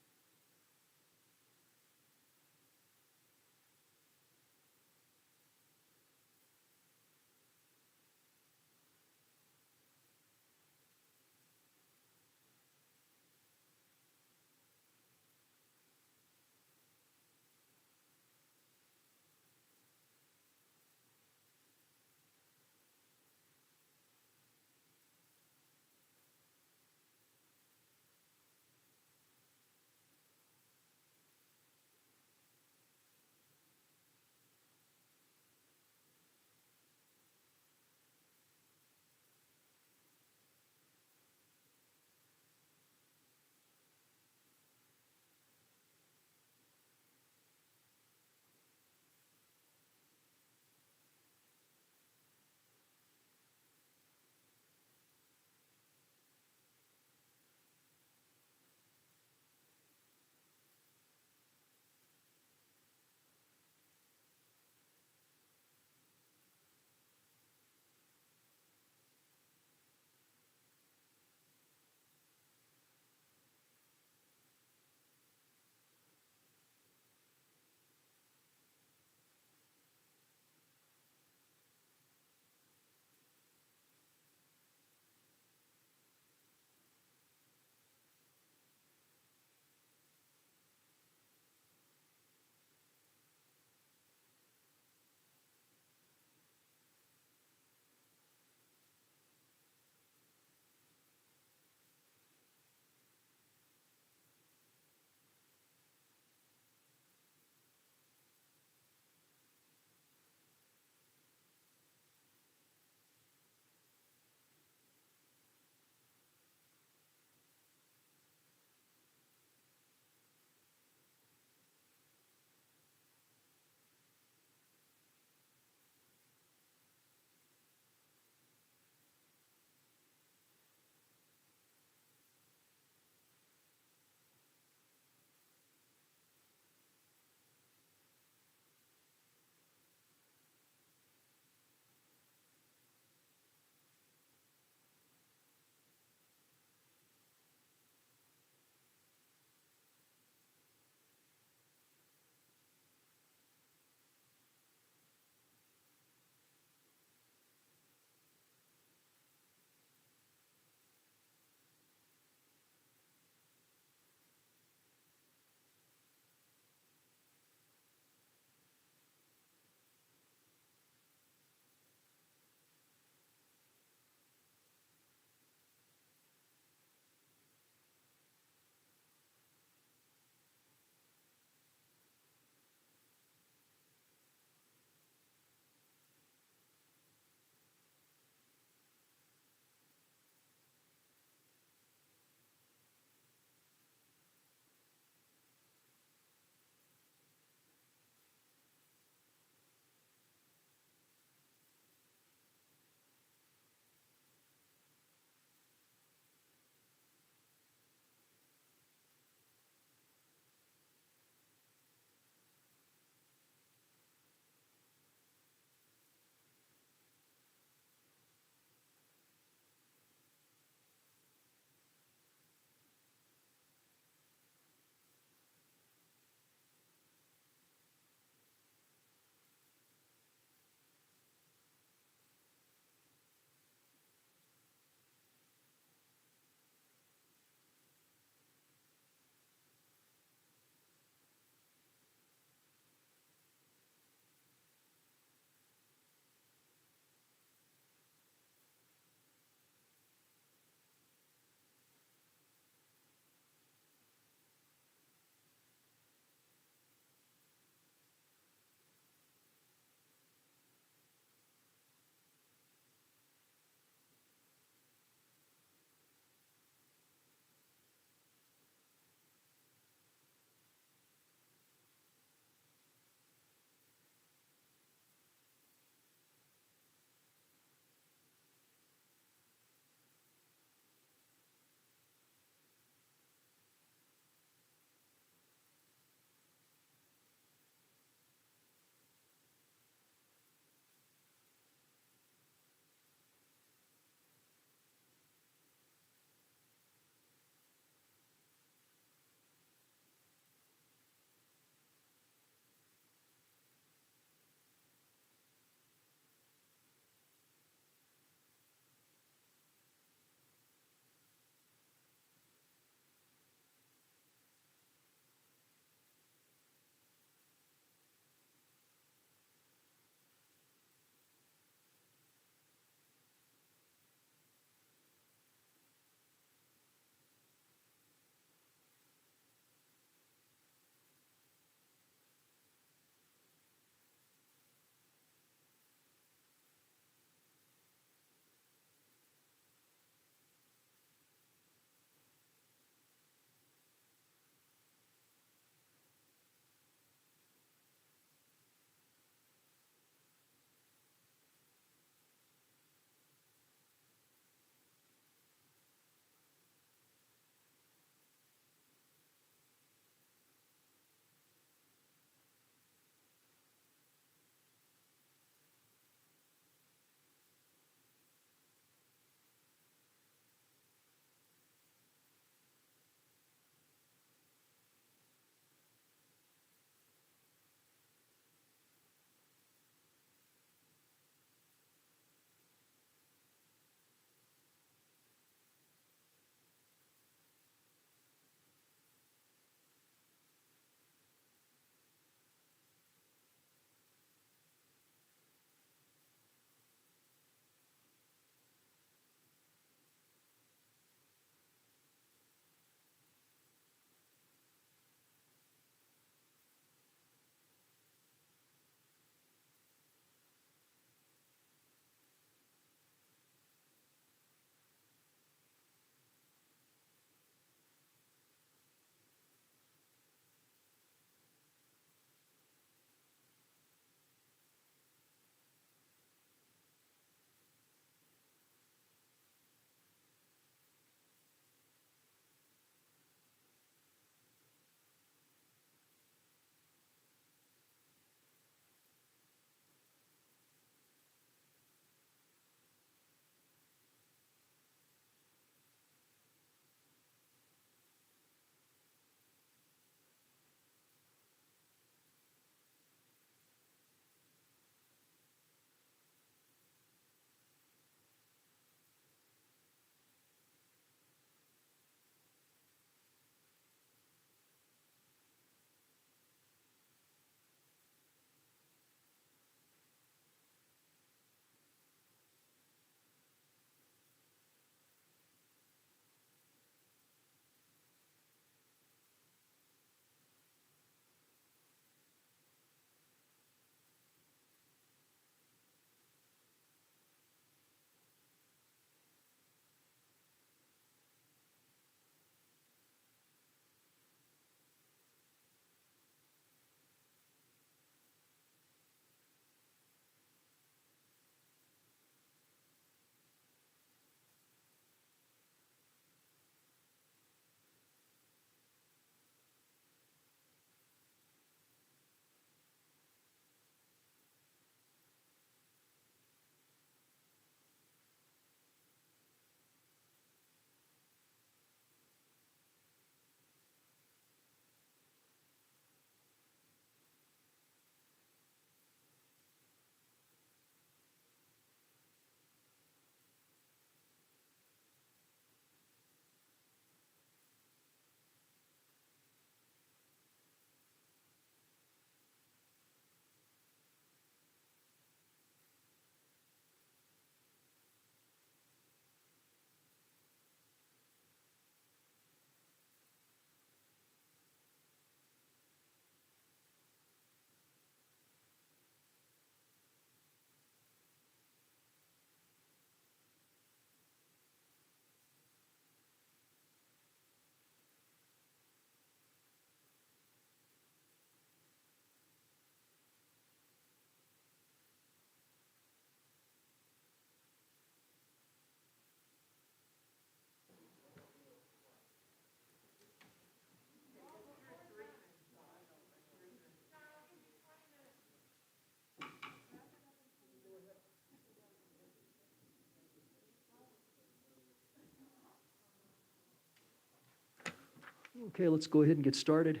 Okay, let's go ahead and get started.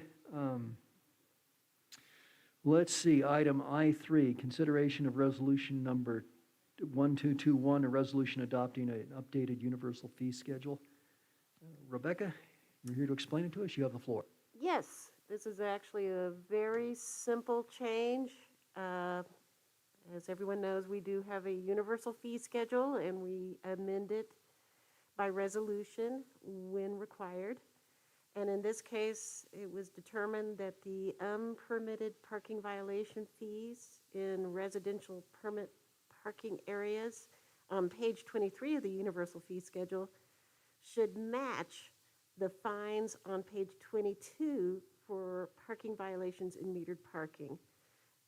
Let's see, item I3, consideration of resolution number 1221, a resolution adopting an updated universal fee schedule. Rebecca, you're here to explain it to us. You have the floor. Yes, this is actually a very simple change. As everyone knows, we do have a universal fee schedule, and we amend it by resolution when required. And in this case, it was determined that the unpermitted parking violation fees in residential permit parking areas on page 23 of the universal fee schedule should match the fines on page 22 for parking violations in metered parking.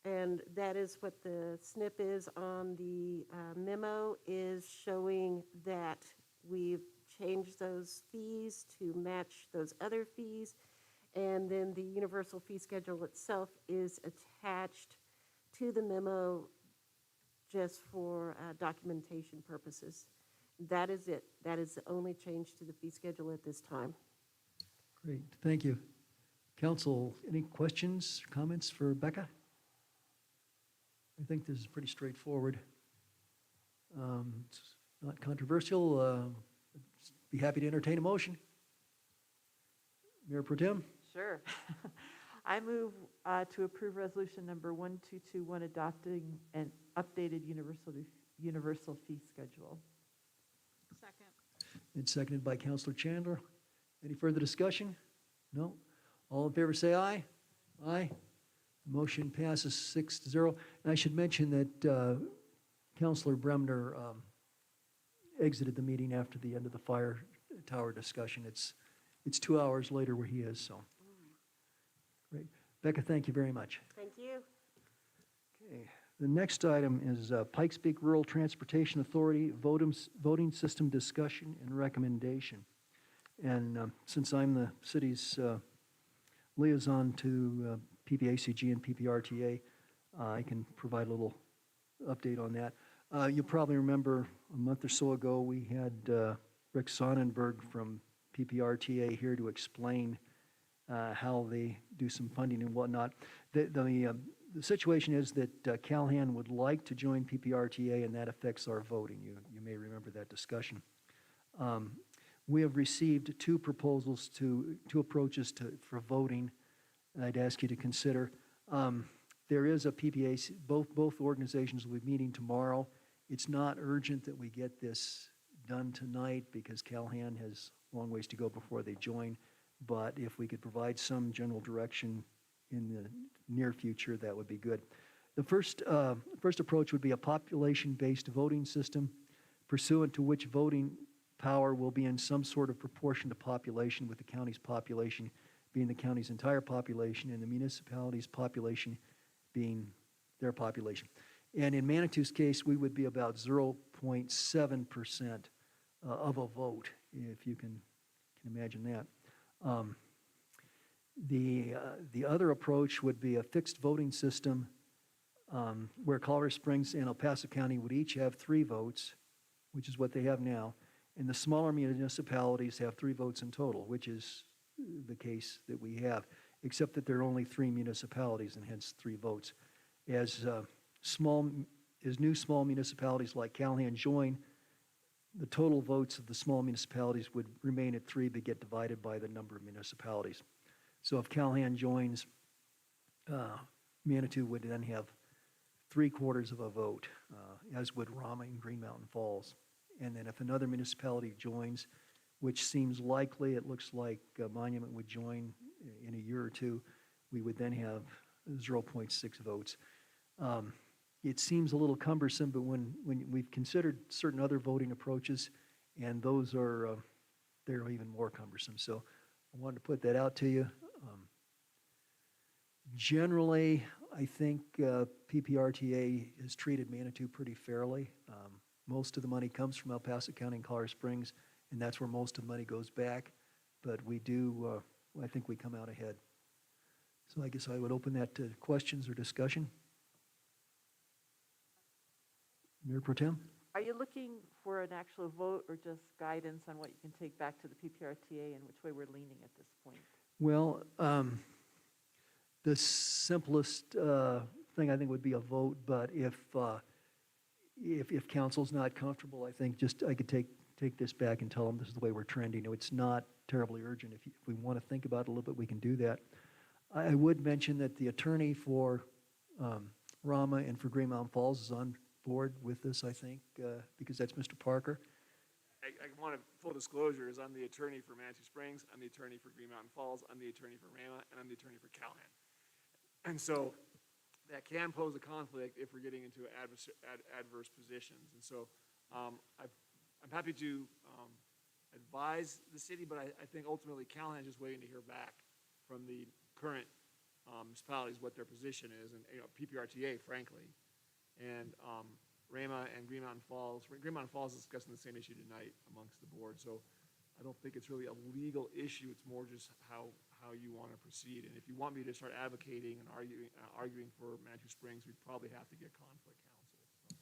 And that is what the SNP is on the memo, is showing that we've changed those fees to match those other fees. And then the universal fee schedule itself is attached to the memo just for documentation purposes. That is it. That is the only change to the fee schedule at this time. Great, thank you. Council, any questions, comments for Becca? I think this is pretty straightforward. It's not controversial. Be happy to entertain a motion. Mayor Pro Tem? Sure. I move to approve resolution number 1221, adopting an updated universal fee schedule. Second. It's seconded by Councilor Chandler. Any further discussion? No? All in favor say aye. Aye. Motion passes 6-0. And I should mention that Councilor Bremner exited the meeting after the end of the fire tower discussion. It's 2 hours later where he is, so. Great. Becca, thank you very much. Thank you. Okay. The next item is Pikes Peak Rural Transportation Authority voting system discussion and recommendation. And since I'm the city's liaison to PPACG and PPRTA, I can provide a little update on that. You'll probably remember a month or so ago, we had Rick Sonnenberg from PPRTA here to explain how they do some funding and whatnot. The situation is that Calhan would like to join PPRTA, and that affects our voting. You may remember that discussion. We have received two proposals, two approaches for voting I'd ask you to consider. There is a PPA, both organizations will be meeting tomorrow. It's not urgent that we get this done tonight because Calhan has a long ways to go before they join, but if we could provide some general direction in the near future, that would be good. The first approach would be a population-based voting system pursuant to which voting power will be in some sort of proportion to population, with the county's population being the county's entire population and the municipality's population being their population. And in Manitou's case, we would be about 0.7% of a vote, if you can imagine that. The other approach would be a fixed voting system where Colorado Springs and El Paso County would each have 3 votes, which is what they have now, and the smaller municipalities have 3 votes in total, which is the case that we have, except that there are only 3 municipalities and hence 3 votes. As new small municipalities like Calhan join, the total votes of the small municipalities would remain at 3 but get divided by the number of municipalities. So if Calhan joins, Manitou would then have 3/4 of a vote, as would Rama and Green Mountain Falls. And then if another municipality joins, which seems likely, it looks like Monument would join in a year or two, we would then have 0.6 votes. It seems a little cumbersome, but when we've considered certain other voting approaches, and those are, they're even more cumbersome. So I wanted to put that out to you. Generally, I think PPRTA has treated Manitou pretty fairly. Most of the money comes from El Paso County and Colorado Springs, and that's where most of the money goes back. But we do, I think we come out ahead. So I guess I would open that to questions or discussion. Mayor Pro Tem? Are you looking for an actual vote or just guidance on what you can take back to the PPRTA and which way we're leaning at this point? Well, the simplest thing I think would be a vote, but if council's not comfortable, I think just I could take this back and tell them this is the way we're trending. It's not terribly urgent. If we want to think about it a little bit, we can do that. I would mention that the attorney for Rama and for Green Mountain Falls is on board with this, I think, because that's Mr. Parker. I want to, full disclosure, is I'm the attorney for Manitou Springs, I'm the attorney for Green Mountain Falls, I'm the attorney for Rama, and I'm the attorney for Callahan. And so that can pose a conflict if we're getting into adverse positions. And so I'm happy to advise the city, but I think ultimately Callahan is just waiting to hear back from the current municipalities what their position is, and PPRTA, frankly. And Rama and Green Mountain Falls is discussing the same issue tonight amongst the board. So I don't think it's really a legal issue. It's more just how you want to proceed. And if you want me to start advocating and arguing for Manitou Springs, we'd probably have to get conflict counsel.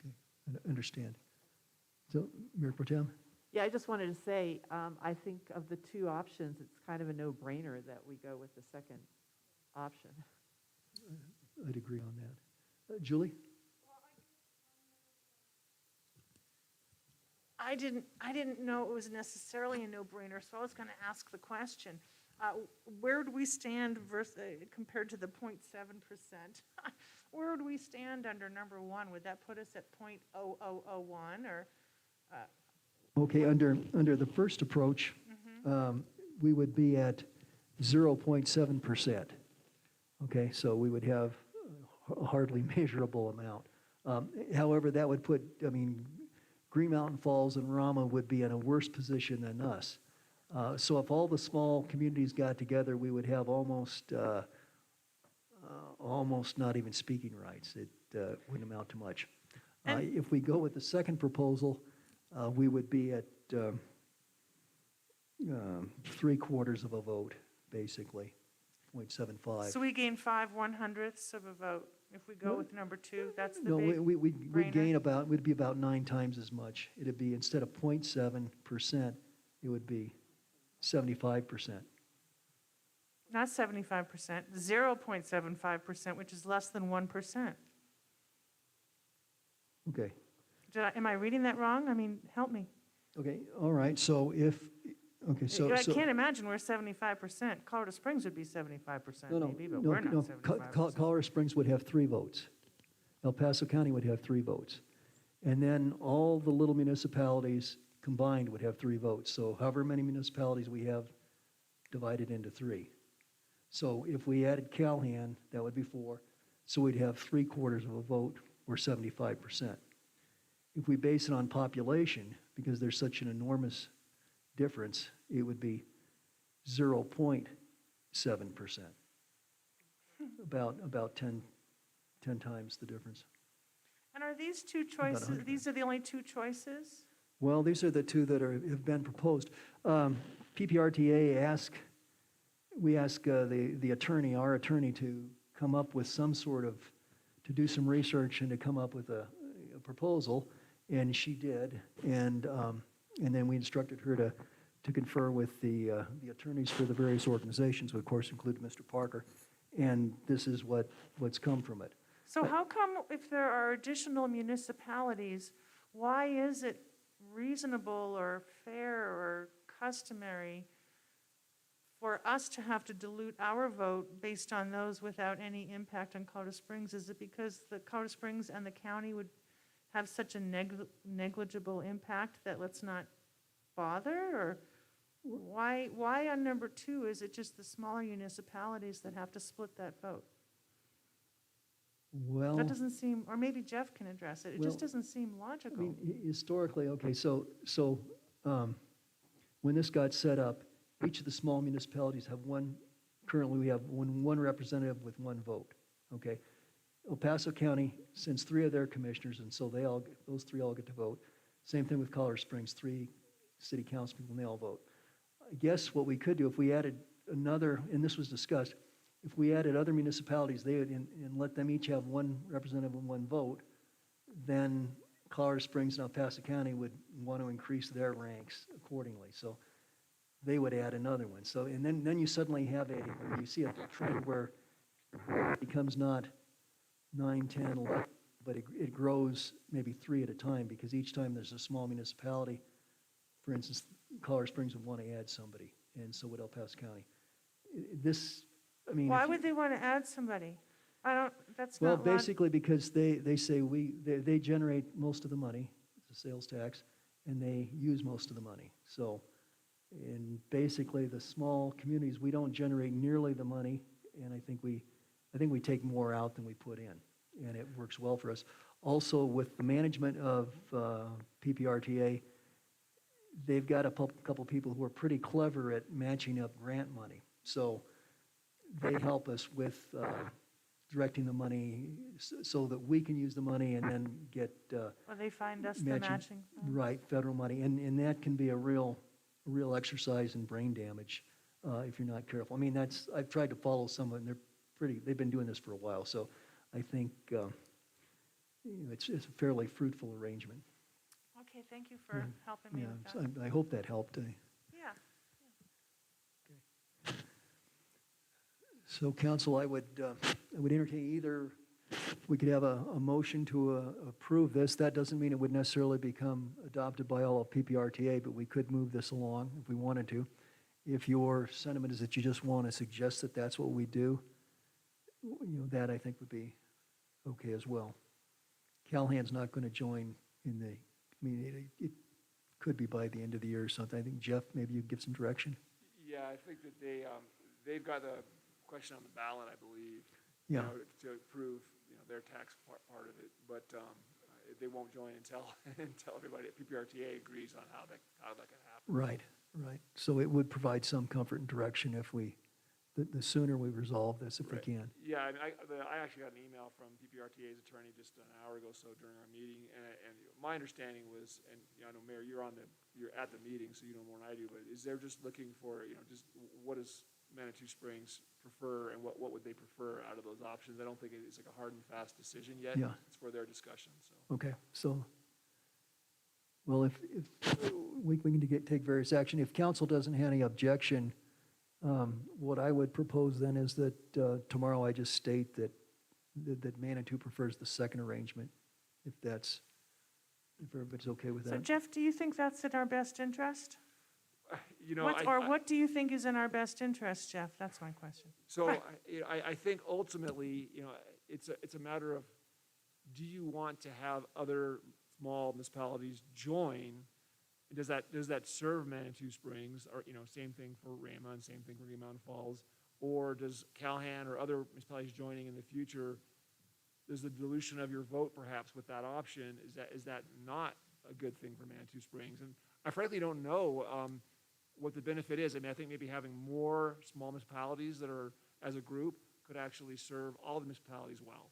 Okay, I understand. So, Mayor Pro Tem? Yeah, I just wanted to say, I think of the two options, it's kind of a no-brainer that we go with the second option. I'd agree on that. Julie? I didn't know it was necessarily a no-brainer, so I was going to ask the question. Where do we stand compared to the 0.7%? Where would we stand under number one? Would that put us at 0.0001 or? Okay, under the first approach, we would be at 0.7%. Okay, so we would have a hardly measurable amount. However, that would put, Green Mountain Falls and Rama would be in a worse position than us. So if all the small communities got together, we would have almost not even speaking rights. It wouldn't amount to much. If we go with the second proposal, we would be at 3/4 of a vote, basically, 0.75. So we gain 5/100ths of a vote. If we go with number two, that's the No, big we'd gain we'd be about 9 times as much. It'd be, instead of 0.7%, it would be 75%. Not 75%, 0.75%, which is less than 1%. Okay. Am I reading that wrong? Help me. Okay, all right, so I can't imagine we're 75%. Colorado Springs would be 75% maybe, but we're not 75%. Colorado Springs would have 3 votes. El Paso County would have 3 votes. And then all the little municipalities combined would have 3 votes. So however many municipalities we have divided into 3. So if we added Callahan, that would be 4. So we'd have 3/4 of a vote, or 75%. If we base it on population, because there's such an enormous difference, it would be 0.7%. About 10 times the difference. And are these two choices, these are the only two choices? Well, these are the two that have been proposed. PPRTA we ask the attorney, our attorney, to come up with some sort of, to do some research and to come up with a proposal, and she did. And then we instructed her to confer with the attorneys for the various organizations, who of course included Mr. Parker, and this is what's come from it. So how come, if there are additional municipalities, why is it reasonable or fair or customary for us to have to dilute our vote based on those without any impact on Colorado Springs? Is it because the Colorado Springs and the county would have such a negligible impact that let's not bother? Or why on number 2 is it just the smaller municipalities that have to split that vote? Well, that doesn't seem, or maybe Jeff can address it. It just doesn't seem logical. Historically, okay, so when this got set up, each of the small municipalities have currently we have one representative with 1 vote, okay? El Paso County sends 3 of their commissioners, and so those 3 all get to vote. Same thing with Colorado Springs, 3 city council people, and they all vote. I guess what we could do if we added another, and this was discussed, if we added other municipalities, and let them each have 1 representative and 1 vote, then Colorado Springs and El Paso County would want to increase their ranks accordingly. So they would add another one. So, and then you suddenly have you see a trend where it becomes not 9, 10, 11, but it grows maybe 3 at a time, because each time there's a small municipality, for instance, Colorado Springs would want to add somebody, and so would El Paso County. This, I mean. Why would they want to add somebody? That's Well, not. basically because they say they generate most of the money, the sales tax, and they use most of the money. So, and basically the small communities, we don't generate nearly the money, and I think we take more out than we put in, and it works well for us. Also, with the management of PPRTA, they've got a couple people who are pretty clever at matching up grant money. So they help us with directing the money so that we can use the money and then get Well, they find us the matching. right, federal money. And that can be a real exercise in brain damage if you're not careful. I mean, I've tried to follow some of them. They've been doing this for a while. So I think it's a fairly fruitful arrangement. Okay, thank you for helping me with that. So I hope that helped. Yeah. So council, I would entertain either, we could have a motion to approve this. That doesn't mean it would necessarily become adopted by all of PPRTA, but we could move this along if we wanted to. If your sentiment is that you just want to suggest that that's what we do, that I think would be okay as well. Callahan's not going to join it could be by the end of the year or something. I think, Jeff, maybe you give some direction. Yeah, I think that they've got a question on the ballot, I believe. Yeah. To approve, their tax part of it, but they won't join until everybody at PPRTA agrees on how that can happen. Right. So it would provide some comfort and direction if the sooner we resolve this, if we can. Yeah, I mean, I actually got an email from PPRTA's attorney just an hour ago or so during our meeting, and my understanding was, and I know, Mayor, you're at the meeting, so you know more than I do, but is they're just looking for, just what does Manitou Springs prefer, and what would they prefer out of those options? I don't think it's like a hard and fast decision yet. Yeah. It's for their discussion, so. Okay, so, well, if we can take various action. If council doesn't have any objection, what I would propose then is that tomorrow I just state that Manitou prefers the second arrangement, if everybody's okay with that. So Jeff, do you think that's in our best interest? What What do you think is in our best interest, Jeff? That's my question. So I think ultimately, it's a matter of, do you want to have other small municipalities join? Does that serve Manitou Springs, or same thing for Raymond, same thing for Green Mountain Falls, or does Callahan or other municipalities joining in the future? Does the dilution of your vote perhaps with that option, is that not a good thing for Manitou Springs? And I frankly don't know what the benefit is. I mean, I think maybe having more small municipalities that are as a group could actually serve all the municipalities well.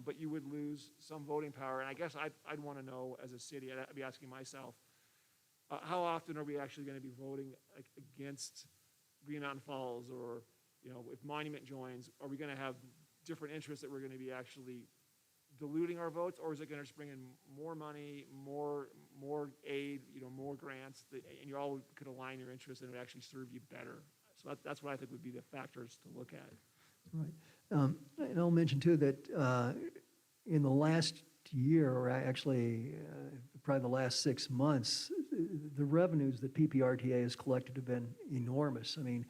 But you would lose some voting power, and I guess I'd want to know as a city, I'd be asking myself, how often are we actually going to be voting against Green Mountain Falls, or if Monument joins, are we going to have different interests that we're going to be actually diluting our votes, or is it going to just bring in more money, more aid, more grants, and you all could align your interests and it would actually serve you better? So that's what I think would be the factors to look at. Right. And I'll mention too that in the last year, or actually probably the last 6 months, the revenues that PPRTA has collected have been enormous. I mean,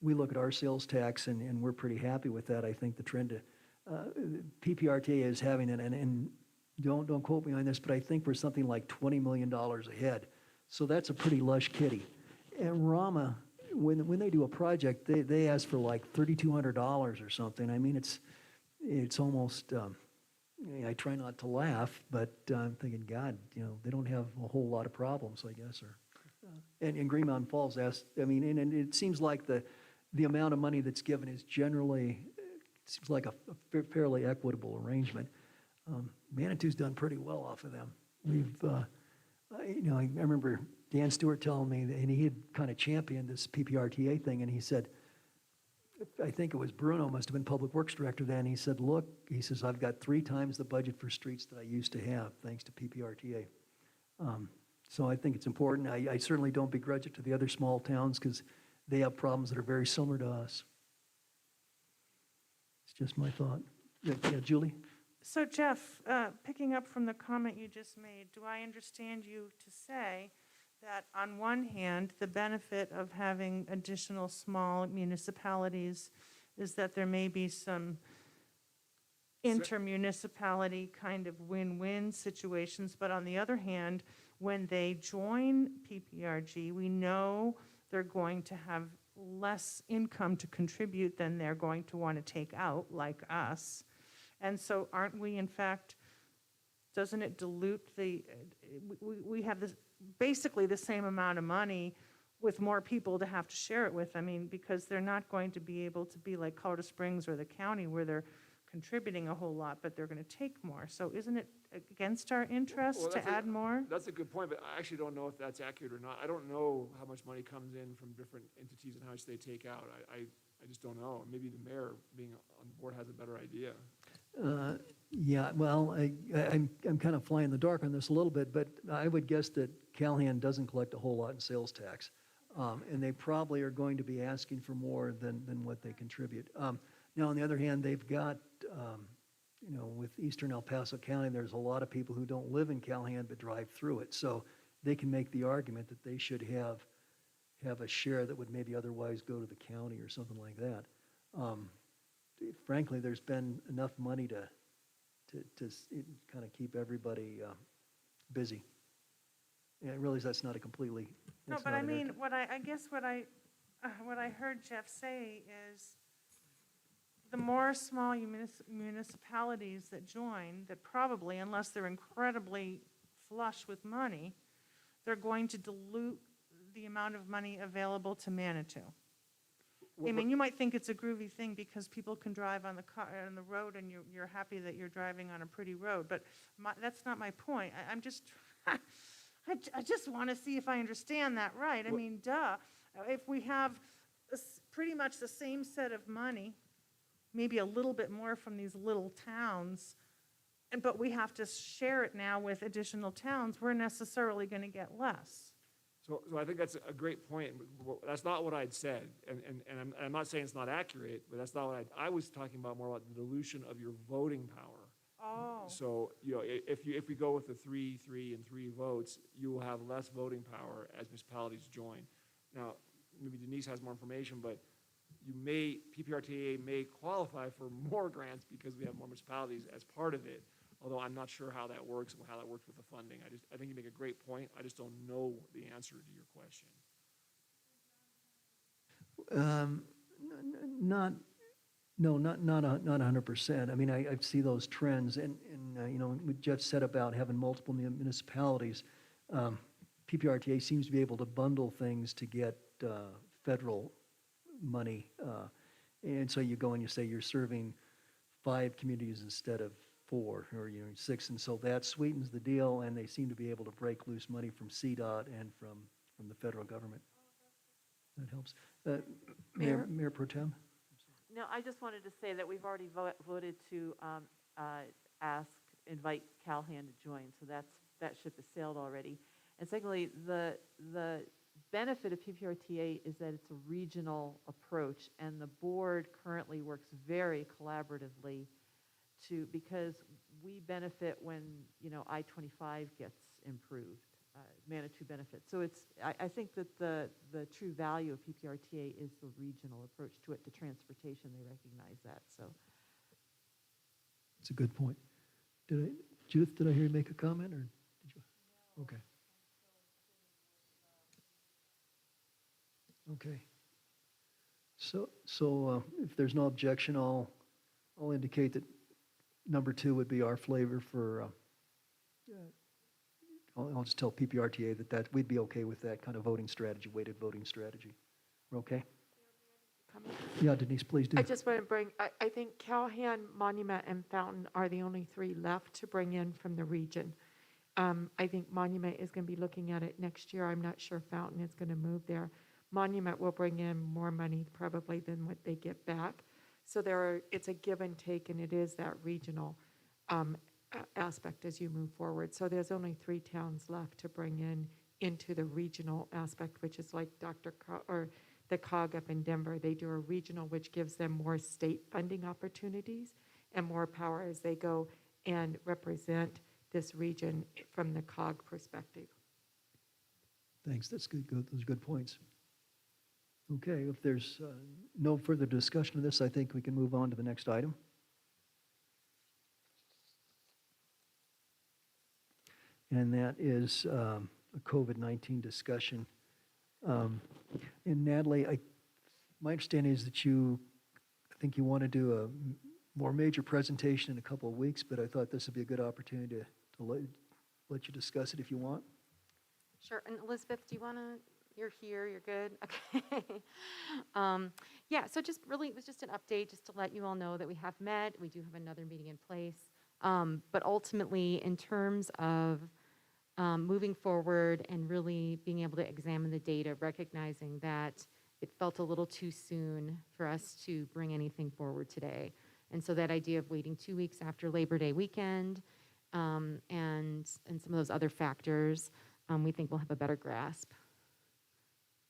we look at our sales tax and we're pretty happy with that. I think the trend PPRTA is having, and don't quote me on this, but I think we're something like $20 million ahead. So that's a pretty lush kitty. And Rama, when they do a project, they ask for like $3,200 or something. I mean, it's almost, I try not to laugh, but I'm thinking, God, they don't have a whole lot of problems, I guess. And Green Mountain Falls asked, and it seems like the amount of money that's given is generally, seems like a fairly equitable arrangement. Manitou's done pretty well off of them. I remember Dan Stewart telling me, and he had kind of championed this PPRTA thing, and he said, I think it was Bruno, must have been Public Works Director then, he said, look, he says, I've got 3 times the budget for streets that I used to have, thanks to PPRTA. So I think it's important. I certainly don't begrudge it to the other small towns because they have problems that are very similar to us. It's just my thought. Yeah, Julie? So Jeff, picking up from the comment you just made, do I understand you to say that on one hand, the benefit of having additional small municipalities is that there may be some intermunicipality kind of win-win situations, but on the other hand, when they join PPRG, we know they're going to have less income to contribute than they're going to want to take out, like us. And so aren't we, in fact, doesn't it dilute we have this, basically the same amount of money with more people to have to share it with? I mean, because they're not going to be able to be like Colorado Springs or the county where they're contributing a whole lot, but they're going to take more. So isn't it against our interest to add more? That's a good point, but I actually don't know if that's accurate or not. I don't know how much money comes in from different entities and how much they take out. I just don't know. Maybe the mayor, being on the board, has a better idea. Yeah, well, I'm kind of flying in the dark on this a little bit, but I would guess that Callahan doesn't collect a whole lot in sales tax. And they probably are going to be asking for more than what they contribute. Now, on the other hand, they've got, with eastern El Paso County, there's a lot of people who don't live in Callahan but drive through it. So they can make the argument that they should have a share that would maybe otherwise go to the county or something like that. Frankly, there's been enough money to kind of keep everybody busy. And I realize that's not a completely. No, but I mean, what I heard Jeff say is the more small municipalities that join, that probably, unless they're incredibly flush with money, they're going to dilute the amount of money available to Manitou. I mean, you might think it's a groovy thing because people can drive on the road and you're happy that you're driving on a pretty road, but that's not my point. I'm just, I just want to see if I understand that right. I mean, duh. If we have pretty much the same set of money, maybe a little bit more from these little towns, but we have to share it now with additional towns, we're necessarily going to get less. So I think that's a great point. That's not what I'd said, and I'm not saying it's not accurate, but that's not what I was talking about more about the dilution of your voting power. Oh. So, if we go with the 3, 3, and 3 votes, you will have less voting power as municipalities join. Now, maybe Denise has more information, but PPRTA may qualify for more grants because we have more municipalities as part of it. Although I'm not sure how that works and how that works with the funding. I think you make a great point. I just don't know the answer to your question. Not 100%. I mean, I see those trends, and what Jeff said about having multiple municipalities, PPRTA seems to be able to bundle things to get federal money, and so you go and you say you're serving 5 communities instead of 4 or 6, and so that sweetens the deal, and they seem to be able to break loose money from CDOT and from the federal government. That helps. Mayor Pro Tem? No, I just wanted to say that we've already voted to invite Callahan to join, so that ship has sailed already. And secondly, the benefit of PPRTA is that it's a regional approach, and the board currently works very collaboratively because we benefit when, I-25 gets improved, Manitou benefits. So I think that the true value of PPRTA is the regional approach to it, to transportation. They recognize that, so. It's a good point. Judith, did I hear you make a comment, or did you? Okay. Okay. So if there's no objection, I'll indicate that number 2 would be our flavor for, I'll just tell PPRTA that we'd be okay with that kind of voting strategy, weighted voting strategy. We're okay? Yeah, Denise, please do. I just want to bring, I think Callahan, Monument, and Fountain are the only 3 left to bring in from the region. I think Monument is going to be looking at it next year. I'm not sure Fountain is going to move there. Monument will bring in more money probably than what they get back. So it's a give and take, and it is that regional aspect as you move forward. So there's only 3 towns left to bring in into the regional aspect, which is like or the COG up in Denver. They do a regional, which gives them more state funding opportunities and more power as they go and represent this region from the COG perspective. Thanks, that's good, those are good points. Okay, if there's no further discussion of this, I think we can move on to the next item. And that is a COVID-19 discussion. And Natalie, my understanding is that I think you want to do a more major presentation in a couple of weeks, but I thought this would be a good opportunity to let you discuss it if you want. Sure. And Elizabeth, do you want to, you're here, you're good? Okay. Yeah, so just really, it was just an update just to let you all know that we have met. We do have another meeting in place. But ultimately, in terms of moving forward and really being able to examine the data, recognizing that it felt a little too soon for us to bring anything forward today. And so that idea of waiting 2 weeks after Labor Day weekend and some of those other factors, we think we'll have a better grasp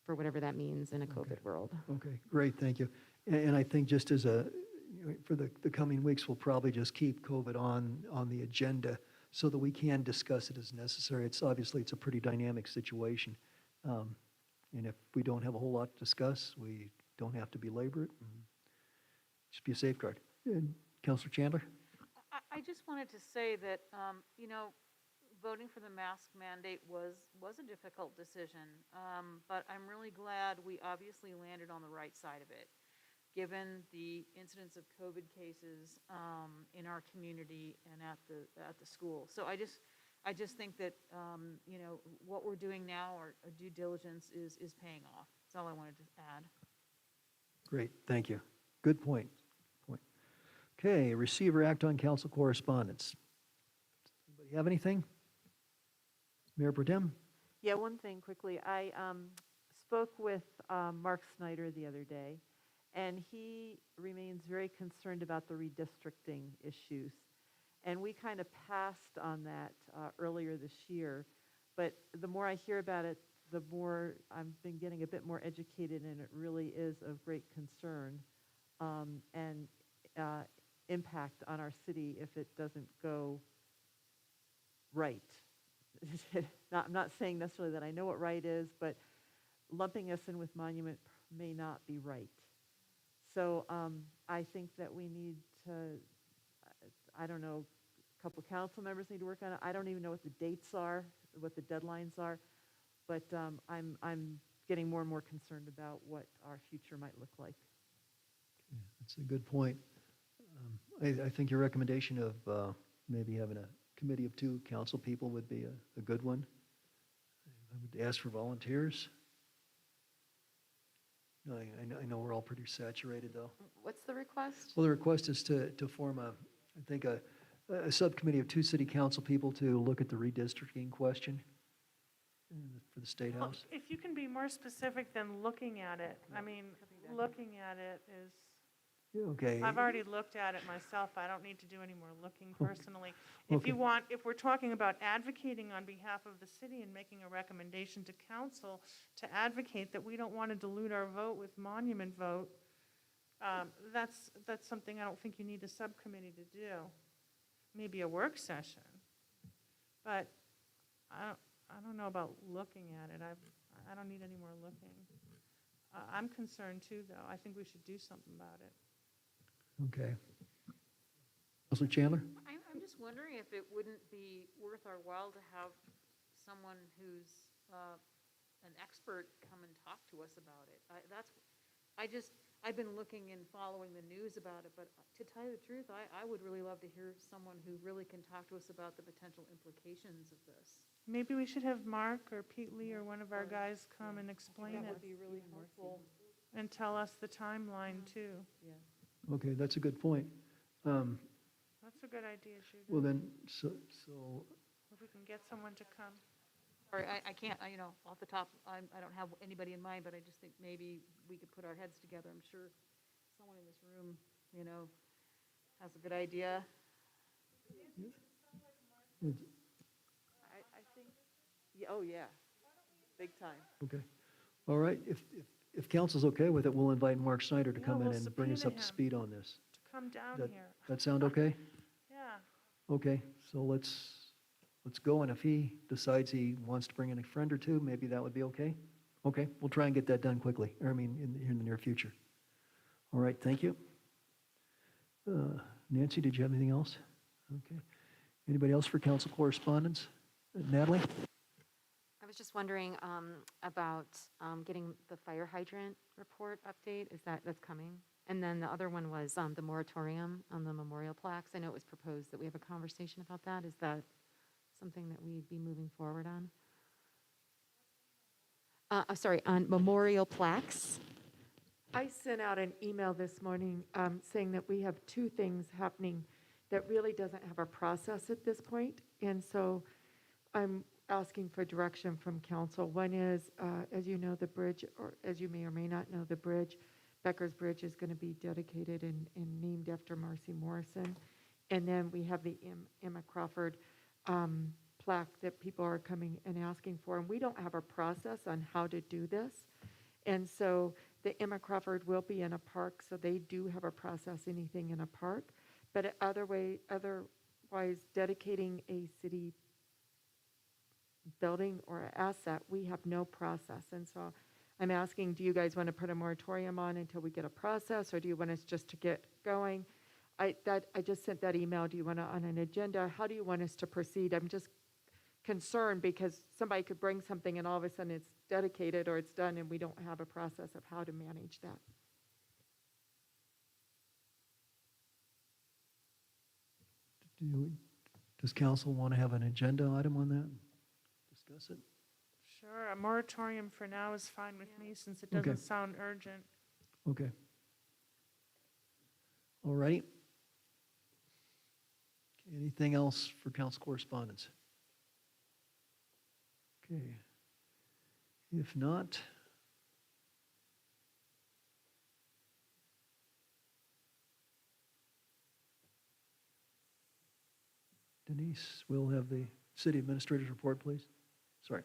for whatever that means in a COVID world. Okay, great, thank you. And I think just as for the coming weeks, we'll probably just keep COVID on the agenda so that we can discuss it as necessary. It's obviously, it's a pretty dynamic situation. And if we don't have a whole lot to discuss, we don't have to belabor it. Just be a safeguard. And Councilor Chandler? I just wanted to say that, voting for the mask mandate was a difficult decision, but I'm really glad we obviously landed on the right side of it, given the incidence of COVID cases in our community and at the school. So I just think that what we're doing now, our due diligence, is paying off. That's all I wanted to add. Great, thank you. Good point. Okay, receive or act on council correspondence. Anybody have anything? Mayor Pro Tem? Yeah, one thing quickly. I spoke with Mark Snyder the other day, and he remains very concerned about the redistricting issues. And we kind of passed on that earlier this year. But the more I hear about it, the more I've been getting a bit more educated, and it really is of great concern and impact on our city if it doesn't go right. I'm not saying necessarily that I know what right is, but lumping us in with Monument may not be right. So I think that we need to, I don't know, a couple of council members need to work on it. I don't even know what the dates are, what the deadlines are, but I'm getting more and more concerned about what our future might look like. That's a good point. I think your recommendation of maybe having a committee of 2 council people would be a good one. I would ask for volunteers. No, I know we're all pretty saturated, though. What's the request? Well, the request is to form a subcommittee of 2 city council people to look at the redistricting question for the State House. If you can be more specific than looking at it, I mean, looking at it is, Okay. I've already looked at it myself. I don't need to do any more looking personally. If Okay. you want, if we're talking about advocating on behalf of the city and making a recommendation to council to advocate that we don't want to dilute our vote with monument vote, that's something I don't think you need a subcommittee to do. Maybe a work session, but I don't know about looking at it. I don't need any more looking. I'm concerned too, though. I think we should do something about it. Okay. Councilor Chandler? I'm just wondering if it wouldn't be worth our while to have someone who's an expert come and talk to us about it. I've been looking and following the news about it, but to tell you the truth, I would really love to hear someone who really can talk to us about the potential implications of this. Maybe we should have Mark or Pete Lee or one of our guys come and explain That it would be really helpful. and tell us the timeline too. Yeah. Okay, that's a good point. That's a good idea, Judy. Well then, so If we can get someone to come. Sorry, I can't, off the top, I don't have anybody in mind, but I just think maybe we could put our heads together. I'm sure someone in this room, has a good idea. I think, yeah, oh, yeah. big time. Okay. All right, if council's okay with it, we'll invite Mark Snyder to Yeah, come in we'll and bring us subpoena up to him. speed on this. To come down That, here. that sound okay? Yeah. Okay, so let's go, and if he decides he wants to bring in a friend or two, maybe that would be okay? Okay, we'll try and get that done quickly, or I mean, in the near future. All right, thank you. Nancy, did you have anything else? Okay. Anybody else for council correspondence? Natalie? I was just wondering about getting the fire hydrant report update. That's coming? And then the other one was the moratorium on the memorial plaques. I know it was proposed that we have a conversation about that. Is that something that we'd be moving forward on? Sorry, on memorial plaques. I sent out an email this morning saying that we have two things happening that really doesn't have a process at this point. And so I'm asking for direction from council. One is, as you know, the bridge, or as you may or may not know, the bridge, Becker's Bridge, is going to be dedicated and named after Marcy Morrison. And then we have the Emma Crawford plaque that people are coming and asking for. And we don't have a process on how to do this. And so the Emma Crawford will be in a park, so they do have a process, anything in a park. But otherwise, dedicating a city building or asset, we have no process. And so I'm asking, do you guys want to put a moratorium on until we get a process, or do you want us just to get going? I just sent that email. Do you want it on an agenda? How do you want us to proceed? I'm just concerned because somebody could bring something and all of a sudden it's dedicated or it's done and we don't have a process of how to manage that. Does council want to have an agenda item on that? Discuss it? Sure, a moratorium for now is fine with me since it Okay. doesn't sound urgent. Okay. All righty. Anything else for council correspondence? Okay. If not, Denise, we'll have the city administrator's report, please. Sorry.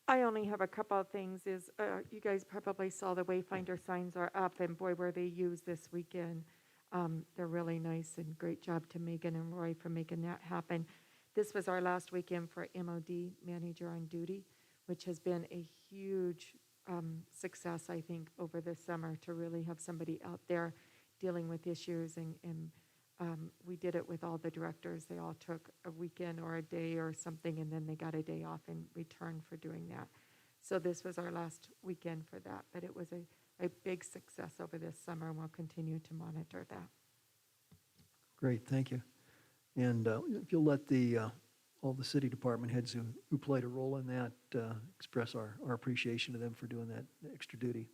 I only have a couple of things. You guys probably saw the Wayfinder signs are up, and boy, were they used this weekend. They're really nice, and great job to Megan and Roy for making that happen. This was our last weekend for MOD manager on duty, which has been a huge success, I think, over the summer to really have somebody out there dealing with issues. And we did it with all the directors. They all took a weekend or a day or something, and then they got a day off in return for doing that. So this was our last weekend for that, but it was a big success over this summer, and we'll continue to monitor that. Great, thank you. And if you'll let all the city department heads who played a role in that express our appreciation to them for doing that extra duty.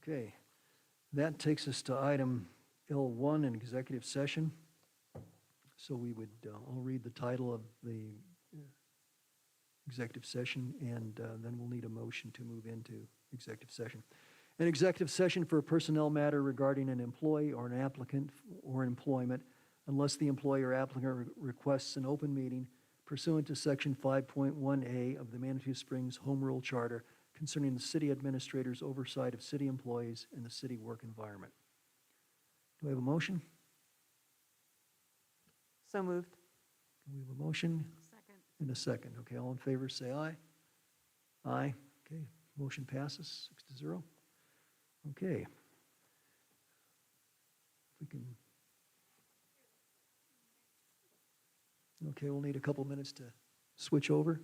Okay, that takes us to item L1, an executive session. So we would, I'll read the title of the executive session, and then we'll need a motion to move into executive session. An executive session for a personnel matter regarding an employee or an applicant or employment, unless the employee or applicant requests an open meeting pursuant to Section 5.1A of the Manitou Springs Home Rule Charter concerning the city administrator's oversight of city employees and the city work environment. Do we have a motion? So moved. Do we have a motion? Second. And a second. Okay, all in favor, say aye. Aye. Okay, motion passes 6-0. Okay. If we can. Okay, we'll need a couple minutes to switch over.